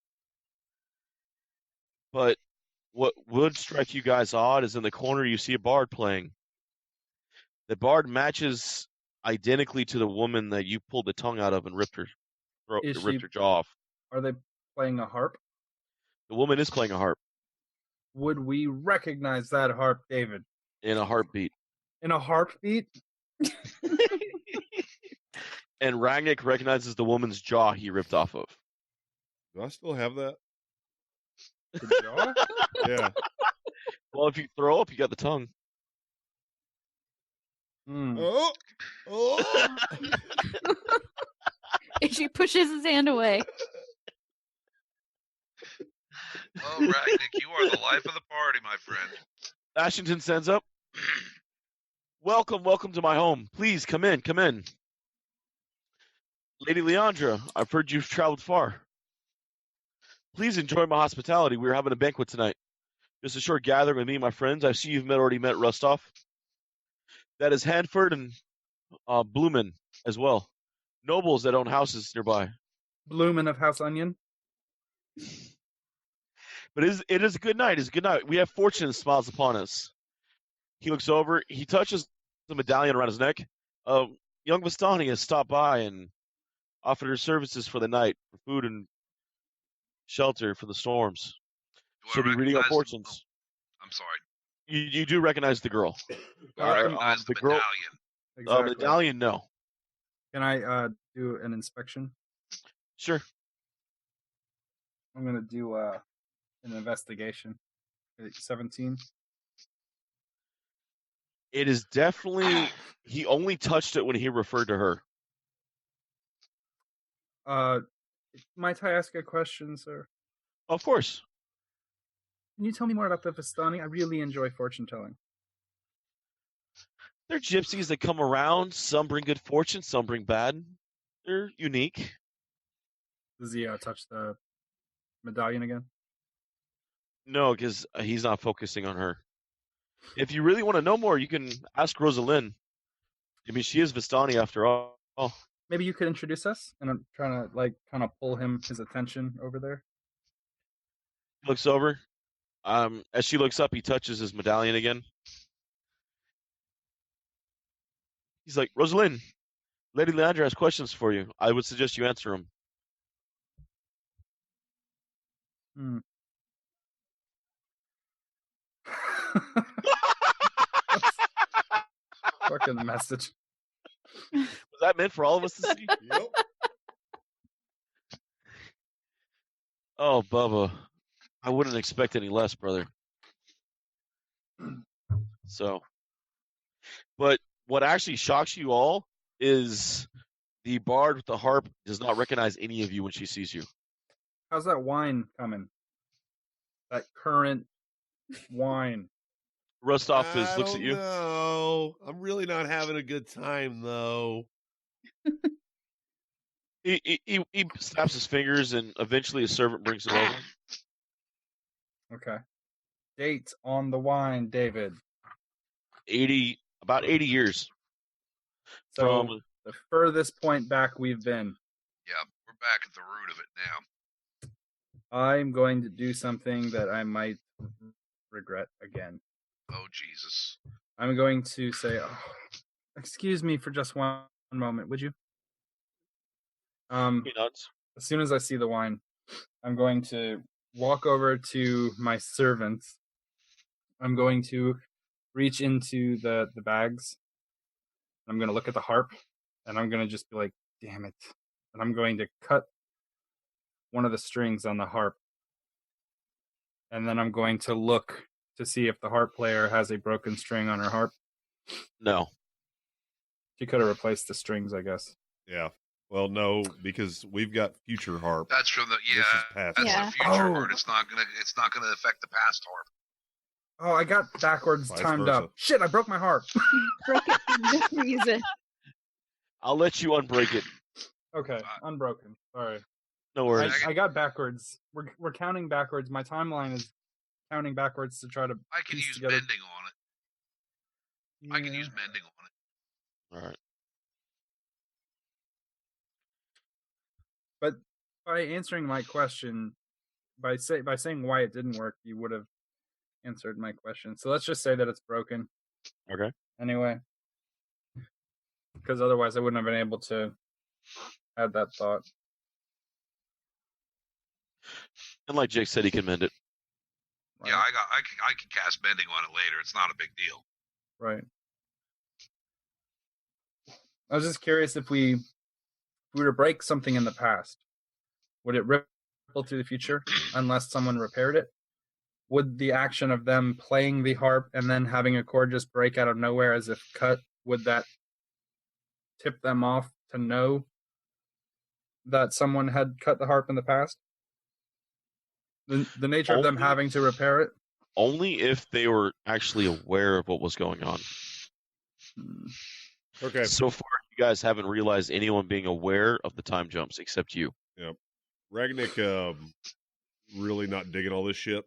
Speaker 5: But what would strike you guys odd is in the corner you see a bard playing. The bard matches identically to the woman that you pulled the tongue out of and ripped her jaw off.
Speaker 4: Are they playing a harp?
Speaker 5: The woman is playing a harp
Speaker 4: Would we recognize that harp, David?
Speaker 5: in a heartbeat.
Speaker 4: In a heartbeat?
Speaker 5: And Ragnik recognizes the woman's jaw he ripped off of.
Speaker 2: Do I still have that?
Speaker 4: The jaw?
Speaker 2: Yeah.
Speaker 5: Well, if you throw up, you got the tongue.
Speaker 4: Hmm.
Speaker 2: Oh, oh.
Speaker 3: She pushes his hand away.
Speaker 6: Oh, Ragnik, you are the life of the party, my friend.
Speaker 5: Ashington stands up. Welcome to my home. Please come in. Lady Leandra, I've heard you've traveled far. Please enjoy my hospitality. We're having a banquet tonight. Just a short gathering with me and my friends. I see you've already met Rostov. That is Hanford and Blumen as well. Nobles that own houses nearby.
Speaker 4: Bloomin' of House Onion?
Speaker 5: But it is a good night. It's a good night. We have fortune smiles upon us. He looks over. He touches the medallion around his neck. Young Vistani has stopped by and offered her services for the night, for food and shelter for the storms.
Speaker 6: Do I
Speaker 5: She'll be reading our
Speaker 6: recognize-
Speaker 5: fortunes.
Speaker 6: Oh, I'm sorry.
Speaker 5: You do recognize the girl.
Speaker 6: Do I recognize the
Speaker 5: the girl-
Speaker 6: medallion?
Speaker 4: Exactly.
Speaker 5: Medallion, no.
Speaker 4: Can I do an inspection?
Speaker 5: Sure.
Speaker 4: I'm gonna do an investigation. 17.
Speaker 5: It is definitely. He only touched it when he referred to her.
Speaker 4: Might I ask a question, sir?
Speaker 5: Of course.
Speaker 4: Can you tell me more about the Vistani? I really enjoy fortune telling.
Speaker 5: They're gypsies that come around. Some bring good fortune, some bring bad. They're unique.
Speaker 4: Does he touch the medallion again?
Speaker 5: No, because he's not focusing on her. If you really want to know more, you can ask Rosalind. I mean, she is Vistani after all.
Speaker 4: Maybe you could introduce us, and I'm trying to kind of pull his attention over there.
Speaker 5: He looks over. As she looks up, he touches his medallion again. He's like, Rosalind, Lady Leandra has questions for you. I would suggest you answer them.
Speaker 4: Fucking message.
Speaker 5: Was that meant for all of us to see?
Speaker 2: Yep.
Speaker 5: Oh, Bubba. I wouldn't expect any less, brother. So, but what actually shocks you all is the bard with the harp does not recognize any of you when she sees you.
Speaker 4: How's that wine coming? That current wine.
Speaker 5: Rostov looks at you.
Speaker 2: No, I'm really not having a good time though.
Speaker 5: He snaps his fingers, and eventually a servant brings him over.
Speaker 4: Okay. Date on the wine, David.
Speaker 5: About 80 years.
Speaker 4: So
Speaker 5: From
Speaker 4: the furthest point back we've been.
Speaker 6: Yeah, we're back at the root of it now.
Speaker 4: I'm going to do something that I might regret again.
Speaker 6: Oh, Jesus.
Speaker 4: I'm going to say, excuse me for just one moment, would you?
Speaker 5: he nods.
Speaker 4: As soon as I see the wine, I'm going to walk over to my servants. I'm going to reach into the bags. I'm going to look at the harp, and I'm going to just be like, damn it. And I'm going to cut one of the strings on the harp. And then I'm going to look to see if the harp player has a broken string on her harp.
Speaker 5: No.
Speaker 4: She could have replaced the strings, I guess.
Speaker 2: Yeah. Well, no, because we've got future harp.
Speaker 6: That's from the
Speaker 2: This is past
Speaker 6: That's
Speaker 2: harp.
Speaker 6: the future harp. It's not gonna affect the past harp.
Speaker 4: Oh, I got backwards
Speaker 2: Vice
Speaker 4: timed
Speaker 2: versa.
Speaker 4: up. Shit, I broke my harp.
Speaker 7: Broke it for no reason.
Speaker 5: I'll let you unbreak it.
Speaker 4: Okay, unbroken. Sorry.
Speaker 5: No worries.
Speaker 4: I got backwards. We're counting backwards. My timeline is counting backwards to try to
Speaker 6: I can
Speaker 4: piece
Speaker 6: use
Speaker 4: together.
Speaker 6: mending on it. I can use mending on it.
Speaker 5: All right.
Speaker 4: But by answering my question, by saying why it didn't work, you would have answered my question. So let's just say that it's broken.
Speaker 5: Okay.
Speaker 4: Anyway, because otherwise I wouldn't have been able to have that thought.
Speaker 5: And like Jake said, he can mend it.
Speaker 6: Yeah, I can cast mending on it later. It's not a big deal.
Speaker 4: Right. I was just curious if we were to break something in the past, would it ripple through the future unless someone repaired it? Would the action of them playing the harp and then having a chord just break out of nowhere as if cut, would that tip them off to know that someone had cut the harp in the past? The nature of them
Speaker 5: Only-
Speaker 4: having to repair it?
Speaker 5: Only if they were actually aware of what was going on.
Speaker 2: Okay.
Speaker 5: So far, you guys haven't realized anyone being aware of the time jumps except you.
Speaker 2: Ragnick, really not digging all this shit.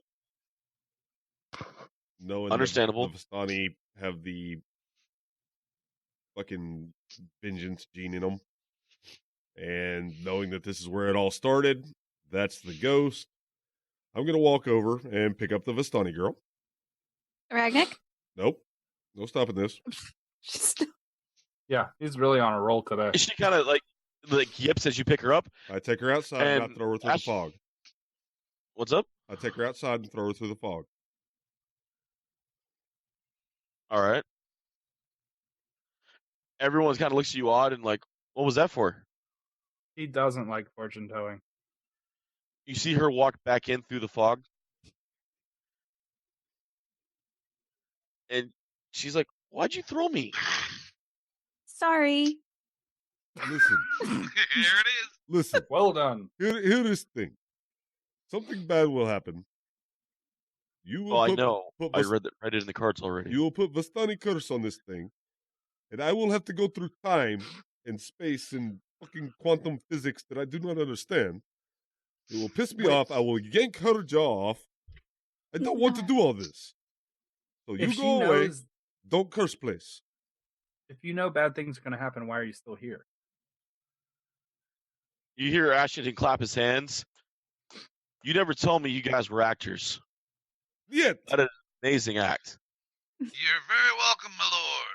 Speaker 2: Knowing
Speaker 5: Understandable.
Speaker 2: The Vistani have the fucking vengeance gene in them. And knowing that this is where it all started, that's the ghost. I'm going to walk over and pick up the Vistani girl.
Speaker 3: Ragnick?
Speaker 2: Nope. No stopping this.
Speaker 4: Yeah, he's really on a roll today.
Speaker 5: She kind of like yips as you pick her up.
Speaker 2: I take her outside and I
Speaker 5: And
Speaker 2: throw her through
Speaker 5: Ash-
Speaker 2: the fog.
Speaker 5: What's up?
Speaker 2: I take her outside and throw her through the fog.
Speaker 5: All right. Everyone kind of looks at you odd and like, what was that for?
Speaker 4: He doesn't like fortune telling.
Speaker 5: You see her walk back in through the fog. And she's like, Why'd you throw me?
Speaker 3: Sorry.
Speaker 2: Listen,
Speaker 6: There it is.
Speaker 2: listen.
Speaker 4: Well done.
Speaker 2: Here is the thing. Something bad will happen. You will
Speaker 5: Oh, I
Speaker 2: put,
Speaker 5: know.
Speaker 2: put
Speaker 5: I
Speaker 2: Vas-
Speaker 5: read it in the cards already.
Speaker 2: you will put Vastani curse on this thing, and I will have to go through time and space and fucking quantum physics that I do not understand. It will piss me
Speaker 4: Wait.
Speaker 2: off. I will yank her jaw off. I don't want to
Speaker 3: No.
Speaker 2: do all this. So you
Speaker 4: If she
Speaker 2: go away.
Speaker 4: knows,
Speaker 2: Don't curse, please.
Speaker 4: if you know bad things are going to happen, why are you still here?
Speaker 5: You hear Ashington clap his hands. You never told me you guys were actors.
Speaker 2: Yet.
Speaker 5: That is an amazing act.
Speaker 6: You're very welcome, my lord.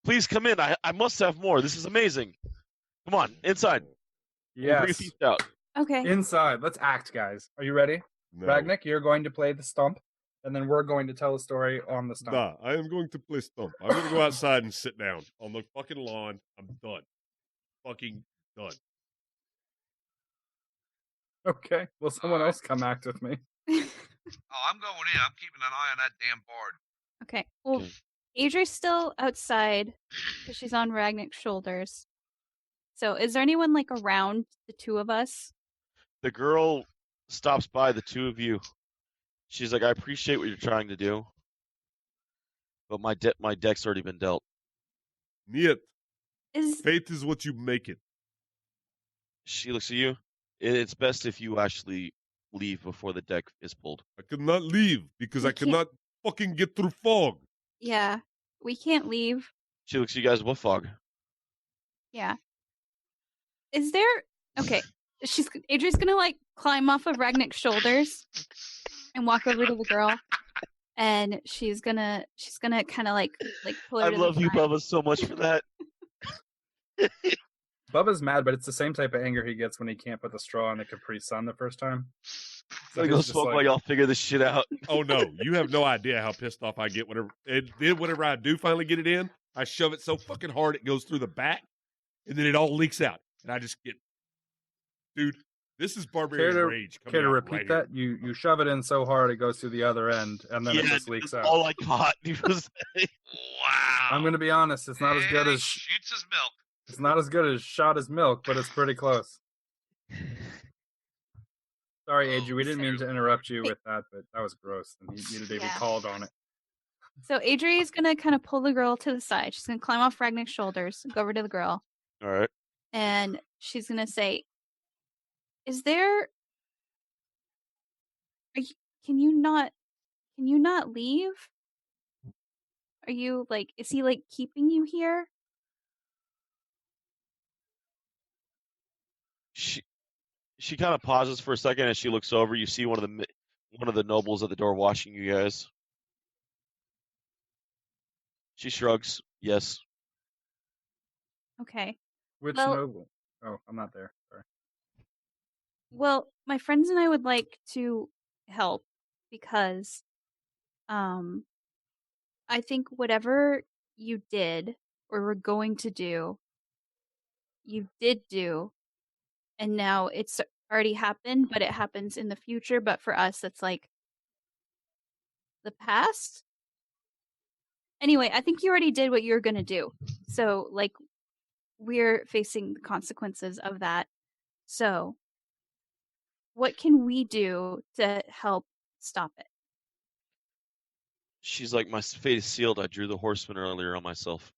Speaker 5: Please come in. I must have more. This is amazing. Come on, inside. Bring your
Speaker 4: Yes.
Speaker 5: feet out.
Speaker 3: Okay.
Speaker 4: Inside. Let's act, guys. Are you ready?
Speaker 2: No.
Speaker 4: Ragnick, you're going to play the stump, and then we're going to tell a story on the stump.
Speaker 2: Nah, I am going to play stump. I'm going to go outside and sit down on the fucking lawn. I'm done. Fucking done.
Speaker 4: Okay. Will someone else come act with me?
Speaker 6: Oh, I'm going in. I'm keeping an eye on that damn bard.
Speaker 3: Okay. Well,
Speaker 5: Okay.
Speaker 3: Adri's still outside because she's on Ragnick's shoulders. So, is there anyone like around the two of us?
Speaker 5: The girl stops by the two of you. She's like, I appreciate what you're trying to do, but my deck's already been dealt.
Speaker 2: Niet.
Speaker 3: Is
Speaker 2: Fate is what you make it.
Speaker 5: She looks at you. It's best if you actually leave before the deck is pulled.
Speaker 2: I cannot leave because
Speaker 3: We
Speaker 2: I
Speaker 3: can't-
Speaker 2: cannot fucking get through fog.
Speaker 3: yeah, we can't leave.
Speaker 5: She looks at you guys. What fog?
Speaker 3: Yeah. Is there okay? Adri's gonna like climb off of Ragnick's shoulders and walk over to the girl, and she's gonna kind of like pull her.
Speaker 5: I
Speaker 3: to the
Speaker 5: love you,
Speaker 3: side.
Speaker 5: Bubba, so much for that.
Speaker 4: Bubba's mad, but it's the same type of anger he gets when he can't put the straw in the Capri Sun the first time. So
Speaker 5: I
Speaker 4: he's
Speaker 5: go
Speaker 4: just
Speaker 5: smoke
Speaker 4: like-
Speaker 5: while y'all figure this shit out.
Speaker 2: Oh no, you have no idea how pissed off I get whenever I do finally get it in. I shove it so fucking hard it goes through the back, and then it all leaks out, and I just get, dude. This is barbarian rage.
Speaker 4: Care to
Speaker 2: out
Speaker 4: repeat
Speaker 2: right
Speaker 4: that? You shove it in so hard it goes through the other end, and then it just leaks
Speaker 5: that's
Speaker 4: out.
Speaker 5: all I got. Because
Speaker 6: Wow.
Speaker 4: I'm gonna be honest, it's not as good
Speaker 6: He
Speaker 4: as
Speaker 6: shoots his milk.
Speaker 4: it's not as good as shot as milk, but it's pretty close. Sorry, Adri, we didn't mean to interrupt you with that, but that was gross, and you needed to be
Speaker 3: Yeah.
Speaker 4: called on it.
Speaker 3: So Adri is gonna kind of pull the girl to the side. She's gonna climb off Ragnick's shoulders, go over to the girl,
Speaker 5: all right.
Speaker 3: and she's gonna say, "Is there? Can you not leave? Are you like? Is he like keeping you here?"
Speaker 5: She kind of pauses for a second as she looks over. You see one of the nobles at the door watching you guys. She shrugs. Yes.
Speaker 3: Okay.
Speaker 4: Which
Speaker 3: Well-
Speaker 4: noble? Oh, I'm not there. Sorry.
Speaker 3: Well, my friends and I would like to help because I think whatever you did or were going to do, you did do, and now it's already happened, but it happens in the future. But for us, it's like the past. Anyway, I think you already did what you were going to do. So, like, we're facing the consequences of that. So, what can we do to help stop it?
Speaker 5: She's like, my fate is sealed. I drew the horseman earlier on myself.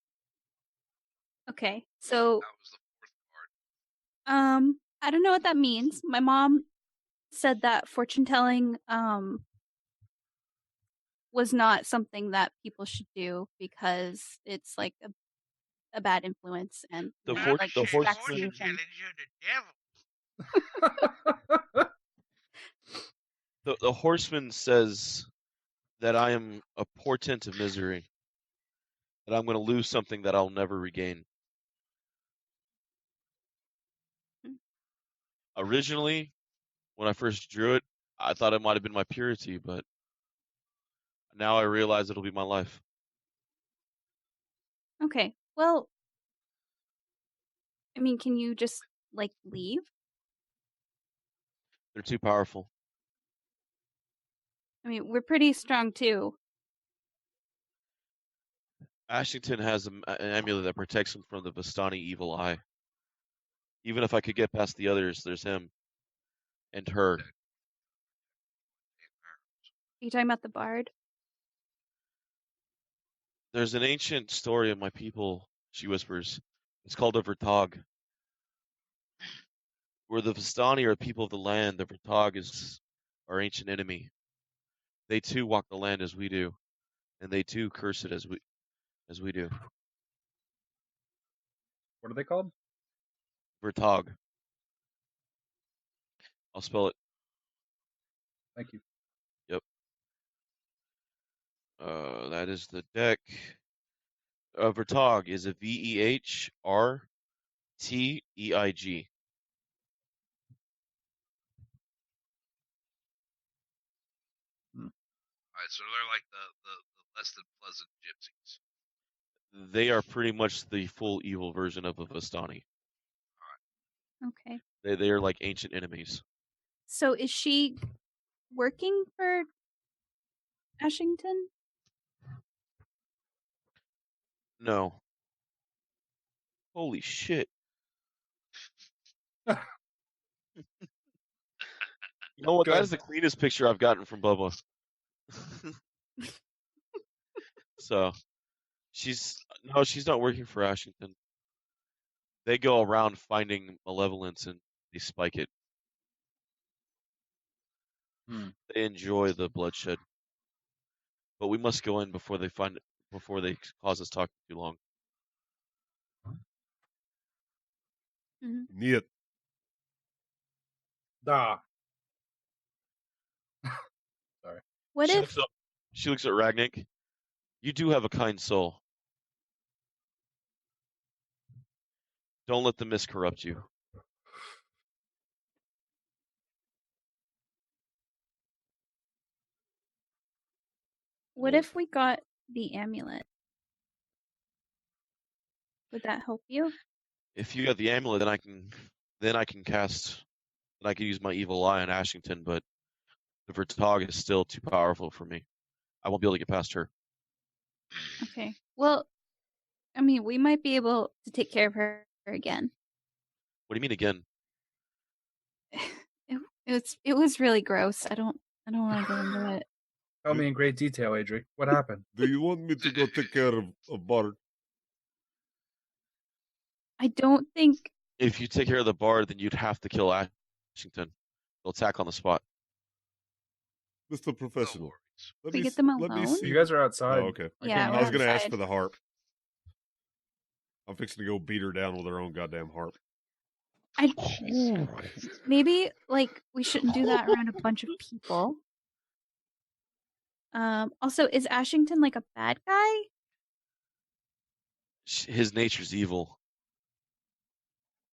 Speaker 3: Okay, so
Speaker 6: That was the fourth card.
Speaker 3: I don't know what that means. My mom said that fortune telling was not something that people should do because it's like a bad influence and
Speaker 5: The
Speaker 3: you know,
Speaker 5: for-
Speaker 3: like
Speaker 5: the horse-
Speaker 3: distracts you
Speaker 6: Fortune
Speaker 3: from-
Speaker 6: telling you the devil.
Speaker 5: The horseman says that I am a portent of misery. That I'm going to lose something that I'll never regain.
Speaker 3: Hmm.
Speaker 5: Originally, when I first drew it, I thought it might have been my purity, but now I realize it'll be my life.
Speaker 3: Okay, well, I mean, can you just like leave?
Speaker 5: They're too powerful.
Speaker 3: I mean, we're pretty strong too.
Speaker 5: Ashington has an amulet that protects him from the Vistani evil eye. Even if I could get past the others, there's him and her.
Speaker 3: Are you talking about the bard?
Speaker 5: There's an ancient story of my people, she whispers. It's called a Vertog. Where the Vistani are people of the land, the Vertog is our ancient enemy. They too walk the land as we do, and they too curse it as we do.
Speaker 4: What are they called?
Speaker 5: Vertog. I'll spell it.
Speaker 4: Thank you.
Speaker 5: Yep. That is the deck. Vertog is a Vehrtreig.
Speaker 6: Alright, so they're like the less than pleasant gypsies.
Speaker 5: They are pretty much the full evil version of a Vistani.
Speaker 3: Okay.
Speaker 5: They are like ancient enemies.
Speaker 3: So is she working for Ashington?
Speaker 5: No. Holy shit. You know what? That
Speaker 4: Good.
Speaker 5: is the cleanest picture I've gotten from Bubba. So, she's not working for Ashington. They go around finding malevolence and they spike it. They enjoy the bloodshed. But we must go in before they cause us talking too long.
Speaker 2: Niet.
Speaker 4: Da.
Speaker 3: What
Speaker 5: She
Speaker 3: if
Speaker 5: looks at Ragnik. You do have a kind soul. Don't let the mist corrupt you.
Speaker 3: we got the amulet? Would that help you?
Speaker 5: If you got the amulet, then I can use my evil eye on Ashington, but the Vertog is still too powerful for me. I won't be able to get past her.
Speaker 3: Okay. Well, I mean, we might be able to take care of her again.
Speaker 5: What do you mean again?
Speaker 3: It was really gross. I don't want to go into it.
Speaker 4: Tell me in great detail, Adri. What happened?
Speaker 2: Do you want me to go take care of Bart?
Speaker 3: I don't think
Speaker 5: If you take care of the bard, then you'd have to kill Ashington. They'll attack on the spot.
Speaker 2: Mr. Professional. Let
Speaker 3: we
Speaker 2: me
Speaker 3: get
Speaker 2: s-
Speaker 3: them
Speaker 2: let me
Speaker 3: alone?
Speaker 2: see.
Speaker 4: You guys are outside.
Speaker 2: Oh, okay.
Speaker 3: Yeah,
Speaker 2: I was going to ask
Speaker 3: outside.
Speaker 2: for the harp. I'm fixing to go beat her down with her own goddamn harp.
Speaker 3: Maybe like we shouldn't do that around a bunch of people. Also, is Ashington like a bad guy?
Speaker 5: His nature's evil.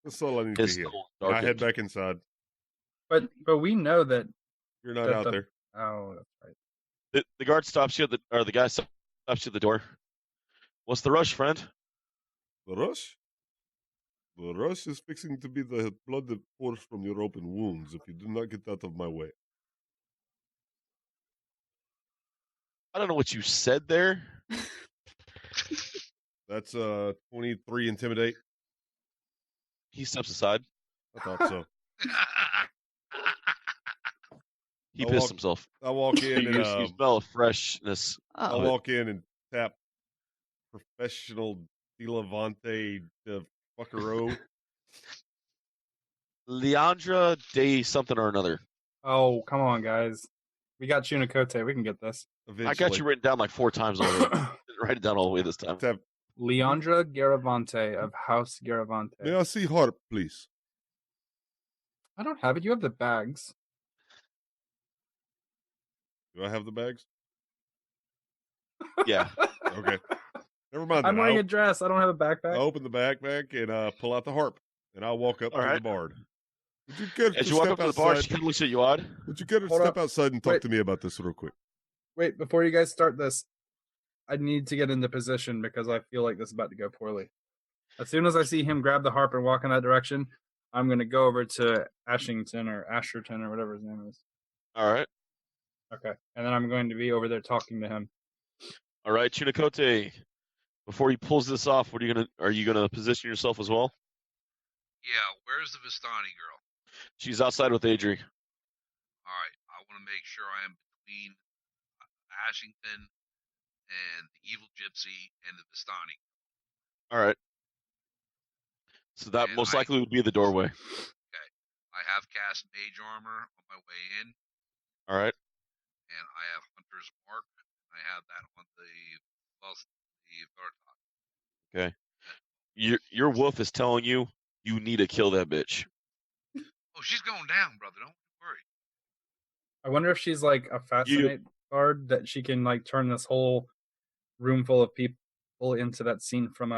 Speaker 2: That's all I need to
Speaker 5: His
Speaker 2: hear.
Speaker 5: soul
Speaker 2: Now head
Speaker 5: darkened.
Speaker 2: back inside.
Speaker 4: But we know that.
Speaker 2: You're not
Speaker 4: That
Speaker 2: out
Speaker 4: the-
Speaker 2: there.
Speaker 4: Oh, that's right.
Speaker 5: The guard stops you the guy stops you at the door. What's the rush, friend?
Speaker 2: The rush? The rush is fixing to be the blood that pours from your open wounds if you do not get out of my way.
Speaker 5: I don't know what you said there.
Speaker 2: That's 23 intimidate.
Speaker 5: He steps aside.
Speaker 2: I thought so.
Speaker 5: He
Speaker 2: I'll
Speaker 5: pissed
Speaker 2: walk-
Speaker 5: himself.
Speaker 2: I walk in and
Speaker 5: You smell of freshness.
Speaker 2: I
Speaker 3: Oh,
Speaker 2: walk in and tap professional Dilavante the fuckero.
Speaker 5: Leandra Day something or another.
Speaker 4: Oh, come on, guys. We got Chunicote. We can get this.
Speaker 2: Eventually.
Speaker 5: I got you written down like 4 times already. Didn't write it down all the way this time.
Speaker 2: Tap.
Speaker 4: Leandra Garavante of House Garavante.
Speaker 2: May I see harp, please?
Speaker 4: I don't have it. You have the bags.
Speaker 2: Do I have the bags?
Speaker 5: Yeah.
Speaker 2: Okay. Never mind.
Speaker 4: I'm
Speaker 2: then.
Speaker 4: wearing
Speaker 2: I'll,
Speaker 4: a dress. I don't have a backpack.
Speaker 2: I'll open the backpack and pull out the harp, and I'll walk up
Speaker 5: All
Speaker 2: to
Speaker 5: right.
Speaker 2: the bard. Would you care to
Speaker 5: As you walk
Speaker 2: step
Speaker 5: up to the bar, she
Speaker 2: outside?
Speaker 5: kind of looks at you odd.
Speaker 2: Would you care to
Speaker 4: Hold
Speaker 2: step
Speaker 4: up.
Speaker 2: outside and talk
Speaker 4: Wait.
Speaker 2: to me about this real quick?
Speaker 4: Wait, before you guys start this, I need to get into position because I feel like this is about to go poorly. As soon as I see him grab the harp and walk in that direction, I'm going to go over to Ashington or Asherton or whatever his name is.
Speaker 5: All right.
Speaker 4: Okay. And then I'm going to be over there talking to him.
Speaker 5: All right, Chunicote. Before he pulls this off, are you gonna position yourself as well?
Speaker 6: Yeah, where's the Vistani girl?
Speaker 5: She's outside with Adri.
Speaker 6: All right, I want to make sure I am between Ashington and the evil gypsy and the Vistani.
Speaker 5: All right. So that
Speaker 6: And
Speaker 5: most likely would be the doorway.
Speaker 6: Okay. I have cast mage armor on my way in,
Speaker 5: All right.
Speaker 6: and I have Hunter's Mark. I have that on the Vartok.
Speaker 5: Okay. Your wolf is telling you need to kill that bitch.
Speaker 6: Oh, she's going down, brother. Don't worry.
Speaker 4: I wonder if she's like a fascinate card that she can like turn this whole room full of people into that scene from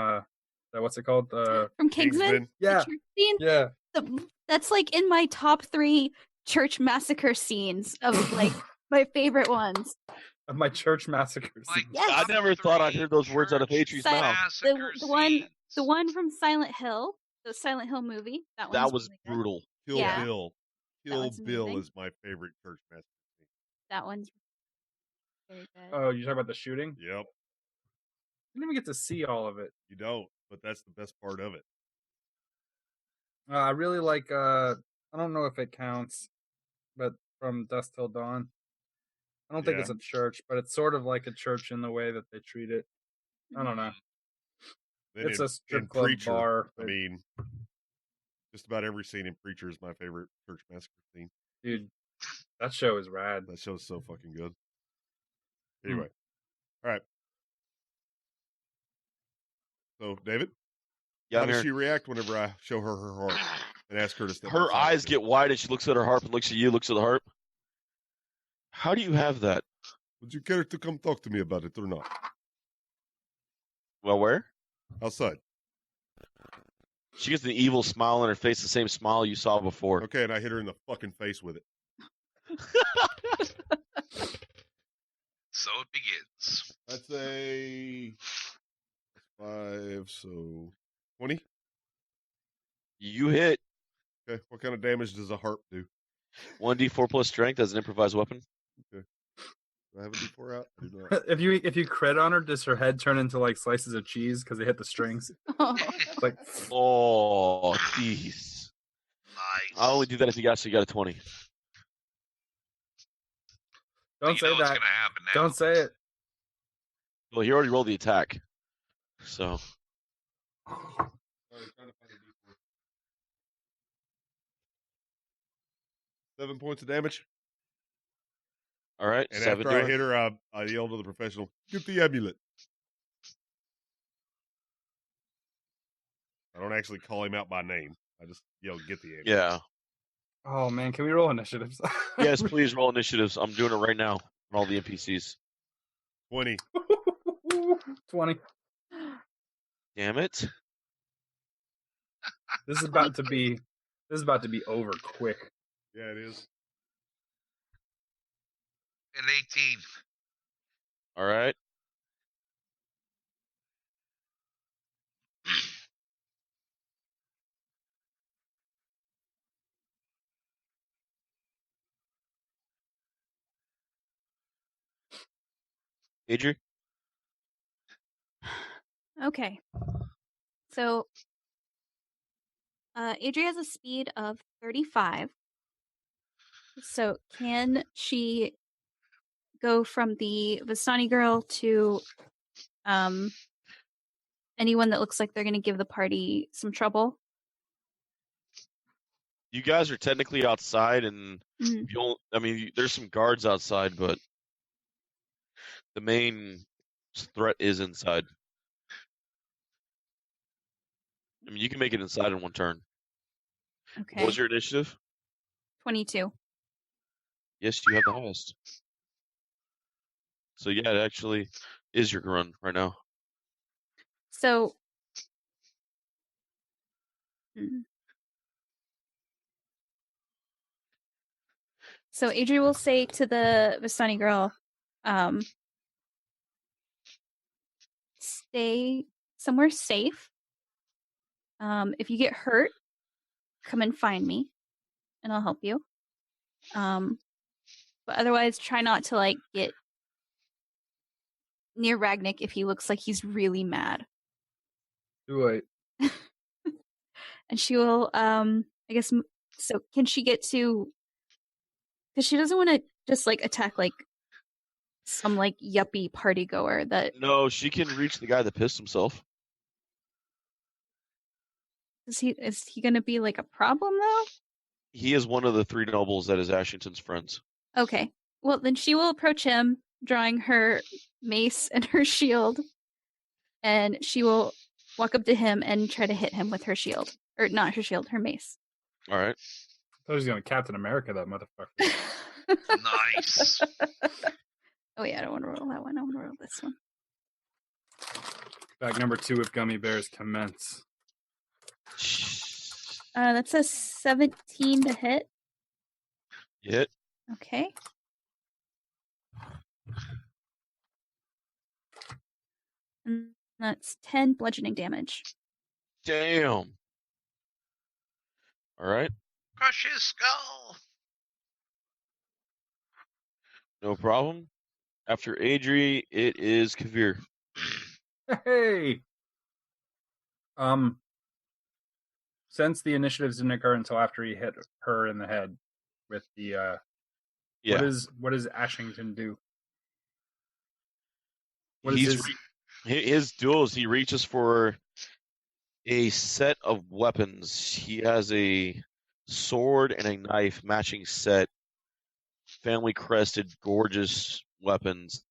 Speaker 4: what's it called?
Speaker 3: From Kingsman?
Speaker 4: Yeah.
Speaker 3: The church scene?
Speaker 4: Yeah.
Speaker 3: That's like in my top 3 church massacre scenes of like my favorite ones.
Speaker 4: Of my church massacre
Speaker 6: My
Speaker 4: scene.
Speaker 3: Yes.
Speaker 5: I never thought I'd hear those words out of
Speaker 6: church
Speaker 5: Atri's
Speaker 3: Silent-
Speaker 5: mouth.
Speaker 6: massacre
Speaker 3: The one
Speaker 6: scenes.
Speaker 3: from Silent Hill, the Silent Hill movie. That
Speaker 5: That
Speaker 3: one's
Speaker 5: was
Speaker 3: really good.
Speaker 5: brutal.
Speaker 2: Kill
Speaker 3: Yeah.
Speaker 2: Bill. Kill
Speaker 3: one's
Speaker 2: Bill
Speaker 3: amazing.
Speaker 2: is my favorite church massacre scene.
Speaker 3: That one's very good.
Speaker 4: Oh, you talking about the shooting?
Speaker 2: Yep.
Speaker 4: You didn't even get to see all of it.
Speaker 2: You don't, but that's the best part of it.
Speaker 4: I really like I don't know if it counts, but from Dusk Till Dawn. I don't think
Speaker 2: Yeah.
Speaker 4: it's a church, but it's sort of like a church in the way that they treat it. I don't know.
Speaker 2: Then
Speaker 4: It's
Speaker 2: in-
Speaker 4: a strip
Speaker 2: in
Speaker 4: club
Speaker 2: Preacher,
Speaker 4: bar.
Speaker 2: I mean, just about every scene in Preacher is my favorite church massacre scene.
Speaker 4: Dude, that show is rad.
Speaker 2: That show's so fucking good.
Speaker 4: Hmm.
Speaker 2: Anyway, all right. So, David,
Speaker 5: Yeah,
Speaker 2: how
Speaker 5: I'm
Speaker 2: does
Speaker 5: here.
Speaker 2: she react whenever I show her her harp and ask her to step
Speaker 5: Her
Speaker 2: outside
Speaker 5: eyes
Speaker 2: with me?
Speaker 5: get wide and she looks at her harp and looks at you, looks at the harp. How do you have that?
Speaker 2: Would you care to come talk to me about it or not?
Speaker 5: Well, where?
Speaker 2: Outside.
Speaker 5: She gets an evil smile on her face, the same smile you saw before.
Speaker 2: Okay, and I hit her in the fucking face with it.
Speaker 6: So it begins.
Speaker 2: That's a 5, so 20.
Speaker 5: You hit
Speaker 2: Okay, what kind of damage does a harp do?
Speaker 5: 1d4 plus strength as an improvised weapon.
Speaker 2: Do I have a D4 out? I do not.
Speaker 4: If you crit on her, does her head turn into like slices of cheese because they hit the strings? It's like
Speaker 5: Oh, jeez.
Speaker 6: Nice.
Speaker 5: I'll only do that if you got a 20.
Speaker 6: But
Speaker 4: don't
Speaker 6: you
Speaker 4: say
Speaker 6: know what's
Speaker 4: that.
Speaker 6: gonna happen now.
Speaker 4: Don't say it.
Speaker 5: Well, he already rolled the attack. So,
Speaker 2: Sorry, trying to find a D4. 7 points of damage.
Speaker 5: all right.
Speaker 2: And
Speaker 5: 7
Speaker 2: after
Speaker 5: to
Speaker 2: I
Speaker 5: her.
Speaker 2: hit her, I yelled to the professional, "Get the amulet." I don't actually call him out by name. I just yell, "Get the amulet."
Speaker 5: Yeah.
Speaker 4: Oh man, can we roll initiatives?
Speaker 5: Yes, please roll initiatives. I'm doing it right now on all the NPCs.
Speaker 2: 20.
Speaker 4: 20.
Speaker 5: Damn it.
Speaker 4: This is about to be over quick.
Speaker 2: Yeah, it is.
Speaker 6: And 18.
Speaker 5: All right. Adri?
Speaker 3: Okay. So, Adria has a speed of 35. So, can she go from the Vistani girl to anyone that looks like they're going to give the party some trouble?
Speaker 5: You guys are technically outside, and
Speaker 3: Mhm.
Speaker 5: there's some guards outside, but the main threat is inside. I mean, you can make it inside in one turn.
Speaker 3: Okay.
Speaker 5: What was your initiative?
Speaker 3: 22.
Speaker 5: Yes, you have the highest. So yeah, it actually is your run right now.
Speaker 3: So, so Adria will say to the Vistani girl, stay somewhere safe. If you get hurt, come and find me, and I'll help you. But otherwise, try not to like get near Ragnick if he looks like he's really mad.
Speaker 4: Do it.
Speaker 3: And she will, I guess, so can she get to, because she doesn't want to just, like, attack, like, some, like, yuppie party goer that,
Speaker 5: No, she can reach the guy that pissed himself.
Speaker 3: is he going to be, like, a problem, though?
Speaker 5: He is one of the 3 nobles that is Ashington's friends.
Speaker 3: Okay. Well, then she will approach him, drawing her mace and her shield, and she will walk up to him and try to hit him with her shield. Or not her shield, her mace.
Speaker 5: All right.
Speaker 4: I was going to Captain America, that motherfucker.
Speaker 6: Nice.
Speaker 3: Oh yeah, I don't want to roll that one. I want to roll this one.
Speaker 4: Bag number 2 of gummy bears commence.
Speaker 3: That's a 17 to hit.
Speaker 5: You hit.
Speaker 3: Okay. And that's 10 bludgeoning damage.
Speaker 5: Damn. All right.
Speaker 6: Crush his skull.
Speaker 5: No problem. After Adri, it is Kavir.
Speaker 4: Hey! Since the initiatives didn't occur until after he hit her in the head with the,
Speaker 5: Yeah.
Speaker 4: what does Ashington do?
Speaker 5: His duels, he reaches for a set of weapons. He has a sword and a knife matching set, family crested, gorgeous weapons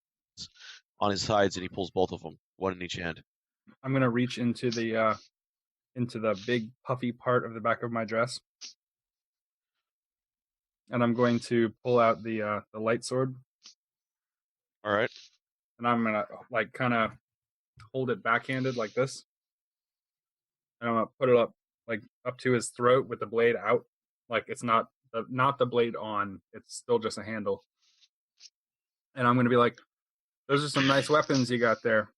Speaker 5: on his sides, and he pulls both of them, one in each hand.
Speaker 4: I'm gonna reach into the big puffy part of the back of my dress, and I'm going to pull out the light sword,
Speaker 5: All right.
Speaker 4: and I'm gonna like kind of hold it backhanded like this, and I'm gonna put it up to his throat with the blade out, like it's not the blade on, it's still just a handle, and I'm gonna be like, "Those are some nice weapons you got there.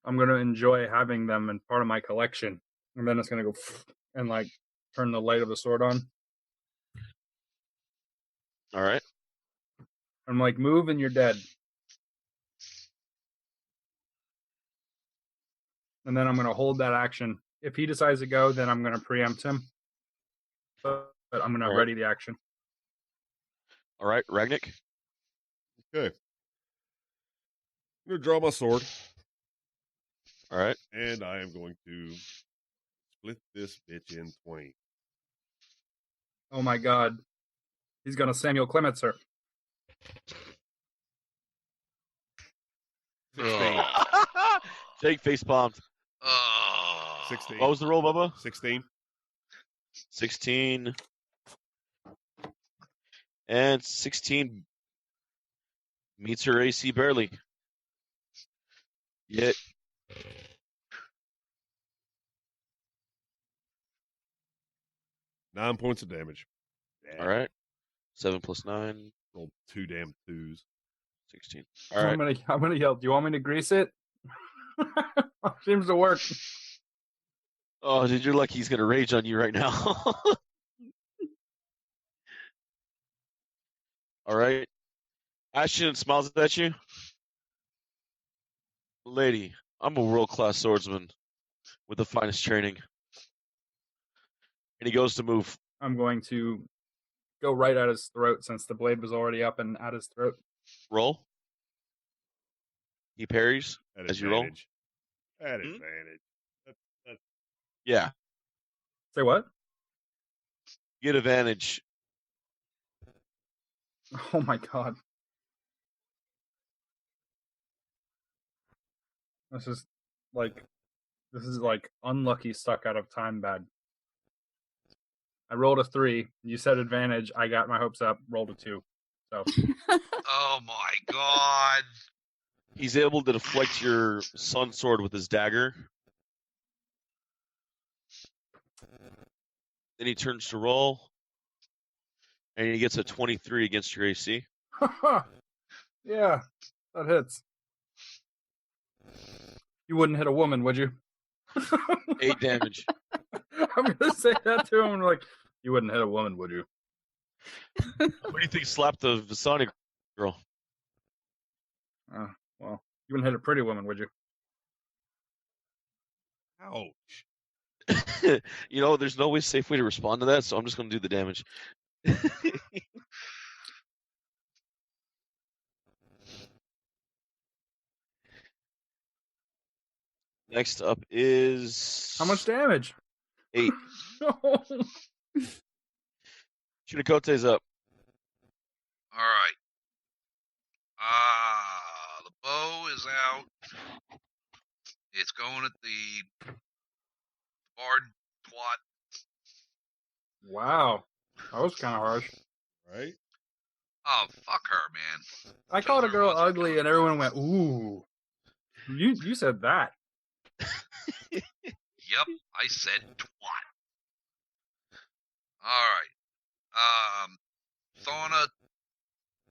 Speaker 4: I'm gonna enjoy having them and part of my collection." And then it's gonna go and like turn the light of the sword on.
Speaker 5: All right.
Speaker 4: I'm like, "Move and you're dead." And then I'm gonna hold that action. If he decides to go, then I'm gonna preempt him. But I'm gonna
Speaker 5: All right.
Speaker 4: ready the action.
Speaker 5: All right. Ragnick.
Speaker 2: Okay. I'm going to draw my sword,
Speaker 5: All right.
Speaker 2: and I am going to split this bitch in twain.
Speaker 4: Oh my god. He's gonna Samuel Clements her.
Speaker 2: 16.
Speaker 5: Jake face bombed.
Speaker 6: Oh.
Speaker 2: 16.
Speaker 5: What was the roll, Bubba?
Speaker 2: 16.
Speaker 5: 16. And 16 meets her AC barely. Yet.
Speaker 2: Nine points of damage. Yeah.
Speaker 5: All right. 7 plus 9.
Speaker 2: Rolled 2 damn 2s.
Speaker 5: 16. All right.
Speaker 4: I'm gonna yell, "Do you want me to grease it?" Seems to work.
Speaker 5: Oh, dude, you're lucky he's going to rage on you right now. All right. Ashton smiles at you. Lady, I'm a world-class swordsman with the finest training. And he goes to move.
Speaker 4: I'm going to go right at his throat since the blade was already up and at his throat.
Speaker 5: Roll. He parries
Speaker 2: At
Speaker 5: as you roll.
Speaker 2: advantage. At
Speaker 5: Hmm?
Speaker 2: advantage.
Speaker 5: Yeah.
Speaker 4: Say what?
Speaker 5: Get advantage.
Speaker 4: Oh my god. This is like unlucky stuck out of time bad. I rolled a 3. You said advantage. I got my hopes up. Rolled a 2. So
Speaker 6: Oh my god.
Speaker 5: He's able to deflect your sun sword with his dagger. Then he turns to roll. And he gets a 23 against your AC.
Speaker 4: yeah, that hits. You wouldn't hit a woman, would you?
Speaker 5: 8 damage.
Speaker 4: I'm gonna say that to him. Like, you wouldn't hit a woman, would you?
Speaker 5: What do you think slapped the Vasani girl?
Speaker 4: Well, You wouldn't hit a pretty woman, would you?
Speaker 2: Ouch.
Speaker 5: You know, there's no safe way to respond to that, so I'm just going to do the damage. Next up is
Speaker 4: How much damage?
Speaker 5: 8.
Speaker 4: No.
Speaker 5: Chunicote's up.
Speaker 6: All right. The bow is out. It's going at the bard twat.
Speaker 4: Wow. That was kind of harsh.
Speaker 2: Right?
Speaker 6: Oh, fuck her, man.
Speaker 4: I called a girl ugly and everyone went, ooh. You said that.
Speaker 6: Yep, I said twat. All right. Thawna,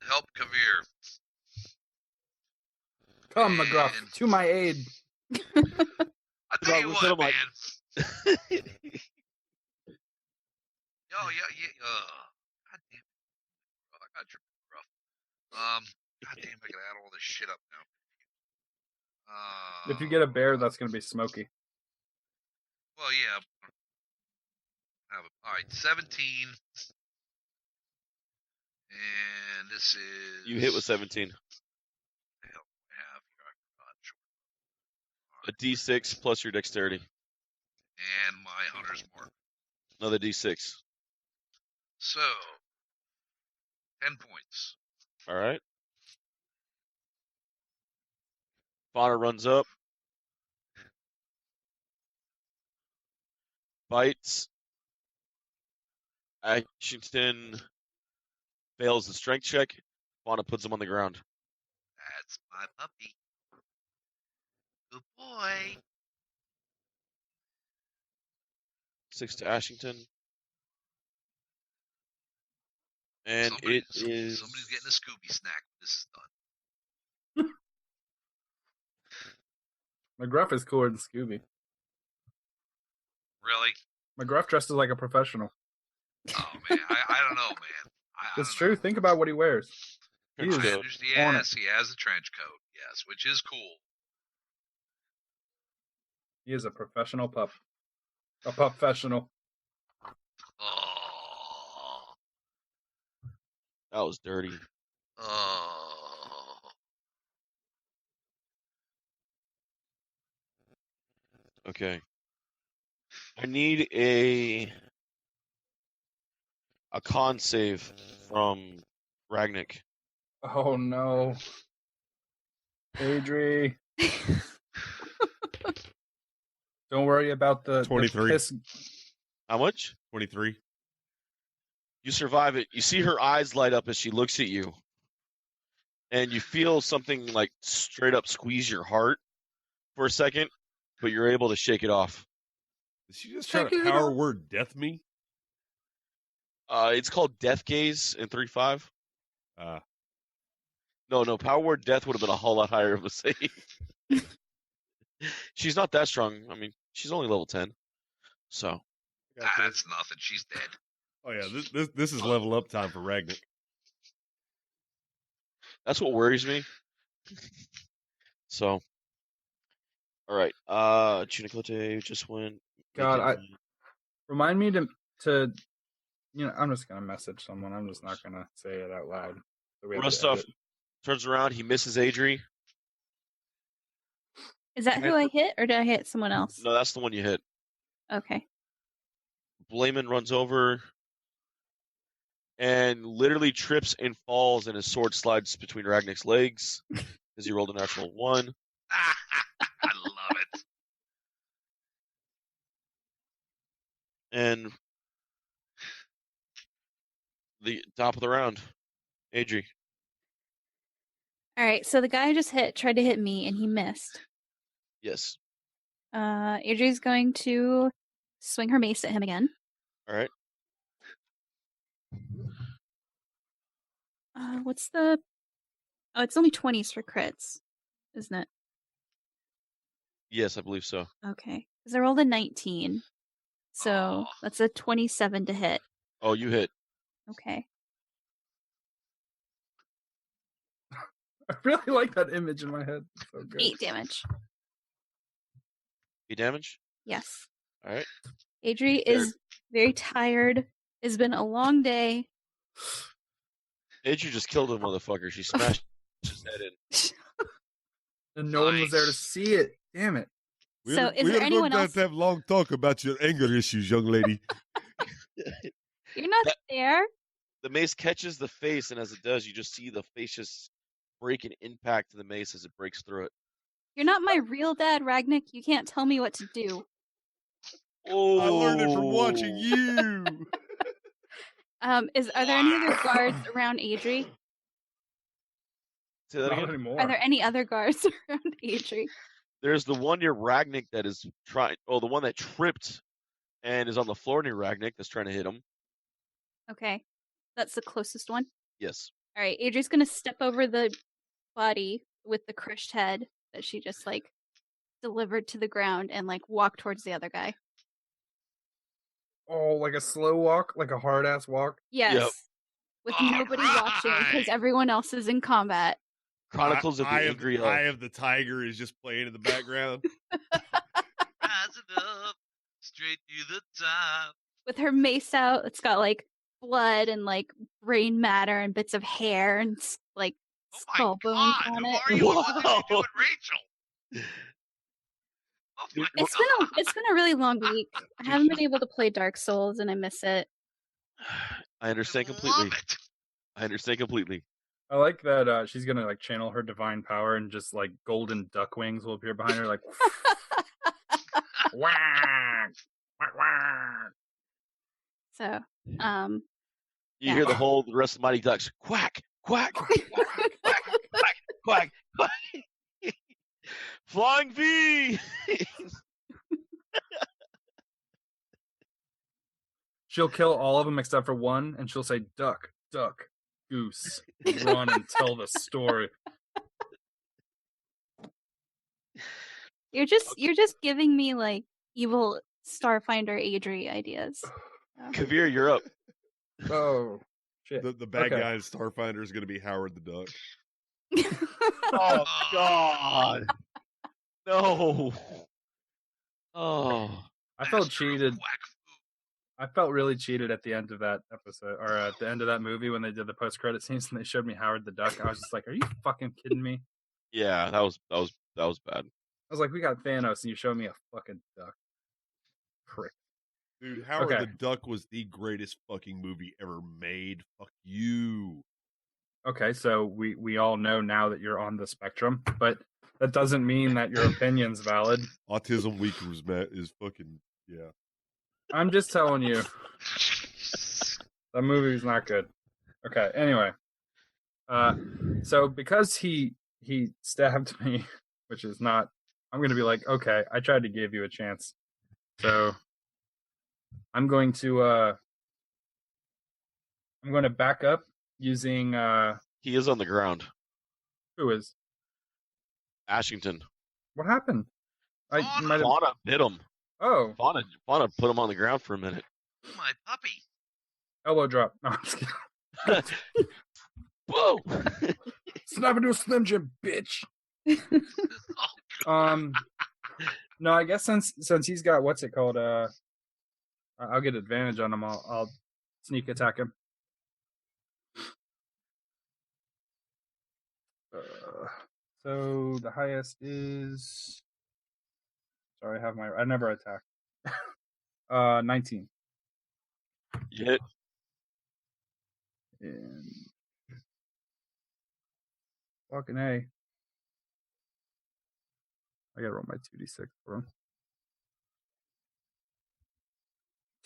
Speaker 6: help Kavir.
Speaker 4: Come, McGruff, to my aid.
Speaker 6: I tell you what, man. Yo, yeah. God damn it. Oh, I got your rough. God damn, I gotta add all this shit up now.
Speaker 4: If you get a bear, that's going to be smoky.
Speaker 6: Well, yeah. All right, 17. And this is.
Speaker 5: You hit with 17.
Speaker 6: Hell, I have here.
Speaker 5: A D6 plus your dexterity.
Speaker 6: And my hunter's mark.
Speaker 5: Another D6.
Speaker 6: So, 10 points.
Speaker 5: All right. Fauna runs up. Bites. Ashington fails the strength check. Fauna puts him on the ground.
Speaker 6: That's my puppy. Good boy.
Speaker 5: 6 to Ashington. And
Speaker 6: Somebody's getting a Scooby snack when this is done.
Speaker 4: McGruff is cooler than Scooby.
Speaker 6: Really?
Speaker 4: McGruff dresses like a professional.
Speaker 6: Oh, man. I don't know, man.
Speaker 4: It's true. Think about what he wears. He is
Speaker 6: Yes, he has a trench coat. Yes, which is cool.
Speaker 4: He is a professional pup. A professional.
Speaker 6: Oh.
Speaker 5: that was dirty.
Speaker 6: Oh.
Speaker 5: Okay. I need a con save from Ragnik.
Speaker 4: Oh no. Adri. Don't worry about the
Speaker 2: 23.
Speaker 4: piss.
Speaker 5: How much?
Speaker 2: 23.
Speaker 5: You survive it. You see her eyes light up as she looks at you. And you feel something like straight up squeeze your heart for a second, but you're able to shake it off.
Speaker 2: Did she just try to power word death me?
Speaker 5: It's called Death Gaze in 3.5. No, power word death would have been a whole lot higher of a save. She's not that strong. I mean, she's only level 10. So.
Speaker 6: That's nothing. She's dead.
Speaker 2: Oh yeah, this is level up time for Ragnik.
Speaker 5: That's what worries me. So. All right. Chunicote just went.
Speaker 4: God, remind me to I'm just gonna message someone. I'm just not gonna say it out loud. So
Speaker 5: Rostov turns around. He misses Adri.
Speaker 3: Is that who I hit, or did I hit someone else?
Speaker 5: No, that's the one you hit.
Speaker 3: Okay.
Speaker 5: Blayman runs over and literally trips and falls, and his sword slides between Ragnik's legs as he rolled a natural 1.
Speaker 6: I love it.
Speaker 5: And the top of the round, Adri.
Speaker 3: All right. So the guy I just hit tried to hit me, and he missed.
Speaker 5: Yes.
Speaker 3: Adri's going to swing her mace at him again.
Speaker 5: All right.
Speaker 3: What's the? Oh, it's only 20s for crits, isn't it?
Speaker 5: Yes, I believe so.
Speaker 3: Okay. Because I rolled a 19. So that's a 27 to hit.
Speaker 5: Oh, you hit.
Speaker 3: Okay.
Speaker 4: I really like that image in my head. It's so good.
Speaker 3: 8 damage.
Speaker 5: 8 damage.
Speaker 3: Yes.
Speaker 5: All right.
Speaker 3: Adri is very tired. It's been a long day.
Speaker 5: Adri just killed a motherfucker. She smashed his head in.
Speaker 4: And no one was there to see it. Damn it.
Speaker 3: So is there anyone else?
Speaker 2: to have a long talk about your anger issues, young lady.
Speaker 3: You're not there.
Speaker 5: The mace catches the face, and as it does, you just see the face just break and impact the mace as it breaks through it.
Speaker 3: You're not my real dad, Ragnik. You can't tell me what to do.
Speaker 5: Oh,
Speaker 2: I learned it from watching you.
Speaker 3: Are there any other guards around Adri?
Speaker 5: Say that
Speaker 4: Not
Speaker 5: again?
Speaker 4: anymore.
Speaker 3: Are there any other guards around Adri?
Speaker 5: There's the one near Ragnik that is trying. Oh, the one that tripped and is on the floor near Ragnik that's trying to hit him.
Speaker 3: Okay. That's the closest one.
Speaker 5: Yes.
Speaker 3: All right. Adri's going to step over the body with the crushed head that she just, like, delivered to the ground and, like, walk towards the other guy.
Speaker 4: Oh, like a slow walk? Like a hard ass walk?
Speaker 3: Yes.
Speaker 5: Yep.
Speaker 3: With
Speaker 6: All
Speaker 3: nobody watching because
Speaker 6: right.
Speaker 3: everyone else is in combat.
Speaker 5: Chronicles of the Angry
Speaker 2: Eye
Speaker 5: Elf.
Speaker 2: of the Tiger is just playing in the background.
Speaker 6: Rising up, straight to the top.
Speaker 3: With her mace out, it's got, like, blood and, like, brain matter and bits of hair and, like,
Speaker 6: Oh my
Speaker 3: skull bones
Speaker 6: God!
Speaker 3: on
Speaker 6: Who
Speaker 3: it.
Speaker 6: are you? What did you
Speaker 5: Wow.
Speaker 6: do with Rachel? Oh my
Speaker 3: It's been a really long week. I haven't been able to play Dark Souls and I miss it.
Speaker 5: I understand
Speaker 6: I
Speaker 5: completely.
Speaker 6: love it.
Speaker 5: I understand completely.
Speaker 4: I like that she's gonna like channel her divine power and just like golden duck wings will appear behind her like whack, whack, whack.
Speaker 3: So,
Speaker 5: You
Speaker 3: Yeah.
Speaker 5: hear the rest of Mighty Ducks quack, quack, quack, quack, quack, quack, quack. Flying V.
Speaker 4: She'll kill all of them except for one, and she'll say duck, duck, goose, and run and tell the story.
Speaker 3: you're just giving me like evil Starfinder Adri ideas.
Speaker 5: Kavir, you're up.
Speaker 4: Oh shit!
Speaker 2: The bad
Speaker 4: Okay.
Speaker 2: guy in Starfinder is going to be Howard the Duck.
Speaker 5: Oh God. No. Oh.
Speaker 4: I felt
Speaker 6: Master of
Speaker 4: cheated.
Speaker 6: quack food.
Speaker 4: I felt really cheated at the end of that episode, or at the end of that movie when they did the post-credit scenes and they showed me Howard the Duck. I was just like, "Are you fucking kidding me?"
Speaker 5: Yeah, that was bad.
Speaker 4: I was like, "We got Thanos, and you showed me a fucking duck." Prick.
Speaker 2: Dude, Howard
Speaker 4: Okay.
Speaker 2: the Duck was the greatest fucking movie ever made. Fuck you.
Speaker 4: Okay, so we all know now that you're on the spectrum, but that doesn't mean that your opinion's valid.
Speaker 2: Autism Week is fucking, yeah.
Speaker 4: I'm just telling you, that movie's not good. Okay, anyway. So because he stabbed me, which is not, I'm going to be like, okay, I tried to give you a chance. So I'm going to back up using
Speaker 5: He is on the ground.
Speaker 4: who is?
Speaker 5: Ashington.
Speaker 4: What happened? I
Speaker 6: Fauna.
Speaker 4: might have.
Speaker 5: Fauna bit him.
Speaker 4: Oh,
Speaker 5: Fauna put him on the ground for a minute.
Speaker 6: My puppy.
Speaker 4: elbow drop. No, I'm just kidding.
Speaker 5: Whoa!
Speaker 4: Snap into a Slim Jim, bitch.
Speaker 6: Oh,
Speaker 4: No, I guess since he's got what's it called? I'll get advantage on him. I'll sneak attack him. So the highest is. Sorry, I never attack. 19.
Speaker 5: You hit.
Speaker 4: And fucking A. I gotta roll my 2d6 for him.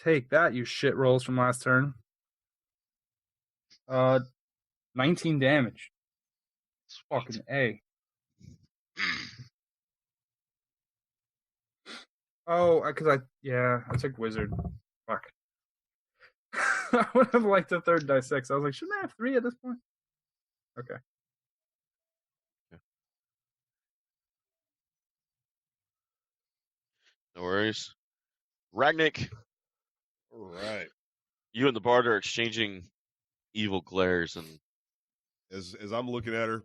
Speaker 4: Take that, you shit rolls from last turn. 19 damage. Fucking A. Oh, because I took wizard. Fuck. I would have liked a third die 6. I was like, shouldn't I have 3 at this point? Okay.
Speaker 5: No worries. Ragnik,
Speaker 2: All right.
Speaker 5: you and the bard are exchanging evil glares, and
Speaker 2: As I'm looking at her,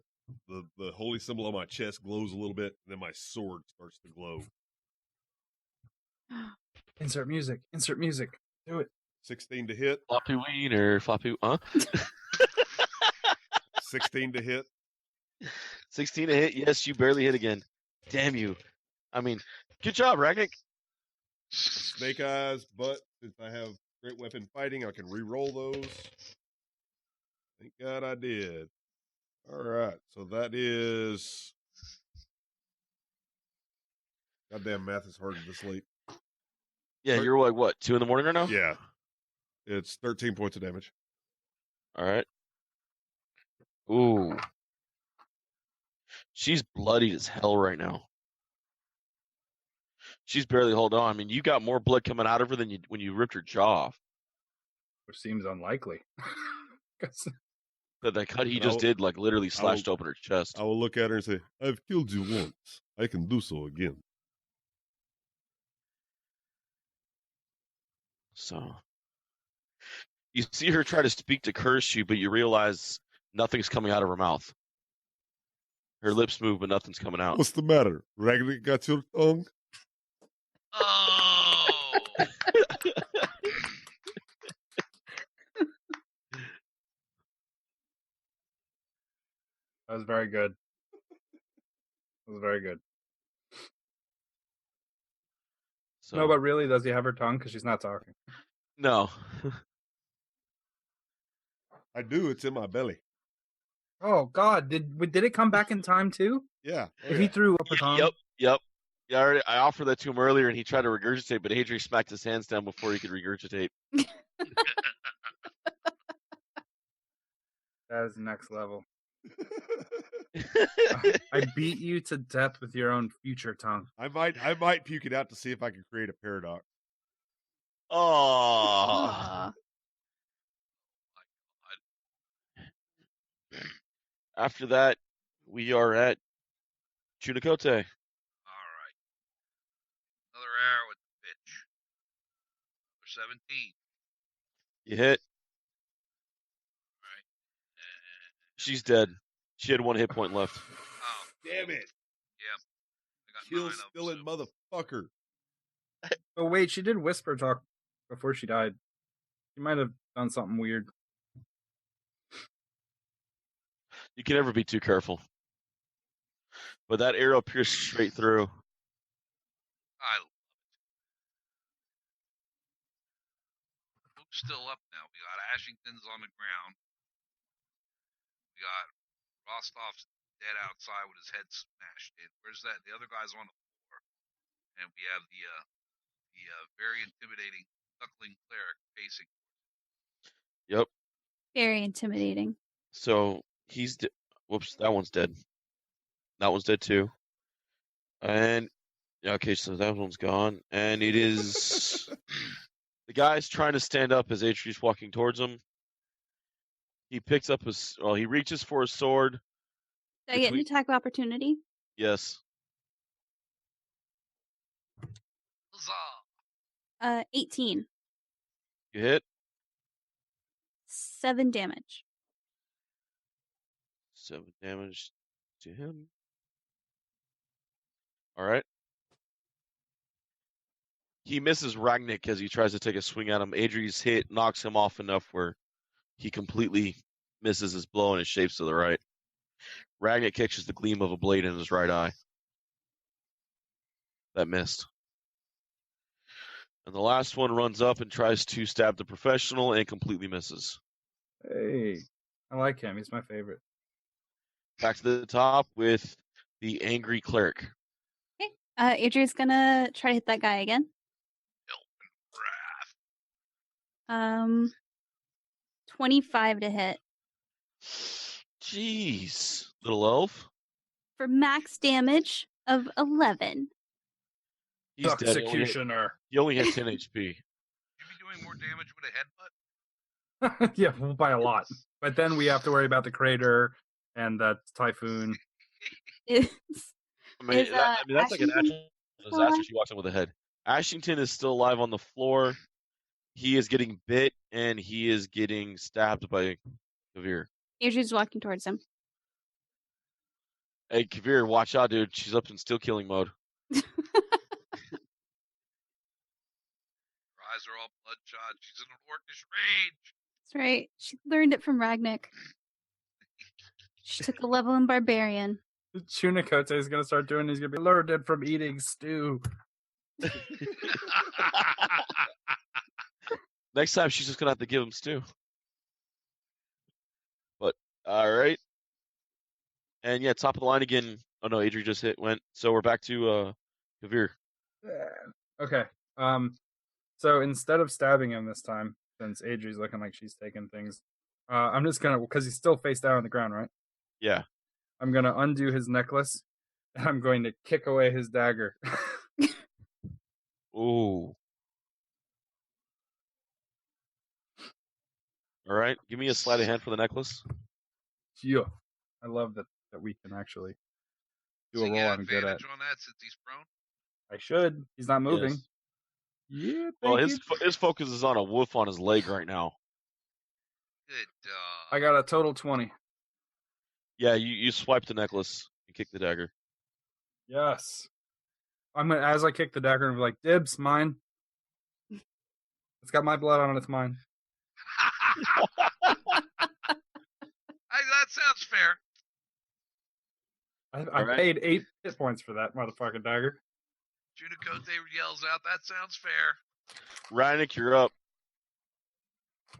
Speaker 2: The holy symbol on my chest glows a little bit, and then my sword starts to glow.
Speaker 4: Insert music. Insert music. Do it.
Speaker 2: 16 to hit.
Speaker 5: Floppy wiener, floppy, huh?
Speaker 2: 16 to hit.
Speaker 5: 16 to hit. Yes, you barely hit again. Damn you. I mean, good job, Ragnick.
Speaker 2: Snake eyes, but since I have great weapon fighting, I can re-roll those. Thank God I did. All right, so that is. Goddamn, math is hard this late.
Speaker 5: Yeah, you're like, what, 2 in the morning right now?
Speaker 2: Yeah, it's 13 points of damage.
Speaker 5: All right. Ooh. She's bloodied as hell right now. She's barely holding on. I mean, you got more blood coming out of her than you when you ripped her jaw off.
Speaker 4: Which seems unlikely. 'Cause-
Speaker 5: That cut he
Speaker 2: And
Speaker 5: just
Speaker 2: I'll-
Speaker 5: did, like, literally slashed open her chest.
Speaker 2: I will look at her and say, I've killed you once. I can do so again.
Speaker 5: So you see her try to speak to curse you, but you realize nothing's coming out of her mouth. Her lips move, but nothing's coming out.
Speaker 2: What's the matter? Ragnar got your tongue?
Speaker 6: Oh,
Speaker 4: That was very good. That was very good.
Speaker 5: So,
Speaker 4: No, but really, does he have her tongue? Because she's not talking.
Speaker 5: no.
Speaker 2: I do. It's in my belly.
Speaker 4: Oh God! Did it come back in time too?
Speaker 2: Yeah. Oh,
Speaker 4: If he
Speaker 2: yeah.
Speaker 4: threw up her tongue.
Speaker 5: Yep. Yeah, I offered that to him earlier, and he tried to regurgitate, but Adrian smacked his hands down before he could regurgitate.
Speaker 4: That is next level. I beat you to death with your own future tongue.
Speaker 2: I might puke it out to see if I can create a paradox.
Speaker 5: Oh.
Speaker 3: Aw.
Speaker 5: After that, we are at Chunicote.
Speaker 6: all right. Another arrow at the pitch. Number 17.
Speaker 5: You hit.
Speaker 6: And,
Speaker 5: She's dead. She had 1 hit point left.
Speaker 6: oh,
Speaker 2: Damn it.
Speaker 6: I got
Speaker 2: Kill
Speaker 6: 9 of
Speaker 2: spilling
Speaker 6: them.
Speaker 2: motherfucker.
Speaker 4: Oh wait, she did whisper talk before she died. She might have done something weird.
Speaker 5: You can never be too careful. But that arrow pierced straight through.
Speaker 6: I love it. Who's still up now? We got Ashington's on the ground. We got Rostov's dead outside with his head smashed in. Where's that? The other guy's on the floor. And we have the very intimidating duckling cleric facing.
Speaker 5: Yep.
Speaker 3: Very intimidating.
Speaker 5: So he's whoops, that one's dead. That one's dead too. And okay, so that one's gone. And it is the guy's trying to stand up as Atreus walking towards him. He picks up he reaches for his sword.
Speaker 3: Did I get an
Speaker 5: Between-
Speaker 3: attack of opportunity?
Speaker 5: Yes.
Speaker 6: Huzzah!
Speaker 3: 18.
Speaker 5: You hit.
Speaker 3: 7 damage.
Speaker 5: 7 damage to him. All right. He misses Ragnick as he tries to take a swing at him. Adri's hit knocks him off enough where he completely misses his blow and it shapes to the right. Ragnick catches the gleam of a blade in his right eye. That missed. And the last one runs up and tries to stab the professional and completely misses.
Speaker 4: Hey, I like him. He's my favorite.
Speaker 5: Back to the top with the angry cleric.
Speaker 3: Adria's gonna try to hit that guy again.
Speaker 6: Wrath.
Speaker 3: 25 to hit
Speaker 5: Jeez, little elf.
Speaker 3: for max damage of 11.
Speaker 5: He's dead.
Speaker 4: Executioner.
Speaker 5: He only has 10 HP.
Speaker 6: You be doing more damage with a headbutt?
Speaker 4: Yeah, by a lot. But then we have to worry about the crater and that typhoon.
Speaker 3: Is
Speaker 5: I mean,
Speaker 3: Is,
Speaker 5: that's like an
Speaker 3: Ashington
Speaker 5: actual
Speaker 3: still
Speaker 5: disaster.
Speaker 3: alive?
Speaker 5: She walks in with a head. Ashington is still alive on the floor. He is getting bit and he is getting stabbed by Kavir.
Speaker 3: Adria's walking towards him.
Speaker 5: Hey, Kavir, watch out, dude. She's up in still killing mode.
Speaker 6: Her eyes are all bloodshot. She's in an orcish rage.
Speaker 3: That's right. She learned it from Ragnik. She took a level in Barbarian.
Speaker 4: Chunikote is gonna start doing. He's gonna be learned it from eating stew.
Speaker 5: Next time, she's just gonna have to give him stew. But all right, and yeah, top of the line again. Oh no, Adri just went. So we're back to Kavir.
Speaker 4: Okay. So instead of stabbing him this time, since Adri's looking like she's taking things, I'm just gonna, because he's still face down on the ground, right?
Speaker 5: Yeah.
Speaker 4: I'm gonna undo his necklace, and I'm going to kick away his dagger.
Speaker 5: Ooh. All right, give me a sleight of hand for the necklace.
Speaker 4: Yeah. I love that we can actually do
Speaker 6: So
Speaker 4: a
Speaker 6: you
Speaker 4: roll
Speaker 6: get
Speaker 4: I'm good at.
Speaker 6: advantage on that since he's prone.
Speaker 4: I should. He's not moving.
Speaker 5: Yes.
Speaker 4: Yeah.
Speaker 5: Well,
Speaker 4: Thank you.
Speaker 5: his focus is on a wolf on his leg right now.
Speaker 6: Good dog.
Speaker 4: I got a total 20.
Speaker 5: Yeah, you swipe the necklace and kick the dagger.
Speaker 4: Yes. I'm gonna, as I kick the dagger, and be like, "Dibs, mine. It's got my blood on it. It's mine."
Speaker 6: That sounds fair.
Speaker 4: I
Speaker 5: Alright.
Speaker 4: paid 8 hit points for that motherfucking dagger.
Speaker 6: Junicote yells out, "That sounds fair."
Speaker 5: Ragnik, you're up.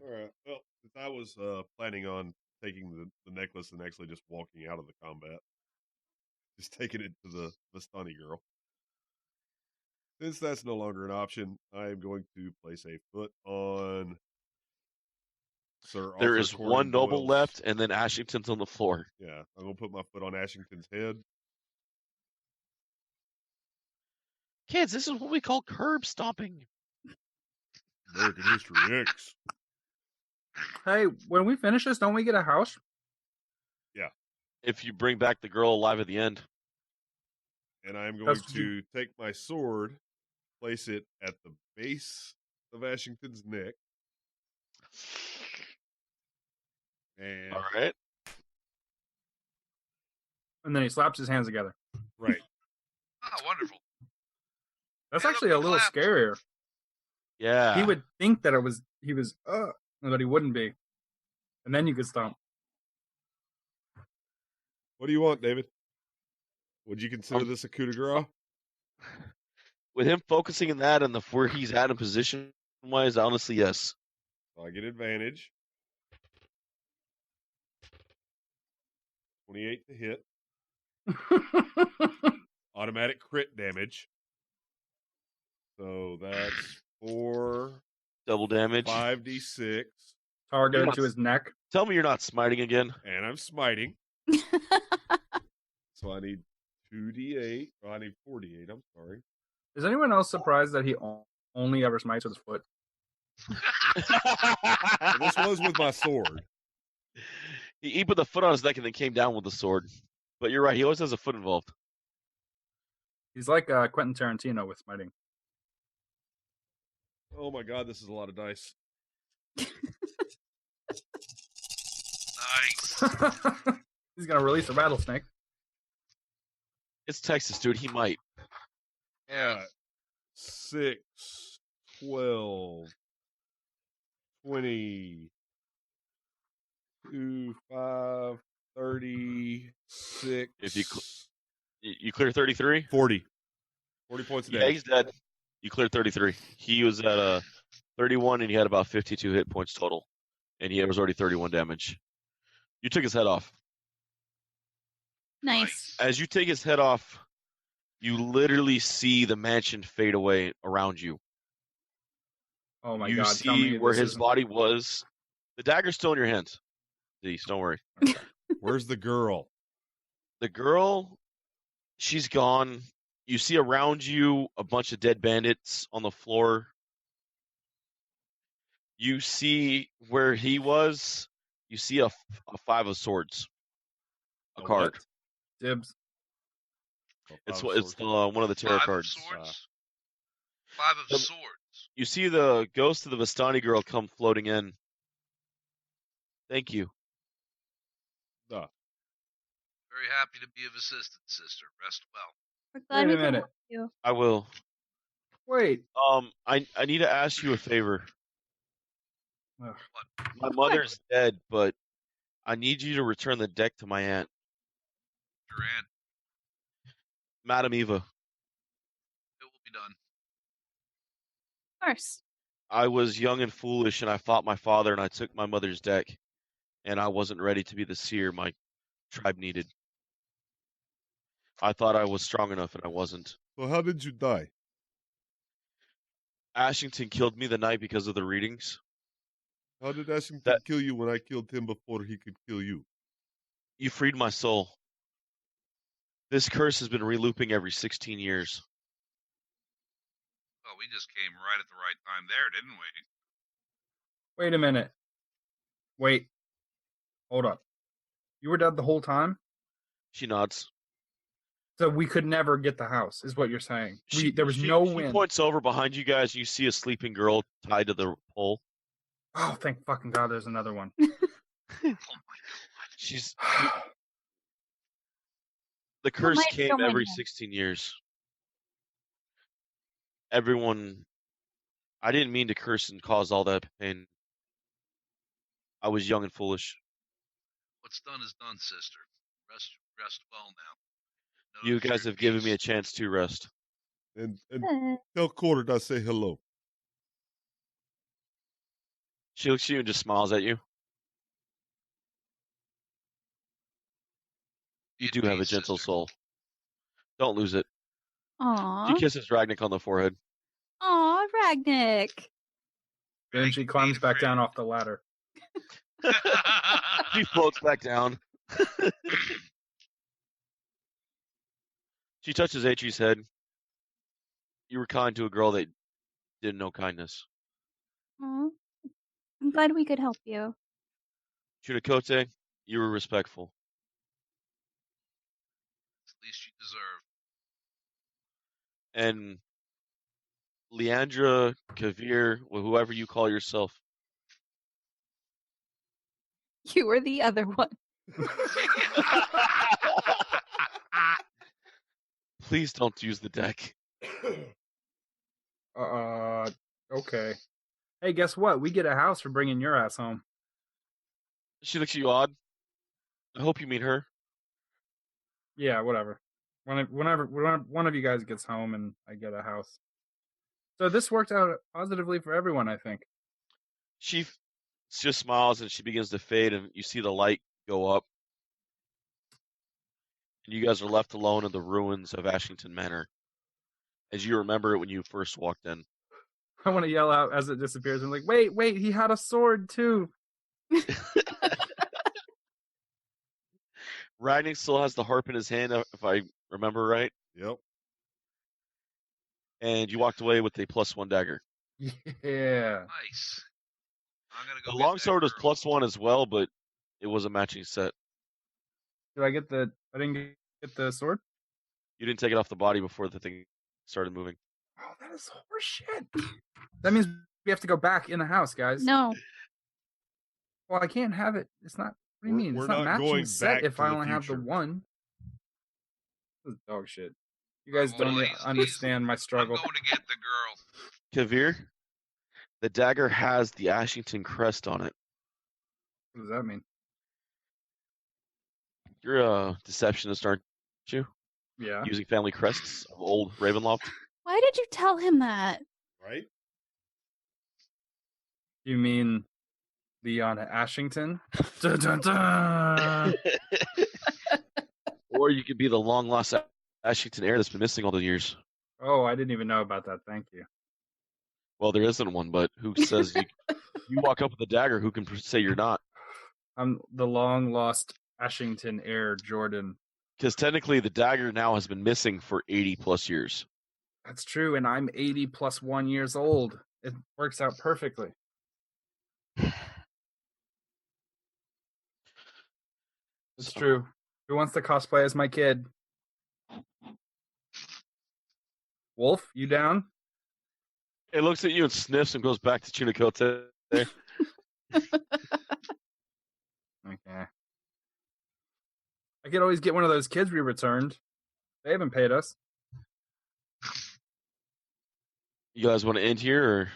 Speaker 2: All right. Well, since I was planning on taking the necklace and actually just walking out of the combat, just taking it to the Vistani girl. Since that's no longer an option, I am going to place a foot on Sir
Speaker 5: There
Speaker 2: Arthur
Speaker 5: is
Speaker 2: Conan
Speaker 5: one noble
Speaker 2: Doyle's-
Speaker 5: left, and then Ashington's on the floor.
Speaker 2: Yeah, I'm going to put my foot on Ashington's head.
Speaker 5: Kids, this is what we call curb stomping.
Speaker 2: American History X.
Speaker 4: Hey, when we finish this, don't we get a house?
Speaker 5: If you bring back the girl alive at the end.
Speaker 2: And I am going
Speaker 4: That's what
Speaker 2: to take my sword, place it at the base of Ashington's neck, and
Speaker 5: All right.
Speaker 4: And then he slaps his hands together.
Speaker 2: right.
Speaker 6: Oh, wonderful.
Speaker 4: That's
Speaker 6: Yeah,
Speaker 4: actually a little
Speaker 6: clap.
Speaker 4: scarier.
Speaker 5: Yeah.
Speaker 4: He would think that he was, but he wouldn't be. And then you could stomp.
Speaker 2: What do you want, David? Would you consider this a coup de grace?
Speaker 5: With him focusing in that and where he's at in position wise, honestly, yes.
Speaker 2: So I get advantage. 28 to hit. Automatic crit damage. So that's 4,
Speaker 5: Double damage.
Speaker 2: 5d6.
Speaker 4: Targeted to his neck.
Speaker 5: Tell me you're not smiting again.
Speaker 2: And I'm smiting. So I need 2d8. Oh, I need 4d8. I'm sorry.
Speaker 4: Is anyone else surprised that he only ever smites with his foot?
Speaker 2: And this was with my sword.
Speaker 5: He put the foot on his neck and then came down with the sword. But you're right, he always has a foot involved.
Speaker 4: He's like Quentin Tarantino with smiting.
Speaker 2: Oh my god, this is a lot of dice.
Speaker 6: Nice.
Speaker 4: He's gonna release a rattlesnake.
Speaker 5: It's Texas, dude. He might.
Speaker 6: Yeah.
Speaker 2: 6, 12, 20, 2, 5, 36.
Speaker 5: If you clear 33?
Speaker 2: 40. 40 points a
Speaker 5: Yeah,
Speaker 2: day.
Speaker 5: he's dead. You cleared 33. He was at 31 and he had about 52 hit points total. And he was already 31 damage. You took his head off.
Speaker 3: Nice.
Speaker 5: As you take his head off, you literally see the mansion fade away around you.
Speaker 4: Oh my
Speaker 5: you
Speaker 4: god! Tell me
Speaker 5: see where
Speaker 4: this
Speaker 5: his
Speaker 4: isn't-
Speaker 5: body was. The dagger's still in your hands. Denise, don't worry.
Speaker 2: Where's the girl?
Speaker 5: The girl, she's gone. You see around you a bunch of dead bandits on the floor. You see where he was. You see a 5 of swords. A
Speaker 2: A
Speaker 5: card.
Speaker 2: what?
Speaker 4: Dibs.
Speaker 2: Oh,
Speaker 5: It's
Speaker 2: five
Speaker 5: it's
Speaker 2: swords.
Speaker 5: one of the tarot
Speaker 6: 5 of
Speaker 5: cards.
Speaker 6: swords. 5 of
Speaker 5: The-
Speaker 6: swords.
Speaker 5: You see the ghost of the Vistani girl come floating in. Thank you.
Speaker 2: Ah,
Speaker 6: Very Very happy to be of assistance, sister. Rest well.
Speaker 3: We're glad
Speaker 4: Wait a
Speaker 3: we could
Speaker 4: minute.
Speaker 3: help you.
Speaker 5: I will.
Speaker 4: Wait.
Speaker 5: I need to ask you a favor.
Speaker 4: Ugh.
Speaker 5: My mother's dead, but I need you to return the deck to my aunt,
Speaker 6: Durant,
Speaker 5: Madame Eva.
Speaker 6: it will be done.
Speaker 3: Of course.
Speaker 5: I was young and foolish, and I fought my father, and I took my mother's deck, and I wasn't ready to be the seer my tribe needed. I thought I was strong enough, and I wasn't.
Speaker 2: So how did you die?
Speaker 5: Ashington killed me the night because of the readings.
Speaker 2: How did Ashington
Speaker 5: That-
Speaker 2: kill you when I killed him before he could kill you?
Speaker 5: You freed my soul. This curse has been relooping every 16 years.
Speaker 6: Well, we just came right at the right time there, didn't we?
Speaker 4: Wait a minute. Wait. Hold up. You were dead the whole time?
Speaker 5: She nods.
Speaker 4: So we could never get the house, is what you're saying. There was
Speaker 5: She
Speaker 4: no wind.
Speaker 5: points over behind you guys, and you see a sleeping girl tied to the pole.
Speaker 4: Oh, thank fucking God there's another one.
Speaker 6: Oh my God.
Speaker 5: She's the curse
Speaker 3: might
Speaker 5: came
Speaker 3: still
Speaker 5: every
Speaker 3: win.
Speaker 5: 16 years. Everyone, I didn't mean to curse and cause all that pain. I was young and foolish.
Speaker 6: What's done is done, sister. Rest well now.
Speaker 5: You
Speaker 6: Know
Speaker 5: guys
Speaker 6: your
Speaker 5: have given me a
Speaker 6: peace.
Speaker 5: chance to rest.
Speaker 2: And
Speaker 3: Eh.
Speaker 2: tell Quarter I say hello.
Speaker 5: She looks at you and just smiles at you. You
Speaker 6: Be at
Speaker 5: do have a
Speaker 6: peace,
Speaker 5: gentle
Speaker 6: sister.
Speaker 5: soul. Don't lose it.
Speaker 3: Aw.
Speaker 5: She kisses Ragnik on the forehead.
Speaker 3: Aw, Ragnik.
Speaker 4: Then she climbs back down off the ladder.
Speaker 5: She floats back down. She touches Atre's head. You were kind to a girl that didn't know kindness.
Speaker 3: Aw. I'm glad we could help you.
Speaker 5: Chunikote, you were respectful.
Speaker 6: It's the least you deserve.
Speaker 5: And Leandra, Kavir, whoever you call yourself,
Speaker 3: You were the other one.
Speaker 5: please don't use the deck.
Speaker 4: Okay. Hey, guess what? We get a house for bringing your ass home.
Speaker 5: She looks at you odd. I hope you meet her.
Speaker 4: Yeah, whatever. Whenever one of you guys gets home and I get a house. So this worked out positively for everyone, I think.
Speaker 5: She just smiles and she begins to fade, and you see the light go up. And you guys are left alone in the ruins of Ashington Manor, as you remember it when you first walked in.
Speaker 4: I want to yell out as it disappears. I'm like, wait, he had a sword too.
Speaker 5: Ragnik still has the harp in his hand, if I remember right.
Speaker 2: Yep.
Speaker 5: And you walked away with a +1 dagger.
Speaker 4: Yeah.
Speaker 6: Nice. I'm gonna go.
Speaker 5: The
Speaker 6: get
Speaker 5: longsword
Speaker 6: that
Speaker 5: was
Speaker 6: girl.
Speaker 5: +1 as well, but it was a matching set.
Speaker 4: I didn't get the sword?
Speaker 5: You didn't take it off the body before the thing started moving.
Speaker 4: Oh, that is horseshit. That means we have to go back in the house, guys.
Speaker 3: No.
Speaker 4: Well, I can't have it. It's not. What do you mean?
Speaker 2: We're
Speaker 4: It's not
Speaker 2: not
Speaker 4: matching
Speaker 2: going
Speaker 4: set
Speaker 2: back
Speaker 4: if
Speaker 2: to
Speaker 4: I
Speaker 2: the
Speaker 4: only have the
Speaker 2: future.
Speaker 4: one. This is dog shit. You guys
Speaker 6: Well,
Speaker 4: don't
Speaker 6: he's-
Speaker 4: understand my
Speaker 6: I'm
Speaker 4: struggle.
Speaker 6: going to get the girl.
Speaker 5: Kavir, the dagger has the Ashington crest on it.
Speaker 4: What does that mean?
Speaker 5: You're a deceptionist, aren't you?
Speaker 4: Yeah.
Speaker 5: Using family crests of old Ravenloft.
Speaker 3: Why did you tell him that?
Speaker 2: Right?
Speaker 4: You mean Leon Ashington? Dun, dun, dun.
Speaker 5: Or you could be the long lost Ashington heir that's been missing all the years.
Speaker 4: Oh, I didn't even know about that. Thank you.
Speaker 5: Well, there isn't one, but who says you walk up with a dagger? Who can say you're not?
Speaker 4: I'm the long lost Ashington heir, Jordan.
Speaker 5: Because technically, the dagger now has been missing for 80+ years.
Speaker 4: That's true, and I'm 80 plus 1 years old. It works out perfectly. It's
Speaker 5: So-
Speaker 4: true. Who wants to cosplay as my kid? Wolf, you down?
Speaker 5: It looks at you and sniffs and goes back to Chunikote.
Speaker 4: Okay. I could always get one of those kids we returned. They haven't paid us.
Speaker 5: You guys want to end here, or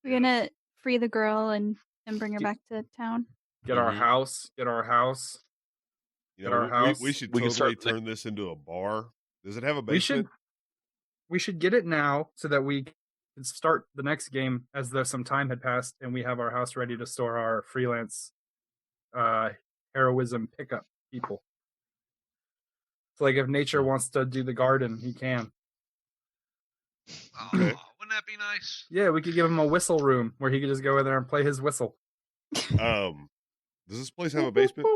Speaker 3: We're gonna free the girl and bring her back to town.
Speaker 4: Get our
Speaker 5: Mhm.
Speaker 4: house. Get our house.
Speaker 2: You
Speaker 4: At
Speaker 2: know,
Speaker 4: our house.
Speaker 2: we should
Speaker 5: We can
Speaker 2: totally
Speaker 5: start the-
Speaker 2: turn this into a bar. Does it have a
Speaker 4: We
Speaker 2: basement?
Speaker 4: should get it now so that we can start the next game as though some time had passed and we have our house ready to store our freelance heroism pickup people. So like if nature wants to do the garden, he can.
Speaker 6: Oh,
Speaker 2: Okay.
Speaker 6: wouldn't that be nice?
Speaker 4: Yeah, we could give him a whistle room where he could just go in there and play his whistle.
Speaker 2: Does this place have a basement?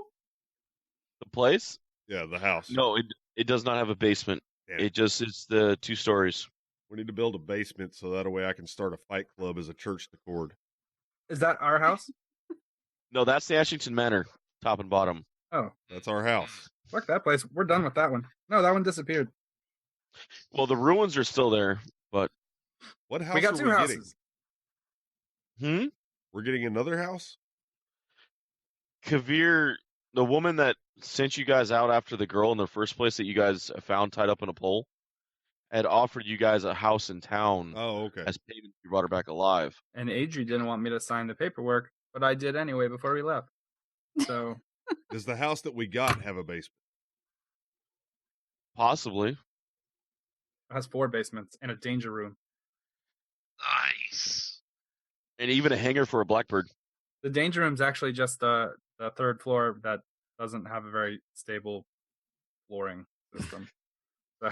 Speaker 5: the place?
Speaker 2: Yeah, the house.
Speaker 5: No, it does not have a basement.
Speaker 2: Damn.
Speaker 5: It just is the 2 stories.
Speaker 2: We need to build a basement so that way I can start a fight club as a church accord.
Speaker 4: Is that our house?
Speaker 5: No, that's the Ashington Manor, top and bottom.
Speaker 4: Oh,
Speaker 2: That's our house.
Speaker 4: fuck that place. We're done with that one. No, that one disappeared.
Speaker 5: Well, the ruins are still there, but
Speaker 2: What house
Speaker 4: We got
Speaker 2: are
Speaker 4: 2
Speaker 2: we
Speaker 4: houses.
Speaker 2: getting? We're getting another house?
Speaker 5: Kavir, the woman that sent you guys out after the girl in the first place that you guys found tied up in a pole, had offered you guys a house in town
Speaker 2: Oh, okay.
Speaker 5: as payment if you brought her back alive.
Speaker 4: And Adri didn't want me to sign the paperwork, but I did anyway before we left. So
Speaker 2: Does the house that we got have a basement?
Speaker 5: Possibly.
Speaker 4: it has 4 basements and a danger room.
Speaker 6: Nice.
Speaker 5: And even a hangar for a blackbird.
Speaker 4: The danger room's actually just the 3rd floor that doesn't have a very stable flooring system. So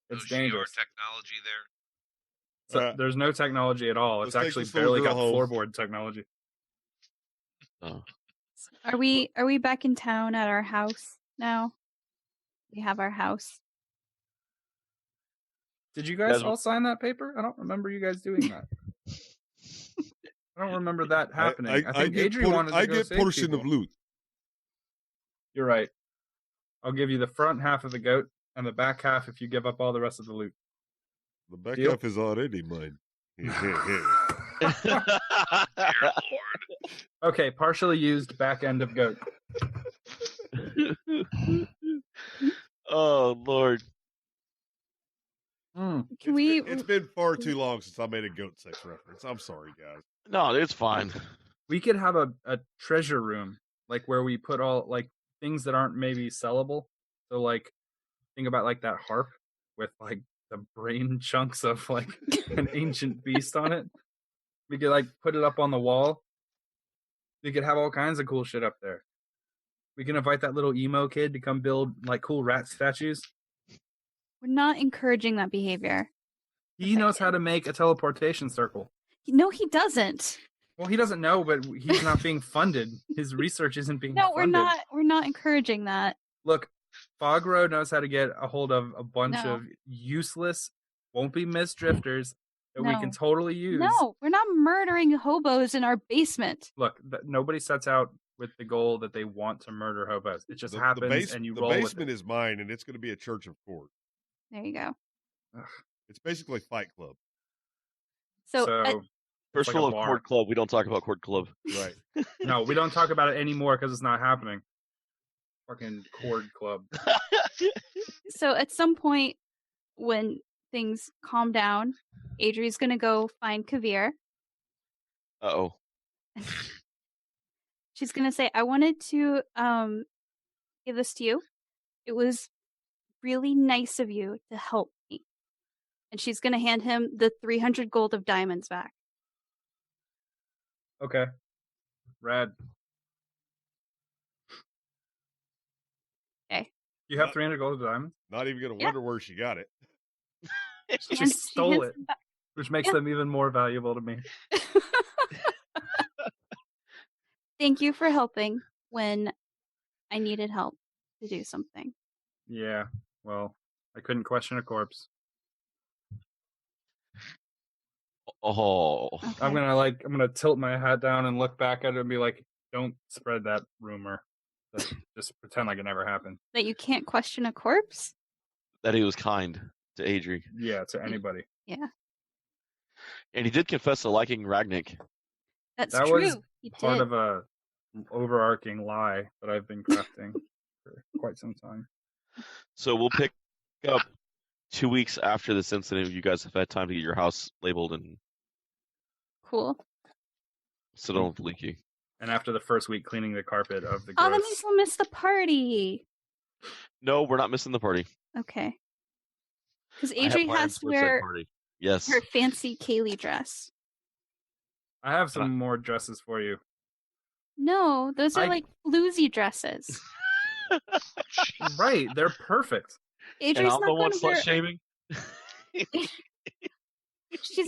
Speaker 4: it's
Speaker 6: no Shior
Speaker 4: dangerous.
Speaker 6: technology there.
Speaker 4: So there's no technology at all. It's
Speaker 2: let's take
Speaker 4: actually
Speaker 2: this little
Speaker 4: barely got
Speaker 2: girl home.
Speaker 4: floorboard technology.
Speaker 5: Oh.
Speaker 3: Are we back in town at our house now? We have our house.
Speaker 4: Did you guys
Speaker 5: Guys-
Speaker 4: all sign that paper? I don't remember you guys doing that. I don't remember that happening. I think Adri wanted to
Speaker 2: I
Speaker 4: go
Speaker 2: get
Speaker 4: save
Speaker 2: portion
Speaker 4: people.
Speaker 2: of loot.
Speaker 4: You're right. I'll give you the front half of the goat and the back half if you give up all the rest of the loot.
Speaker 2: The back
Speaker 4: Deal?
Speaker 2: half is already mine.
Speaker 6: Dear Lord.
Speaker 4: Okay, partially used back end of goat.
Speaker 5: Oh, Lord.
Speaker 3: Can we?
Speaker 2: It's been far too long since I made a goat sex reference. I'm sorry, guys.
Speaker 5: No, it's fine.
Speaker 4: We could have a treasure room, like where we put all like things that aren't maybe sellable. So like think about like that harp with like the brain chunks of like an ancient beast on it. We could like put it up on the wall. We could have all kinds of cool shit up there. We can invite that little emo kid to come build like cool rat statues.
Speaker 3: We're not encouraging that behavior.
Speaker 4: He knows how to make a teleportation circle.
Speaker 3: No, he doesn't.
Speaker 4: Well, he doesn't know, but he's not being funded. His research isn't being
Speaker 3: No,
Speaker 4: funded.
Speaker 3: we're not. We're not encouraging that.
Speaker 4: Look, Fogro knows how to get a hold of a bunch
Speaker 3: No.
Speaker 4: of useless, won't be missed drifters that we
Speaker 3: No.
Speaker 4: can totally use.
Speaker 3: No, we're not murdering hobos in our basement.
Speaker 4: Look, nobody sets out with the goal that they want to murder hobos. It just happens, and you
Speaker 2: the
Speaker 4: roll with
Speaker 2: basement
Speaker 4: it.
Speaker 2: is mine, and it's going to be a church of court.
Speaker 3: There you go.
Speaker 2: It's basically Fight Club.
Speaker 3: So,
Speaker 5: First
Speaker 4: like
Speaker 5: rule
Speaker 4: a
Speaker 5: of
Speaker 4: bar.
Speaker 5: Cord Club, we don't talk about Cord Club.
Speaker 2: Right.
Speaker 4: No, we don't talk about it anymore because it's not happening. Fucking Cord Club.
Speaker 3: so at some point when things calm down, Adri's gonna go find Kavir.
Speaker 5: Uh-oh.
Speaker 3: She's gonna say, "I wanted to give this to you. It was really nice of you to help me." And she's gonna hand him the 300 gold of diamonds back.
Speaker 4: Okay. Rad.
Speaker 3: Okay.
Speaker 4: You have 300 gold diamonds?
Speaker 2: Not even going to
Speaker 3: Yeah.
Speaker 2: wonder where she got it.
Speaker 4: She
Speaker 3: And
Speaker 4: stole
Speaker 3: hands
Speaker 4: it,
Speaker 3: them back.
Speaker 4: which makes
Speaker 3: Yeah.
Speaker 4: them even more valuable to me.
Speaker 3: Thank you for helping when I needed help to do something.
Speaker 4: Yeah. Well, I couldn't question a corpse.
Speaker 5: Oh.
Speaker 3: Okay.
Speaker 4: I'm gonna tilt my hat down and look back at it and be like, "Don't spread that rumor. Just pretend like it never happened."
Speaker 3: That you can't question a corpse?
Speaker 5: That he was kind to Adri.
Speaker 4: Yeah, to anybody.
Speaker 3: Yeah.
Speaker 5: And he did confess to liking Ragnik.
Speaker 3: That's
Speaker 4: That
Speaker 3: true.
Speaker 4: was
Speaker 3: He
Speaker 4: Part
Speaker 3: did.
Speaker 4: of a overarching lie that I've been crafting for quite some time.
Speaker 5: So we'll pick up 2 weeks after this incident. You guys have had time to get your house labeled and
Speaker 3: Cool.
Speaker 5: so don't look leaky.
Speaker 4: And after the first week cleaning the carpet of the
Speaker 3: Oh, that
Speaker 4: gross,
Speaker 3: means we'll miss the party.
Speaker 5: No, we're not missing the party.
Speaker 3: Okay. Because
Speaker 5: I have
Speaker 3: Adri
Speaker 5: plans
Speaker 3: has to
Speaker 5: for said
Speaker 3: wear
Speaker 5: party. Yes.
Speaker 3: her fancy Kaylee dress.
Speaker 4: I have some more dresses for you.
Speaker 3: No, those are
Speaker 4: I-
Speaker 3: like floozy dresses.
Speaker 4: Right, they're perfect.
Speaker 5: And
Speaker 3: Adri's
Speaker 5: I'm
Speaker 3: not
Speaker 5: the one
Speaker 3: gonna wear.
Speaker 5: slut shaming.
Speaker 3: She's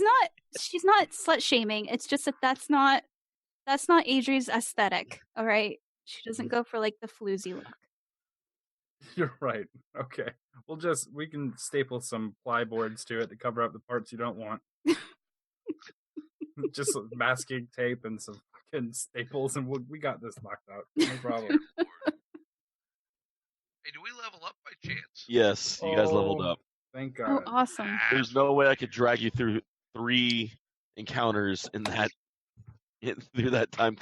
Speaker 3: not slut shaming. It's just that's not Adri's aesthetic. All right, she doesn't go for like the floozy look.
Speaker 4: You're right. Okay. We can staple some ply boards to it to cover up the parts you don't want. Just some masking tape and some fucking staples, and we got this knocked out. No problem.
Speaker 6: Hey, do we level up by chance?
Speaker 5: Yes, you guys leveled
Speaker 4: Oh.
Speaker 5: up.
Speaker 4: Thank
Speaker 3: Oh,
Speaker 4: God.
Speaker 3: awesome!
Speaker 5: There's no way I could drag you through 3 encounters through that time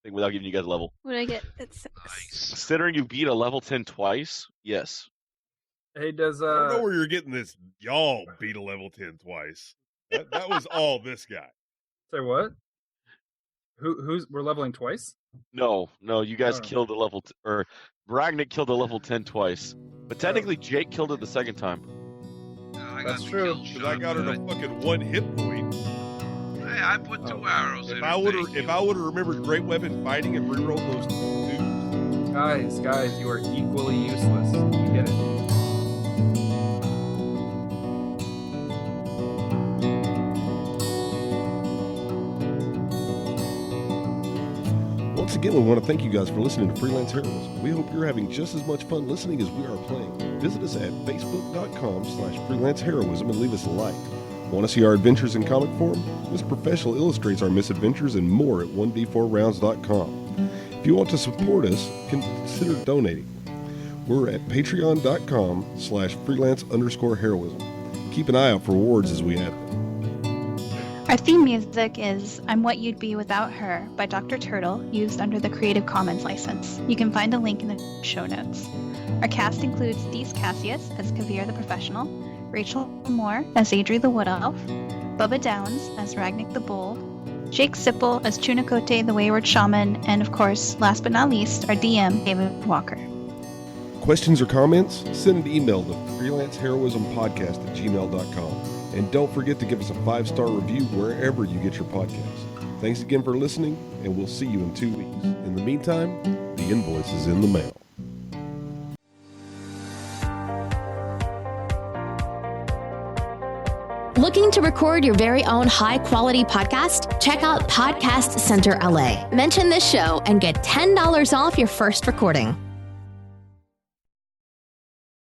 Speaker 5: thing without giving you guys a level.
Speaker 3: What did I get? It's 6.
Speaker 6: Nice.
Speaker 5: Considering you beat a level 10 twice, yes.
Speaker 4: Hey, does
Speaker 2: I don't know where you're getting this. Y'all beat a level 10 twice. That was all this guy.
Speaker 4: say what? Who's we're leveling twice?
Speaker 5: No, you guys
Speaker 4: Oh.
Speaker 5: killed a level or Ragnick killed a level 10 twice. But technically Jake killed it the second time.
Speaker 6: I
Speaker 4: That's
Speaker 6: got the
Speaker 4: true,
Speaker 6: kill
Speaker 2: 'Cause
Speaker 6: shot,
Speaker 2: I got her
Speaker 6: but
Speaker 2: to fucking 1 hit point.
Speaker 6: Hey, I put 2 arrows in.
Speaker 2: If
Speaker 6: her,
Speaker 2: I would
Speaker 6: thank
Speaker 2: have
Speaker 6: you.
Speaker 2: remembered Great Weapon Fighting and rerolled those 2s.
Speaker 4: Guys, you are equally useless. You get it.
Speaker 2: Once again, we want to thank you guys for listening to Freelance Heroism. We hope you're having just as much fun listening as we are playing. Visit us at facebook.com/freelanceheroism and leave us a like. Want to see our adventures in comic form? Mr. Professional illustrates our misadventures and more at 1d4rounds.com. If you want to support us, consider donating. We're at patreon.com/freelance_heroism. Keep an eye out for rewards as we add them.
Speaker 3: Our theme music is I'm What You'd Be Without Her by Dr. Turtle, used under the Creative Commons license. You can find a link in the show notes. Our cast includes Dees Cassius as Kavir the Professional, Rachel Moore as Adri the Wood Elf, Bubba Downs as Ragnick the Bull, Jake Sipple as Chunakote the Wayward Shaman, and of course, last but not least, our DM, David Walker.
Speaker 2: Questions or comments? Send an email to freelanceheroismpodcast@gmail.com. And don't forget to give us a 5-star review wherever you get your podcast. Thanks again for listening, and we'll see you in 2 weeks. In the meantime, the invoice is in the mail.
Speaker 8: Looking to record your very own high-quality podcast? Check out Podcast Center LA. Mention this show and get $10 off your first recording.